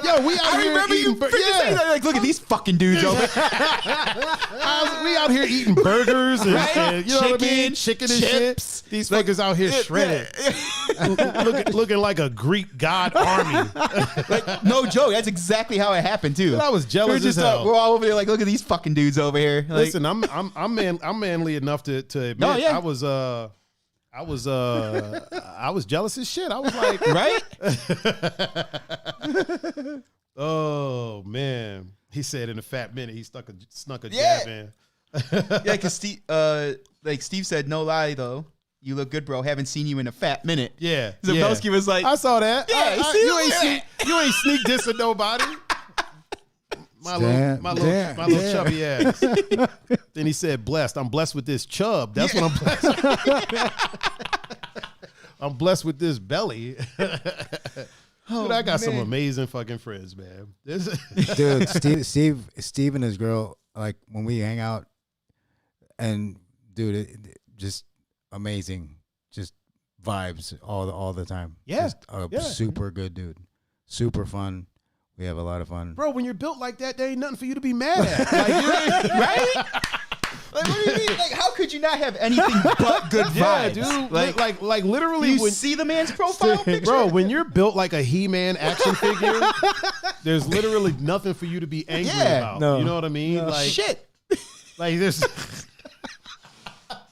Yo, we out here eating saying that. Like, look at these fucking dudes over. We out here eating burgers and you know what I mean? Chicken and chips. shit. These fuckers out here shredded. Looking like a Greek god army. Like, no joke. That's exactly how it happened too. I was jealous as hell. We're all over there like, look at these fucking dudes over here. Like, listen, I'm manly enough to admit I was jealous as shit. I was like, right? Oh man. He said in a fat minute he snuck a jab in. Yeah, because Steve said, no lie though. You look good, bro. Haven't seen you in a fat minute. Yeah. Zabelski was like, I saw that. Yeah, you ain't sneak dissing nobody. My little chubby ass. Then he said, blessed. I'm blessed with this chub. That's what I'm blessed with. I'm blessed with this belly. Dude, I got some amazing fucking friends, man. Dude, Steve and his girl, like when we hang out, and dude, it just amazing, just vibes all the time. Yeah, just super good dude, super fun. We have a lot of fun, bro. When you're built like that, there ain't nothing for you to be mad at, like, right? Like, what do you mean? Like, how could you not have anything but good vibes? Yeah, dude. Like literally, you see the man's profile picture, bro. When you're built like a He-Man action figure, there's literally nothing for you to be angry about. No. You know what I mean? No. Like shit. Like this.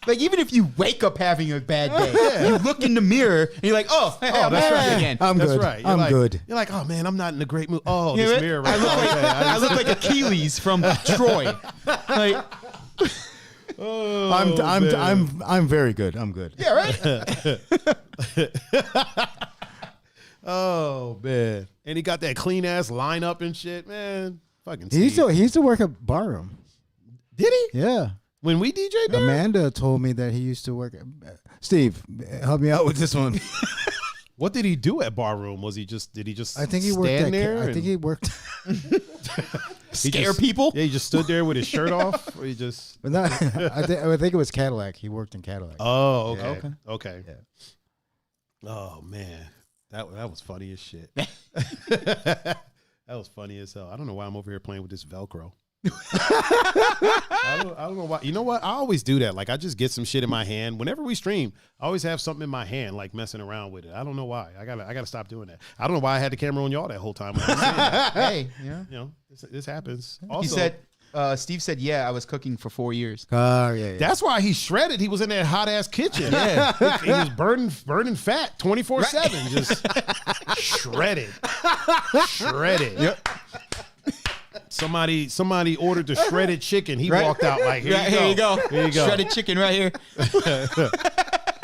Like, even if you wake up having a bad day, you look in the mirror and you're like, oh, hey, I'm happy again. I'm that's good. Right. I'm good. You're like, oh man, I'm not in a great mood. Oh, this mirror right I look like Achilles from Troy. Like, I'm very good. I'm good. Yeah, right? Oh man. And he got that clean ass lineup and shit, man. Fucking He used to work at Barroom. Did he? Yeah. When we DJ'd there? Amanda told me that he used to work at Steve, help me out with this one. What did he do at Barroom? Did he just I think he worked there? I think he worked Scare people? Yeah, he just stood there with his shirt off, or he just But not, I think it was Cadillac. He worked in Cadillac. Oh, okay. Yeah. Okay. Yeah. Oh man. That was funny as shit. That was funny as hell. I don't know why I'm over here playing with this Velcro. I don't know why. You know what? I always do that. Like, I just get some shit in my hand. Whenever we stream, I always have something in my hand, like messing around with it. I don't know why. I gotta stop doing that. I don't know why I had the camera on y'all that whole time. Hey, yeah. You know, this happens. Also, He said, Steve said, yeah, I was cooking for 4 years. Yeah. that's why he shredded. He was in that hot ass kitchen. Yeah, he was burning fat 24/7, just shredded. Yep. Somebody ordered the shredded chicken. He walked out like, here you go. Here you go. Shredded chicken right here.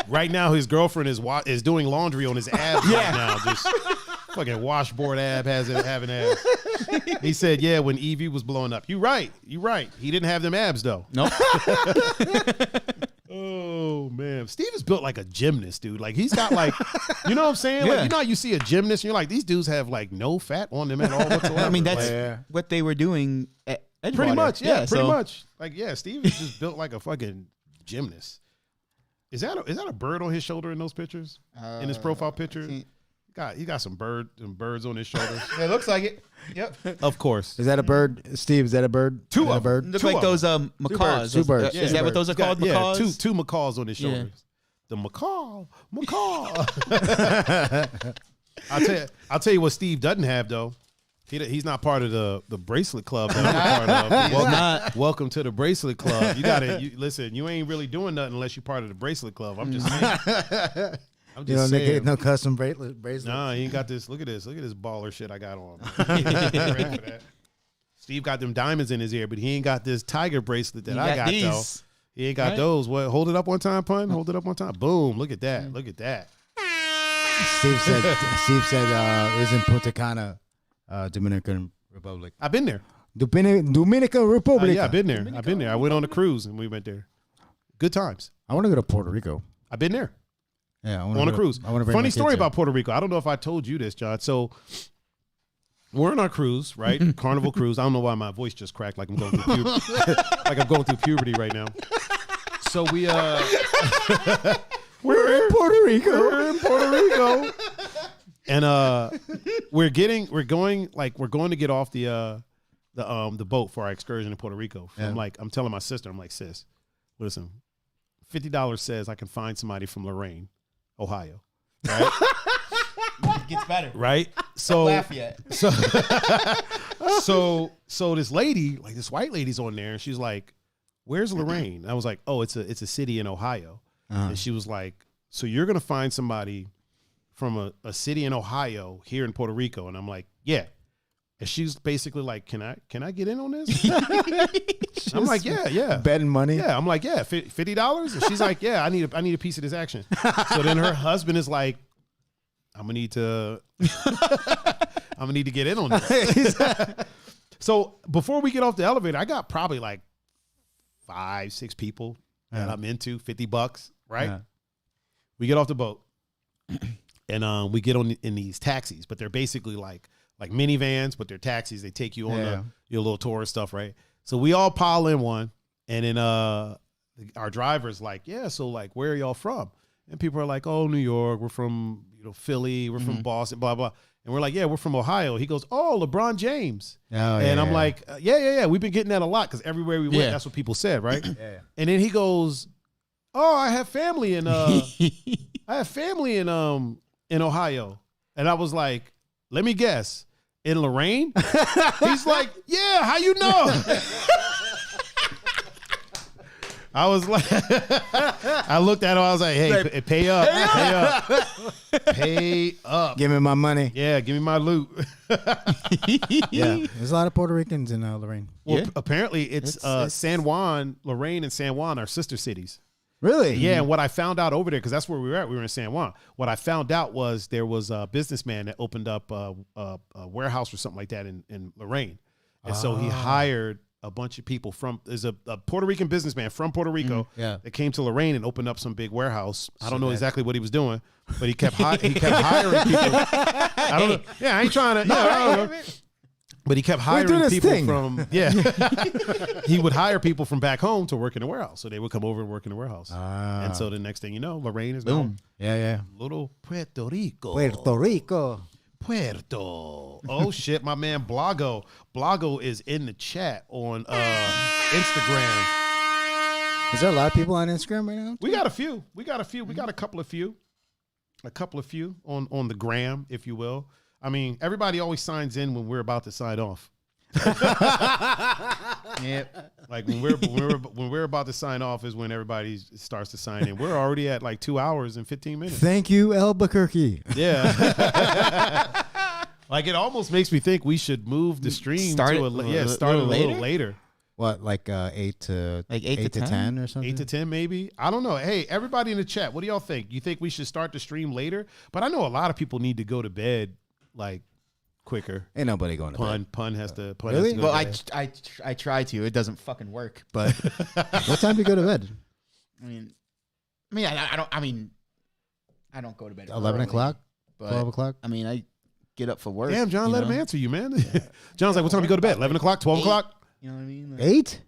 Right now, his girlfriend is doing laundry on his abs right now. Just fucking washboard having abs. He said, yeah, when Evie was blowing up. You right. He didn't have them abs though. Nope. Oh man, Steve is built like a gymnast, dude. Like, he's got like, you know what I'm saying? Yeah. Like, you know how you see a gymnast and you're like, these dudes have like no fat on them at all whatsoever. I mean, that's what they were doing at Edgewater. Pretty much, pretty much. Like, yeah, Steve is just built like a fucking gymnast. Is that a bird on his shoulder in those pictures? In his profile picture? He got some birds on his shoulders. It looks like it. Yep. Of course. Is that a bird? Steve, is that a bird? Two of a bird? Look like those macaws. Two birds. Is that what those are called? Macaws? Yeah, two macaws on his shoulders. The macaw. I'll tell you what Steve doesn't have though. He's not part of the bracelet club that I'm a part of. Welcome to the bracelet club. You gotta listen. You ain't really doing nothing unless you're part of the bracelet club. I'm just saying. I'm just saying. Get no custom bracelet. Nah, he ain't got this. Look at this baller shit I got on. Ready for that. Steve got them diamonds in his ear, but he ain't got this tiger bracelet that I got though. He ain't got those. What? Hold it up one time, pun. Hold it up one time. Boom. Look at that. Look at that. Steve said is in Punta Cana, Dominican Republic. I've been there. Dominican Republic. Yeah, I've been there. I went on a cruise and we went there. Good times. I want to go to Puerto Rico. I've been there. Yeah, on a cruise. Funny story about Puerto Rico. I don't know if I told you this, John. So we're on our cruise, right? Carnival cruise. I don't know why my voice just cracked like I'm going through puberty right now. So we we're in Puerto Rico. We're in Puerto Rico. And we're going to get off the boat for our excursion in Puerto Rico. Yeah. I'm telling my sister, I'm like, sis, listen, $50 says I can find somebody from Lorraine, Ohio. Right? It gets better. Right? So laugh yet. So this lady, like this white lady's on there, and she's like, where's Lorraine? And I was like, oh, it's a city in Ohio. Uh-huh. And she was like, so you're gonna find somebody from a city in Ohio here in Puerto Rico? And I'm like, yeah. And she's basically like, can I get in on this? I'm like, yeah. Betting money. Yeah. I'm like, yeah, $50. And she's like, yeah, I need a piece of this action. So then her husband is like, I'm gonna need to get in on this. So before we get off the elevator, I got probably like 5-6 people that I'm into, $50, right? Yeah. We get off the boat and we get in these taxis, but they're basically like minivans, but they're taxis. They take you on your little tour and stuff, right? So we all pile in one, and then our driver's like, yeah, so like, where are y'all from? And people are like, oh, New York. We're from Philly. We're from Boston, blah, blah. And we're like, yeah, we're from Ohio. He goes, oh, LeBron James. And I'm like, yeah. We've been getting that a lot because everywhere we went, that's what people said, right? Yeah. And then he goes, oh, I have family in Ohio. And I was like, let me guess, in Lorraine? He's like, yeah, how you know? I was like, I looked at him. I was like, hey, pay up. Pay up. Give me my money. Yeah, give me my loot. Yeah, there's a lot of Puerto Ricans in Lorraine. Well, apparently it's San Juan, Lorraine and San Juan are sister cities. Really? Yeah, and what I found out over there, because that's where we were at, we were in San Juan. What I found out was there was a businessman that opened up a warehouse or something like that in Lorraine. And so he hired a bunch of people there's a Puerto Rican businessman from Puerto Rico that came to Lorraine and opened up some big warehouse. I don't know exactly what he was doing, but he kept hiring people. I don't know. Yeah, I ain't trying to. I don't know. But he kept hiring people from, he would hire people from back home to work in the warehouse. So they would come over and work in the warehouse. And so the next thing you know, Lorraine is now little Puerto Rico. Oh, shit, my man Blago. Blago is in the chat on Instagram. Is there a lot of people on Instagram right now? We got a few. We got a couple of few. On the gram, if you will. I mean, everybody always signs in when we're about to sign off. Yep. Like when we're about to sign off is when everybody starts to sign in. We're already at like 2 hours and 15 minutes. Thank you, Albuquerque. Yeah. Like it almost makes me think we should move the stream start a little later. What, like 8 to 10 or something? 8 to 10 maybe. I don't know. Hey, everybody in the chat, what do y'all think? You think we should start the stream later? But I know a lot of people need to go to bed like quicker. Ain't nobody going to bed. Pun has to. Really? Well, I try to. It doesn't fucking work. But what time do you go to bed? I don't go to bed. 11 o'clock, 12 o'clock. I mean, I get up for work. Damn, John, let him answer you, man. John's like, what time do you go to bed? 11 o'clock, 12 o'clock. You know what I mean? 8?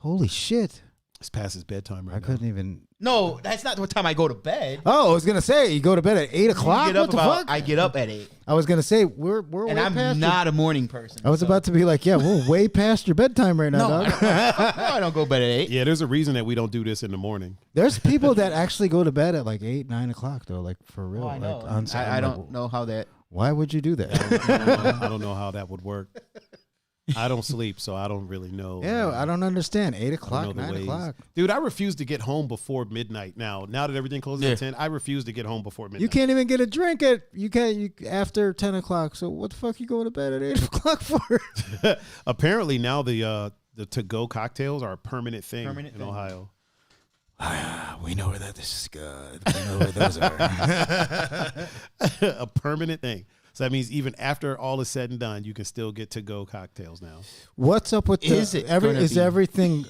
Holy shit! It's past his bedtime right now. I couldn't even. No, that's not what time I go to bed. Oh, I was gonna say you go to bed at 8 o'clock. What the fuck? I get up at 8. I was gonna say we're and I'm not a morning person. I was about to be like, yeah, we're way past your bedtime right now, dog. I don't go to bed at 8. Yeah, there's a reason that we don't do this in the morning. There's people that actually go to bed at like 8, 9 o'clock though, like for real. Oh, I know. Like, I don't know how that. Why would you do that? I don't know how that would work. I don't sleep, so I don't really know. Yeah, I don't understand. 8 I o'clock, don't know the 9 ways. o'clock. Dude, I refuse to get home before midnight now. Now that everything closes at 10, I refuse to get home before midnight. You can't even get a drink after 10 o'clock. So what the fuck you going to bed at 8 o'clock for? Apparently now the to-go cocktails are a permanent thing in Ohio. We know where this is good. We know where those are. A permanent thing. So that means even after all is said and done, you can still get to-go cocktails now. What's up with everything?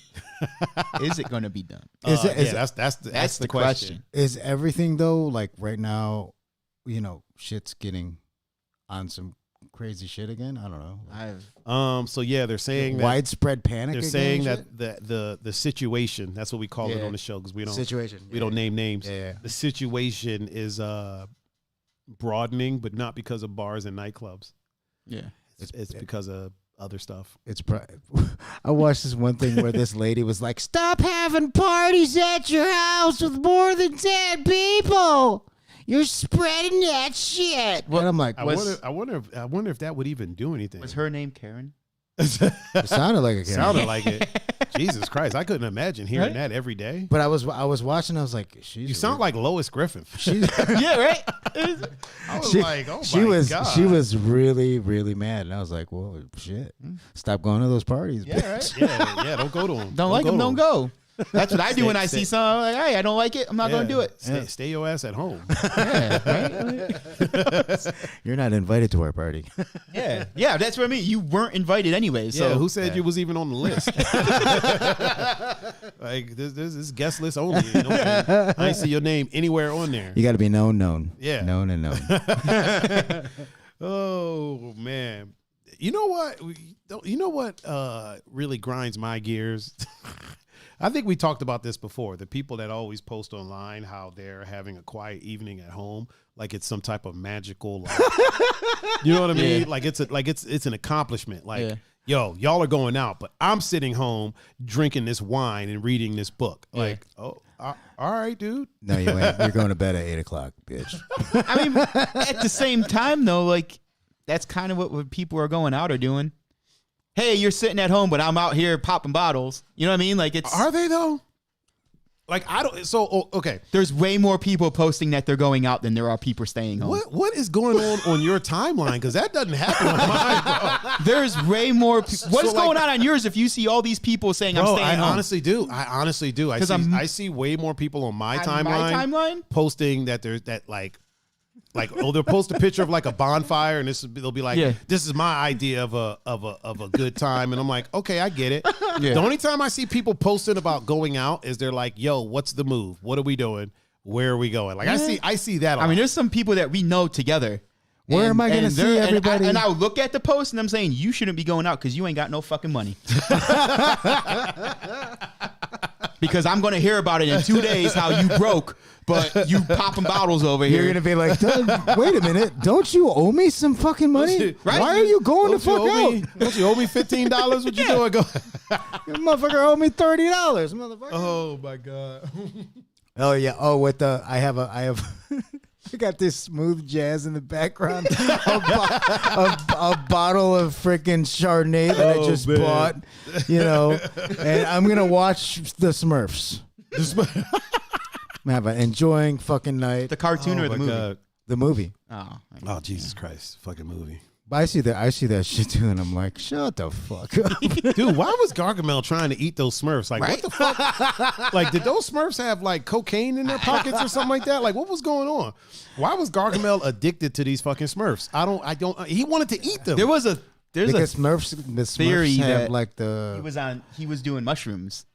Is it going to be done? That's the question. Is everything though, like right now, shit's getting on some crazy shit again? I don't know. So yeah, they're saying that widespread panic. They're saying that the situation, that's what we call it on the show, because we don't name names. Yeah. The situation is broadening, but not because of bars and nightclubs. Yeah. It's because of other stuff. I watched this one thing where this lady was like, "Stop having parties at your house with more than 10 people. You're spreading that shit." And I'm like, I wonder if that would even do anything. Was her name Karen? It sounded like a Karen. Sounded like it. Jesus Christ, I couldn't imagine hearing that every day. But I was watching. I was like, you sound like Lois Griffin. Yeah, right. I was like, oh my God. She was really, really mad, and I was like, well, shit, stop going to those parties. Yeah, bitch. right. Yeah, don't go to them. Don't like them, don't go. That's what I do when I see something. I'm like, hey, I don't like it. I'm not going to do it. Stay your ass at home. Yeah, right? You're not invited to our party. Yeah, that's what I mean. You weren't invited anyway. So who said you was even on the list? Like this is guest list only. I ain't see your name anywhere on there. You got to be known. Yeah, known and known. Oh man, you know what? Really grinds my gears. I think we talked about this before. The people that always post online how they're having a quiet evening at home, like it's some type of magical, like, you know what I mean? Yeah. Like it's an accomplishment. Like, yo, y'all are going out, but I'm sitting home drinking this wine and reading this book. Like, all right, dude. No, you ain't. You're going to bed at 8 o'clock, bitch. I mean, at the same time, though, like that's kind of what people are going out are doing. Hey, you're sitting at home, but I'm out here popping bottles. You know what I mean? Like, are they though? Like, I don't. So okay, there's way more people posting that they're going out than there are people staying home. What is going on your timeline? Because that doesn't happen on mine, bro. There's way more. What's going on yours? If you see all these people saying I'm staying home, I honestly do. I see way more people on my timeline posting that there's that like they'll post a picture of like a bonfire and they'll be like, this is my idea of a good time, and I'm like, okay, I get it. The only time I see people posting about going out is they're like, yo, what's the move? What are we doing? Where are we going? Like I see that. I mean, there's some people that we know together. Where am I going to see everybody? And I look at the post and I'm saying, you shouldn't be going out because you ain't got no fucking money. Because I'm going to hear about it in 2 days how you broke, but you popping bottles over here. You're going to be like, wait a minute. Don't you owe me some fucking money? Right? Why are you going to fuck out? Don't you owe me $15? What you doing? You motherfucker owe me $30, motherfucker. Oh, my God. Oh, yeah. Oh, I have I got this smooth jazz in the background. a bottle of freaking Chardonnay that I just bought, and I'm going to watch the Smurfs. I'm have an enjoying fucking night. The cartoon or the movie? God. The movie. Oh, Jesus Christ. Fucking movie. But I see that shit too, and I'm like, shut the fuck up. Dude, why was Gargamel trying to eat those Smurfs? Like, what the fuck? Like, did those Smurfs have, like, cocaine in their pockets or something like that? Like, what was going on? Why was Gargamel addicted to these fucking Smurfs? He wanted to eat them. There's a Smurfs theory have, that like, he was doing mushrooms.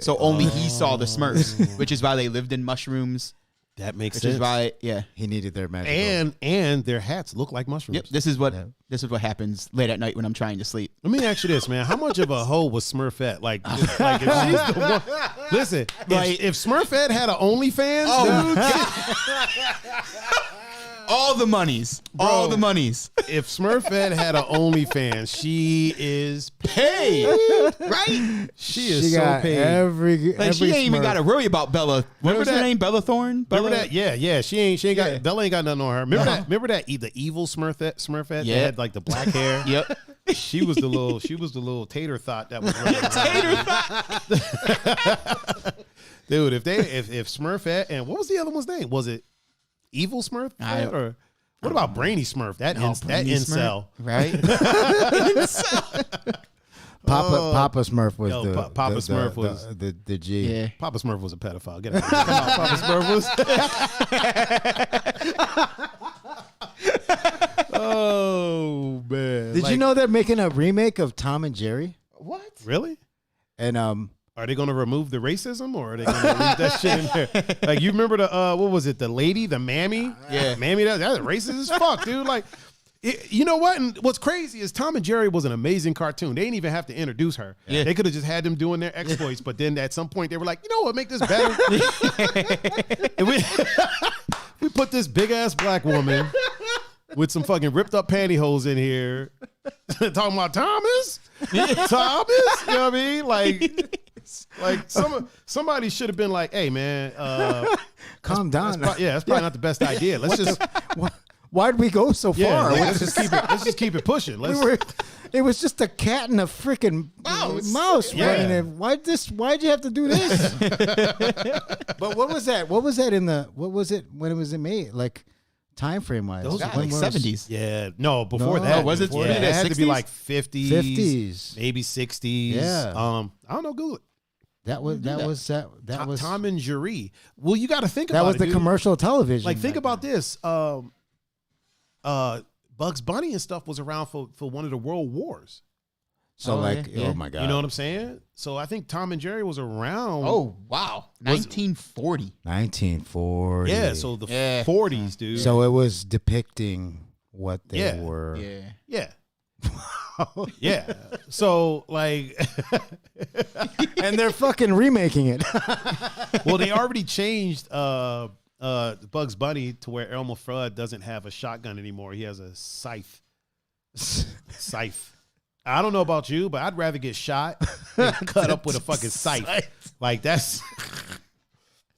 So only he saw the Smurfs, which is why they lived in mushrooms. That makes sense. Which is why, he needed their magic. And their hats look like mushrooms. Yep. This is what happens late at night when I'm trying to sleep. Let me ask you this, man. How much of a hoe was Smurfette? Like if she's the one. Listen, if Smurfette had an OnlyFans, all the monies. All the monies. If Smurfette had an OnlyFans, she is paid. Right? She is so got paid. Like she ain't even got to worry about Bella. What was her that? name? Bella Thorne? Remember that? Yeah. She ain't got Bella ain't got nothing on her. Remember that the evil Smurfette that had like the black hair? Yep. She was the little tater thought that was running around. Dude, if Smurfette and what was the other one's name? Was it Evil Smurf? Or what about Brainy Smurf? That incel. Right? Papa Smurf was Papa Smurf was the G. Yeah. Papa Smurf was a pedophile. Get out of here. Papa Smurf was. Oh man! Did you know they're making a remake of Tom and Jerry? What? Really? And Are they going to remove the racism, or are they going to leave that shit in there? Like, you remember the what was it? The lady, the mammy, mammy. That's racist as fuck, dude. Like, you know what? And what's crazy is Tom and Jerry was an amazing cartoon. They didn't even have to introduce her. Yeah. They could have just had them doing their exploits. But then at some point they were like, you know what? Make this better. And we put this big ass black woman with some fucking ripped up pantyhose in here, talking about Thomas. Thomas, you know what I mean? Like somebody should have been like, "Hey man, calm down." That's probably not the best idea. Let's just. Why'd we go so far? Let's just keep it pushing. It was just a cat and a freaking mouse running it. Why'd you have to do this? But what was that? What was that when it was made? Like time frame wise, those were like 70s. Yeah, no, before that. Oh, was it? Yeah, it had to be like 50s, maybe 60s. Yeah. I don't know. Google it. That was Tom and Jerry. Well, you got to think about it. That was the commercial television. Like, think about this. Bugs Bunny and stuff was around for one of the world wars. So oh my God. You know what I'm saying? So I think Tom and Jerry was around. Oh, wow. 1940. 1940. Yeah, so the 40s, dude. So it was depicting what they were. Yeah. Yeah. So like and they're fucking remaking it. Well, they already changed Bugs Bunny to where Elmer Fudd doesn't have a shotgun anymore. He has a scythe. I don't know about you, but I'd rather get shot than cut up with a fucking scythe. Like, that's...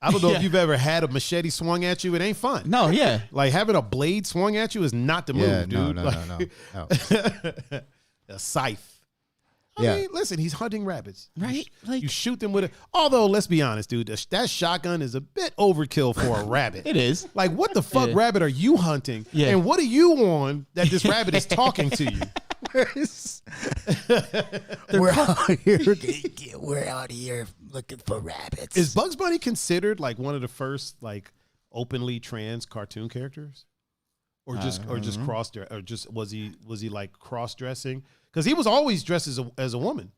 I don't know if you've ever had a machete swung at you. It ain't fun. No, yeah. Like, having a blade swung at you is not the move, dude. No. A scythe. I mean, listen, he's hunting rabbits. Right? Like, you shoot them with it. Although, let's be honest, dude, that shotgun is a bit overkill for a rabbit. It is. Like, what the fuck rabbit are you hunting? Yeah. And what are you on that this rabbit is talking to you? We're out here looking for rabbits. Is Bugs Bunny considered like one of the first like openly trans cartoon characters? Or just cross dress, or just was he like cross dressing? Because he was always dressed as a woman.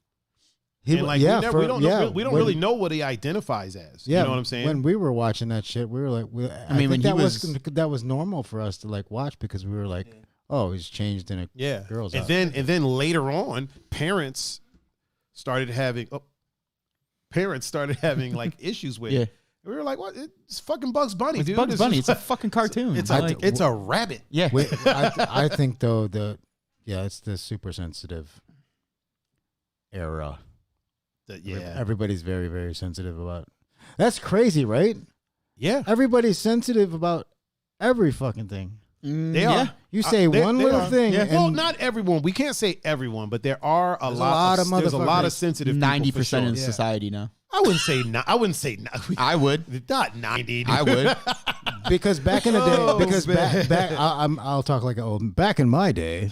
We don't really know what he identifies as. Yeah, you know what I'm saying? When we were watching that shit, we were like, I think that was normal for us to like watch because we were like, oh, he's changed in a girl's outfit. And then later on, parents started having like issues with it. We were like, what? It's fucking Bugs Bunny, dude. Bugs Bunny. It's a fucking cartoon. It's a rabbit. Yeah. I think though it's the super sensitive era. Everybody's very, very sensitive about it. That's crazy, right? Yeah. Everybody's sensitive about every fucking thing. They are. You say one little thing. Yeah. Well, not everyone. We can't say everyone, but there are a lot of sensitive 90% of society now. I wouldn't say not. I would. Not 90. I would. Because back in the day, back I'll talk like back in my day.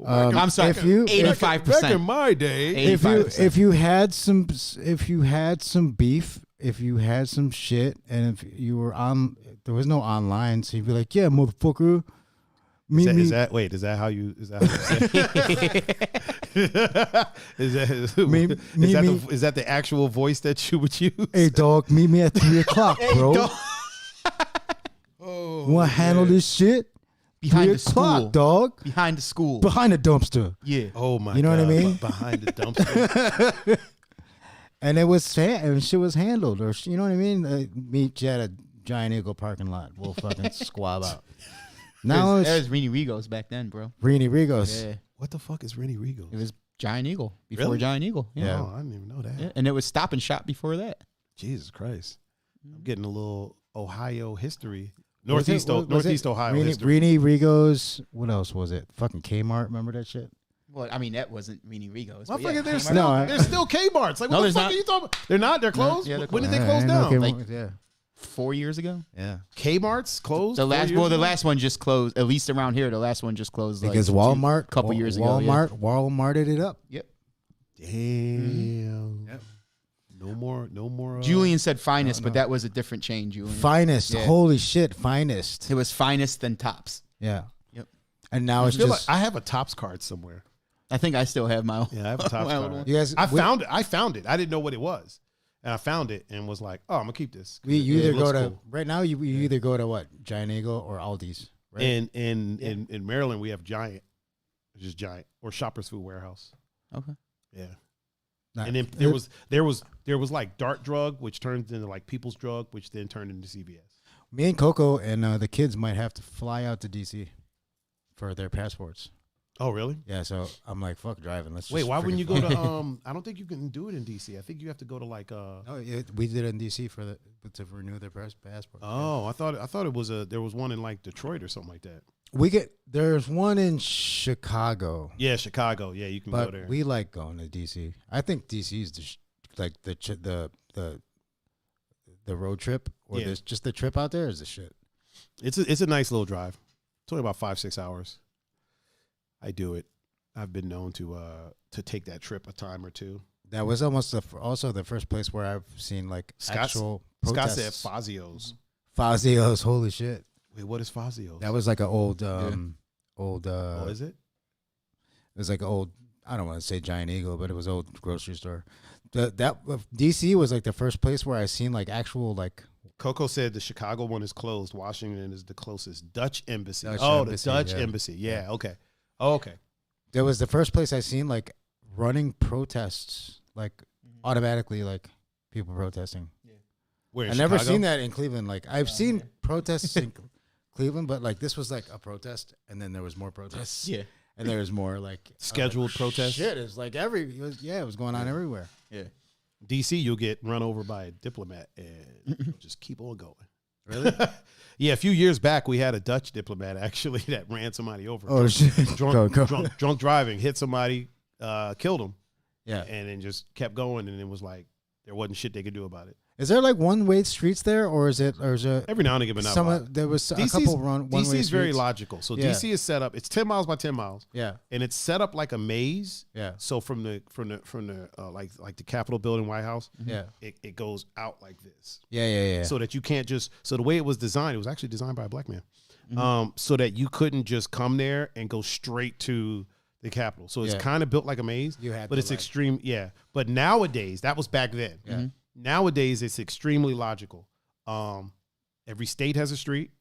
I'm sorry. 85%. Back in my day, if you had some beef, if you had some shit, and if you were on, there was no online, so you'd be like, yeah, motherfucker. Is that how you say it? Is that the actual voice that you would use? Hey dog, meet me at 3 o'clock, bro. Want to handle this shit? Behind the school, dog. Behind the school. Behind the dumpster. Yeah. Oh my God. You know what I mean? Behind the dumpster. And it was and shit was handled, or you know what I mean? Meet you at a Giant Eagle parking lot. We'll fucking squab out. Now There was Rini Rigos back then, bro. Rini Rigos. Yeah, What the fuck is Rennie Regal? it was Giant Eagle before Really? Giant Eagle. Yeah. Oh, I didn't even know that. Yeah, and it was Stop and Shop before that. Jesus Christ. Mm-hmm. I'm getting a little Ohio history. Was it- Northeast Ohio history. Rini Rigos. What else was it? Fucking Kmart. Remember that shit? Well, I mean, that wasn't Rini Rigos. but Motherfucker, yeah, there's Kmart. still, No, there's still Kmart's. Like, what No, the there's fuck not. are you talking about? They're not? They're closed? Yeah, they're When did closed. they close I know down? Kmart, Like- yeah. 4 years ago. Yeah. Kmart's closed? The 4 last, years well, the ago? last one just closed. At least around here, the last one just closed. Because like Walmart, couple years ago, yeah. Walmarted it up. Yep. Damn. Yep. No more. Julian said Finest, no. but that was a different chain. Julian. Finest. Yeah. Holy shit. Finest. It was Finest then Tops. Yeah. Yep. And now it's I feel just. like I have a Tops card somewhere. I think I still have my own. Yeah, I have a Tops my old card. one. you guys, I found it. I didn't know what it was. And I found it and was like, oh, I'm going to keep this. You It either go looks to cool. right now. You either go to what, Giant Eagle or Aldi's. Right? In Maryland, we have Giant, which is Giant, or Shoppers Food Warehouse. Okay. Yeah. Not- And then there was like Dart Drug, which turned into like People's Drug, which then turned into CVS. me and Coco and the kids might have to fly out to DC for their passports. Oh, really? Yeah, so I'm like, fuck driving. Let's Wait, just why wouldn't you go freaking fly. to? I don't think you can do it in DC. I think you have to go to like. Oh, yeah, we did it in DC to renew their passport. Oh, I thought it was there was one in like Detroit or something like that. There's one in Chicago, Yeah, Chicago. Yeah, you can go but there. we like going to DC. I think DC is the road trip or Yeah. there's just the trip out there is the shit. It's a nice little drive. It's only about 5-6 hours. I do it. I've been known to take that trip a time or two. That was almost also the first place where I've seen like actual Scott protests. said Fazio's. Fazio's, holy shit. Wait, what is Fazio's? That was like an old oh, is it? It was like an old, I don't want to say Giant Eagle, but it was old grocery store. DC was like the first place where I seen like actual like Coco said the Chicago one is closed. Washington is the closest. Dutch Embassy. Dutch the Embassy, Dutch yeah. Embassy. Yeah, okay. Oh, okay. that was the first place I seen like running protests, like automatically like people protesting. Where in I never Chicago? seen that in Cleveland. Like I've seen protests in Cleveland, but like this was like a protest, and then there was more protests. Yeah. And there was more like Scheduled protests? Shit, it's like it was going on everywhere. Yeah. DC, you'll get run over by a diplomat and just keep on going. Really? Yeah, a few years back, we had a Dutch diplomat actually that ran somebody over. Oh shit! drunk, Go. drunk driving, hit somebody, killed him, Yeah. and then just kept going. And it was like there wasn't shit they could do about it. Is there like one-way streets there, or is it Every now and again, but not a lot. there was a DC's couple one-way DC is very streets. logical. So Yeah. DC is set up. It's 10 miles by 10 miles, Yeah, and it's set up like a maze. yeah, So from the like the Capitol building, White House, yeah, it goes out like this. yeah. So that you can't just the way it was designed, it was actually designed by a black man, Mm-hmm. so that you couldn't just come there and go straight to the Capitol. So it's Yeah. kind of built like a maze, You had but to, it's like- extreme. Yeah, but nowadays that was back then. Yeah. Nowadays it's extremely logical. Every state has a street.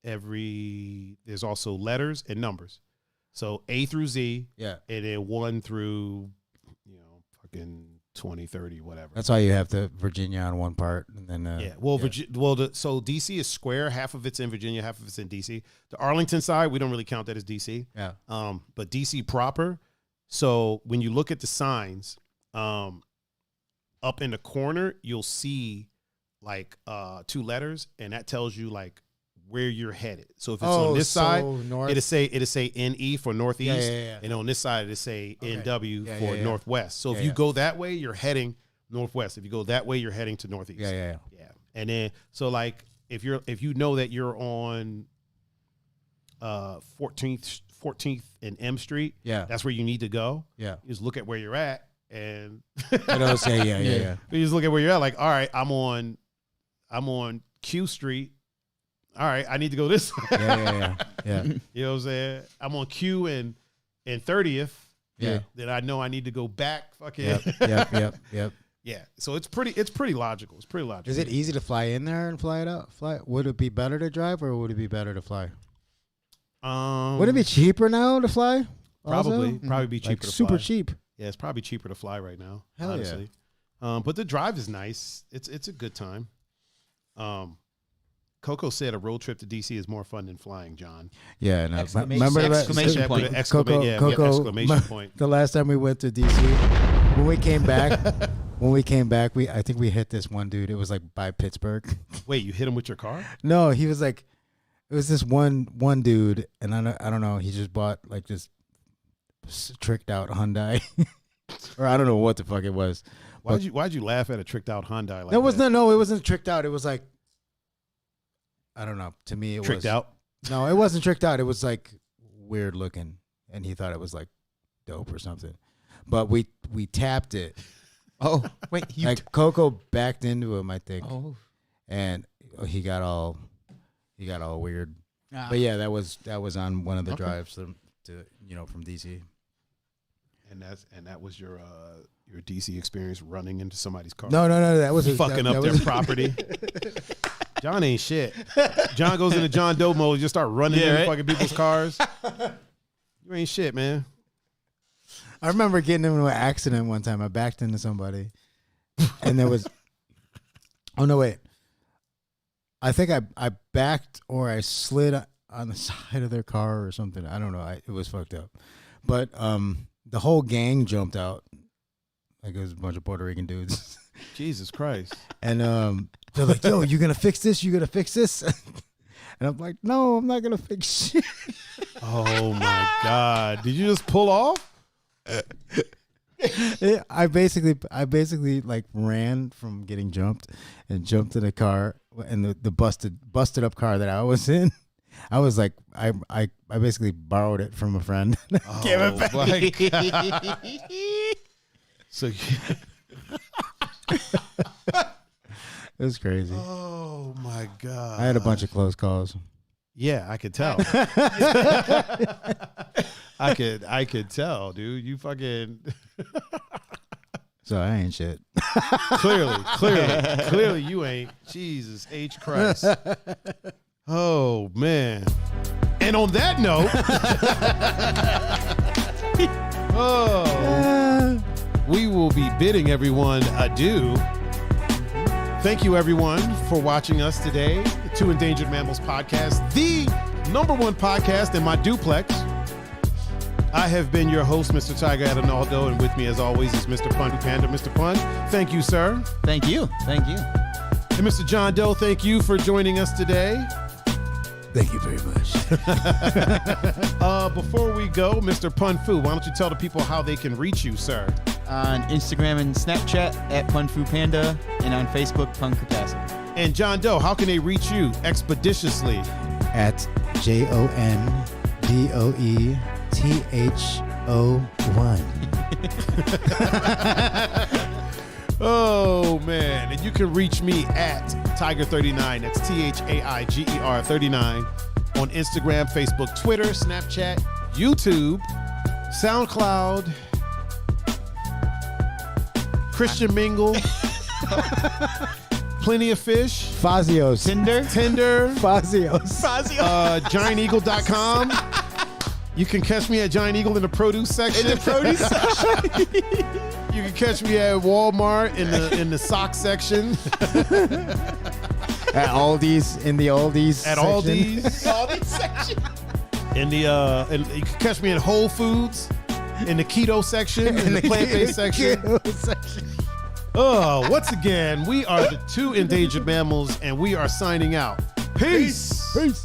There's also letters and numbers. So A through Z, yeah. and then 1 through fucking 20, 30, whatever. That's why you have the Virginia on one part, and then Yeah. Well, so DC is square. Half of it's in Virginia, half of it's in DC. The Arlington side, we don't really count that as DC. yeah, But DC proper. So when you look at the signs, up in the corner, you'll see like 2 letters, and that tells you like where you're headed. So if it's on this side, north. it'll say NE for northeast, Yeah. and on this side it'll say Okay. NW Yeah, for yeah. northwest. So Yeah, if you yeah. go that way, you're heading northwest. If you go that way, you're heading to northeast. Yeah. Yeah. And then so like if you know that you're on 14th and M Street, Yeah. that's where you need to go. Yeah. You just look at where you're at and It'll say yeah. you just look at where you're at, like, all right, I'm on Q Street. All right, I need to go this way. Yeah. You know what I'm saying? I'm on Q and 30th. Yeah. Then I know I need to go back. Fucking Yep. yeah. So it's pretty logical. It's pretty logical. Is it easy to fly in there and fly it out? Would it be better to drive, or would it be better to fly? Would it be cheaper now to fly? probably Also? be cheaper Like to super fly. cheap. Yeah, it's probably cheaper to fly right now. Hell yeah. honestly. But the drive is nice. It's a good time. Coco said a road trip to DC is more fun than flying, John. Yeah, no. Exclamation point. Exclamation point. The last time we went to DC, when we came back, I think we hit this one dude. It was like by Pittsburgh. Wait, you hit him with your car? No, he was like, it was this one dude, and I don't know. He just bought like this tricked out Hyundai, or I don't know what the fuck it was. Why'd you laugh at a tricked out Hyundai? Like it wasn't tricked out. It was like, I don't know. To me, it tricked was out. No, it wasn't tricked out. It was like weird looking, and he thought it was like dope or something. But we tapped it. Oh, wait. Like Coco backed into him, I think. Oh. And he got all weird. Ah. But yeah, that was on one of the drives to from DC. And that was your DC experience, running into somebody's car. No, that was fucking up their property. John ain't shit. John goes into JonDoe mode, just start running into fucking people's cars. You ain't shit, man. I remember getting into an accident one time. I backed into somebody, and there was. Oh no! Wait. I think I backed or I slid on the side of their car or something. I don't know. It was fucked up, but the whole gang jumped out. Like it was a bunch of Puerto Rican dudes. Jesus Christ! And they're like, "Yo, you gonna fix this? You gonna fix this?" And I'm like, "No, I'm not gonna fix shit." Oh my God! Did you just pull off? I basically like ran from getting jumped and jumped in a car, and the busted up car that I was in. I was like, I basically borrowed it from a friend. Gave it back. My God. So it was crazy. Oh my God! I had a bunch of close calls. Yeah, I could tell. I could tell, dude. You fucking So I ain't shit. Clearly you ain't. Jesus H Christ. Oh man. And on that note, we will be bidding everyone adieu. Thank you, everyone, for watching us today. The Two Endangered Mammals podcast, the #1 podcast in my duplex. I have been your host, Mr. Tiger Adonaldo, and with me, as always, is Mr. Pun Panda. Mr. Pun, thank you, sir. Thank you. And Mr. JonDoe, thank you for joining us today. Thank you very much. Before we go, Mr. Pun Fu, why don't you tell the people how they can reach you, sir? On Instagram and Snapchat at PunFuPanda, and on Facebook, Pun Capacity. And JonDoe, how can they reach you expeditiously? At JonDoeTho1. Oh, man. And you can reach me at Tiger39. That's THAIGER39 on Instagram, Facebook, Twitter, Snapchat, YouTube, SoundCloud, Christian Mingle, Plenty of Fish, Fazios. Tinder. Fazios. GiantEagle.com. You can catch me at Giant Eagle in the produce section. You can catch me at Walmart in the sock section. At Aldi's, in the Aldi's At section. Aldi's section. And you can catch me at Whole Foods in the keto section, in the plant-based section. Once again, we are the Two Endangered Mammals, and we are signing out. Peace. Peace.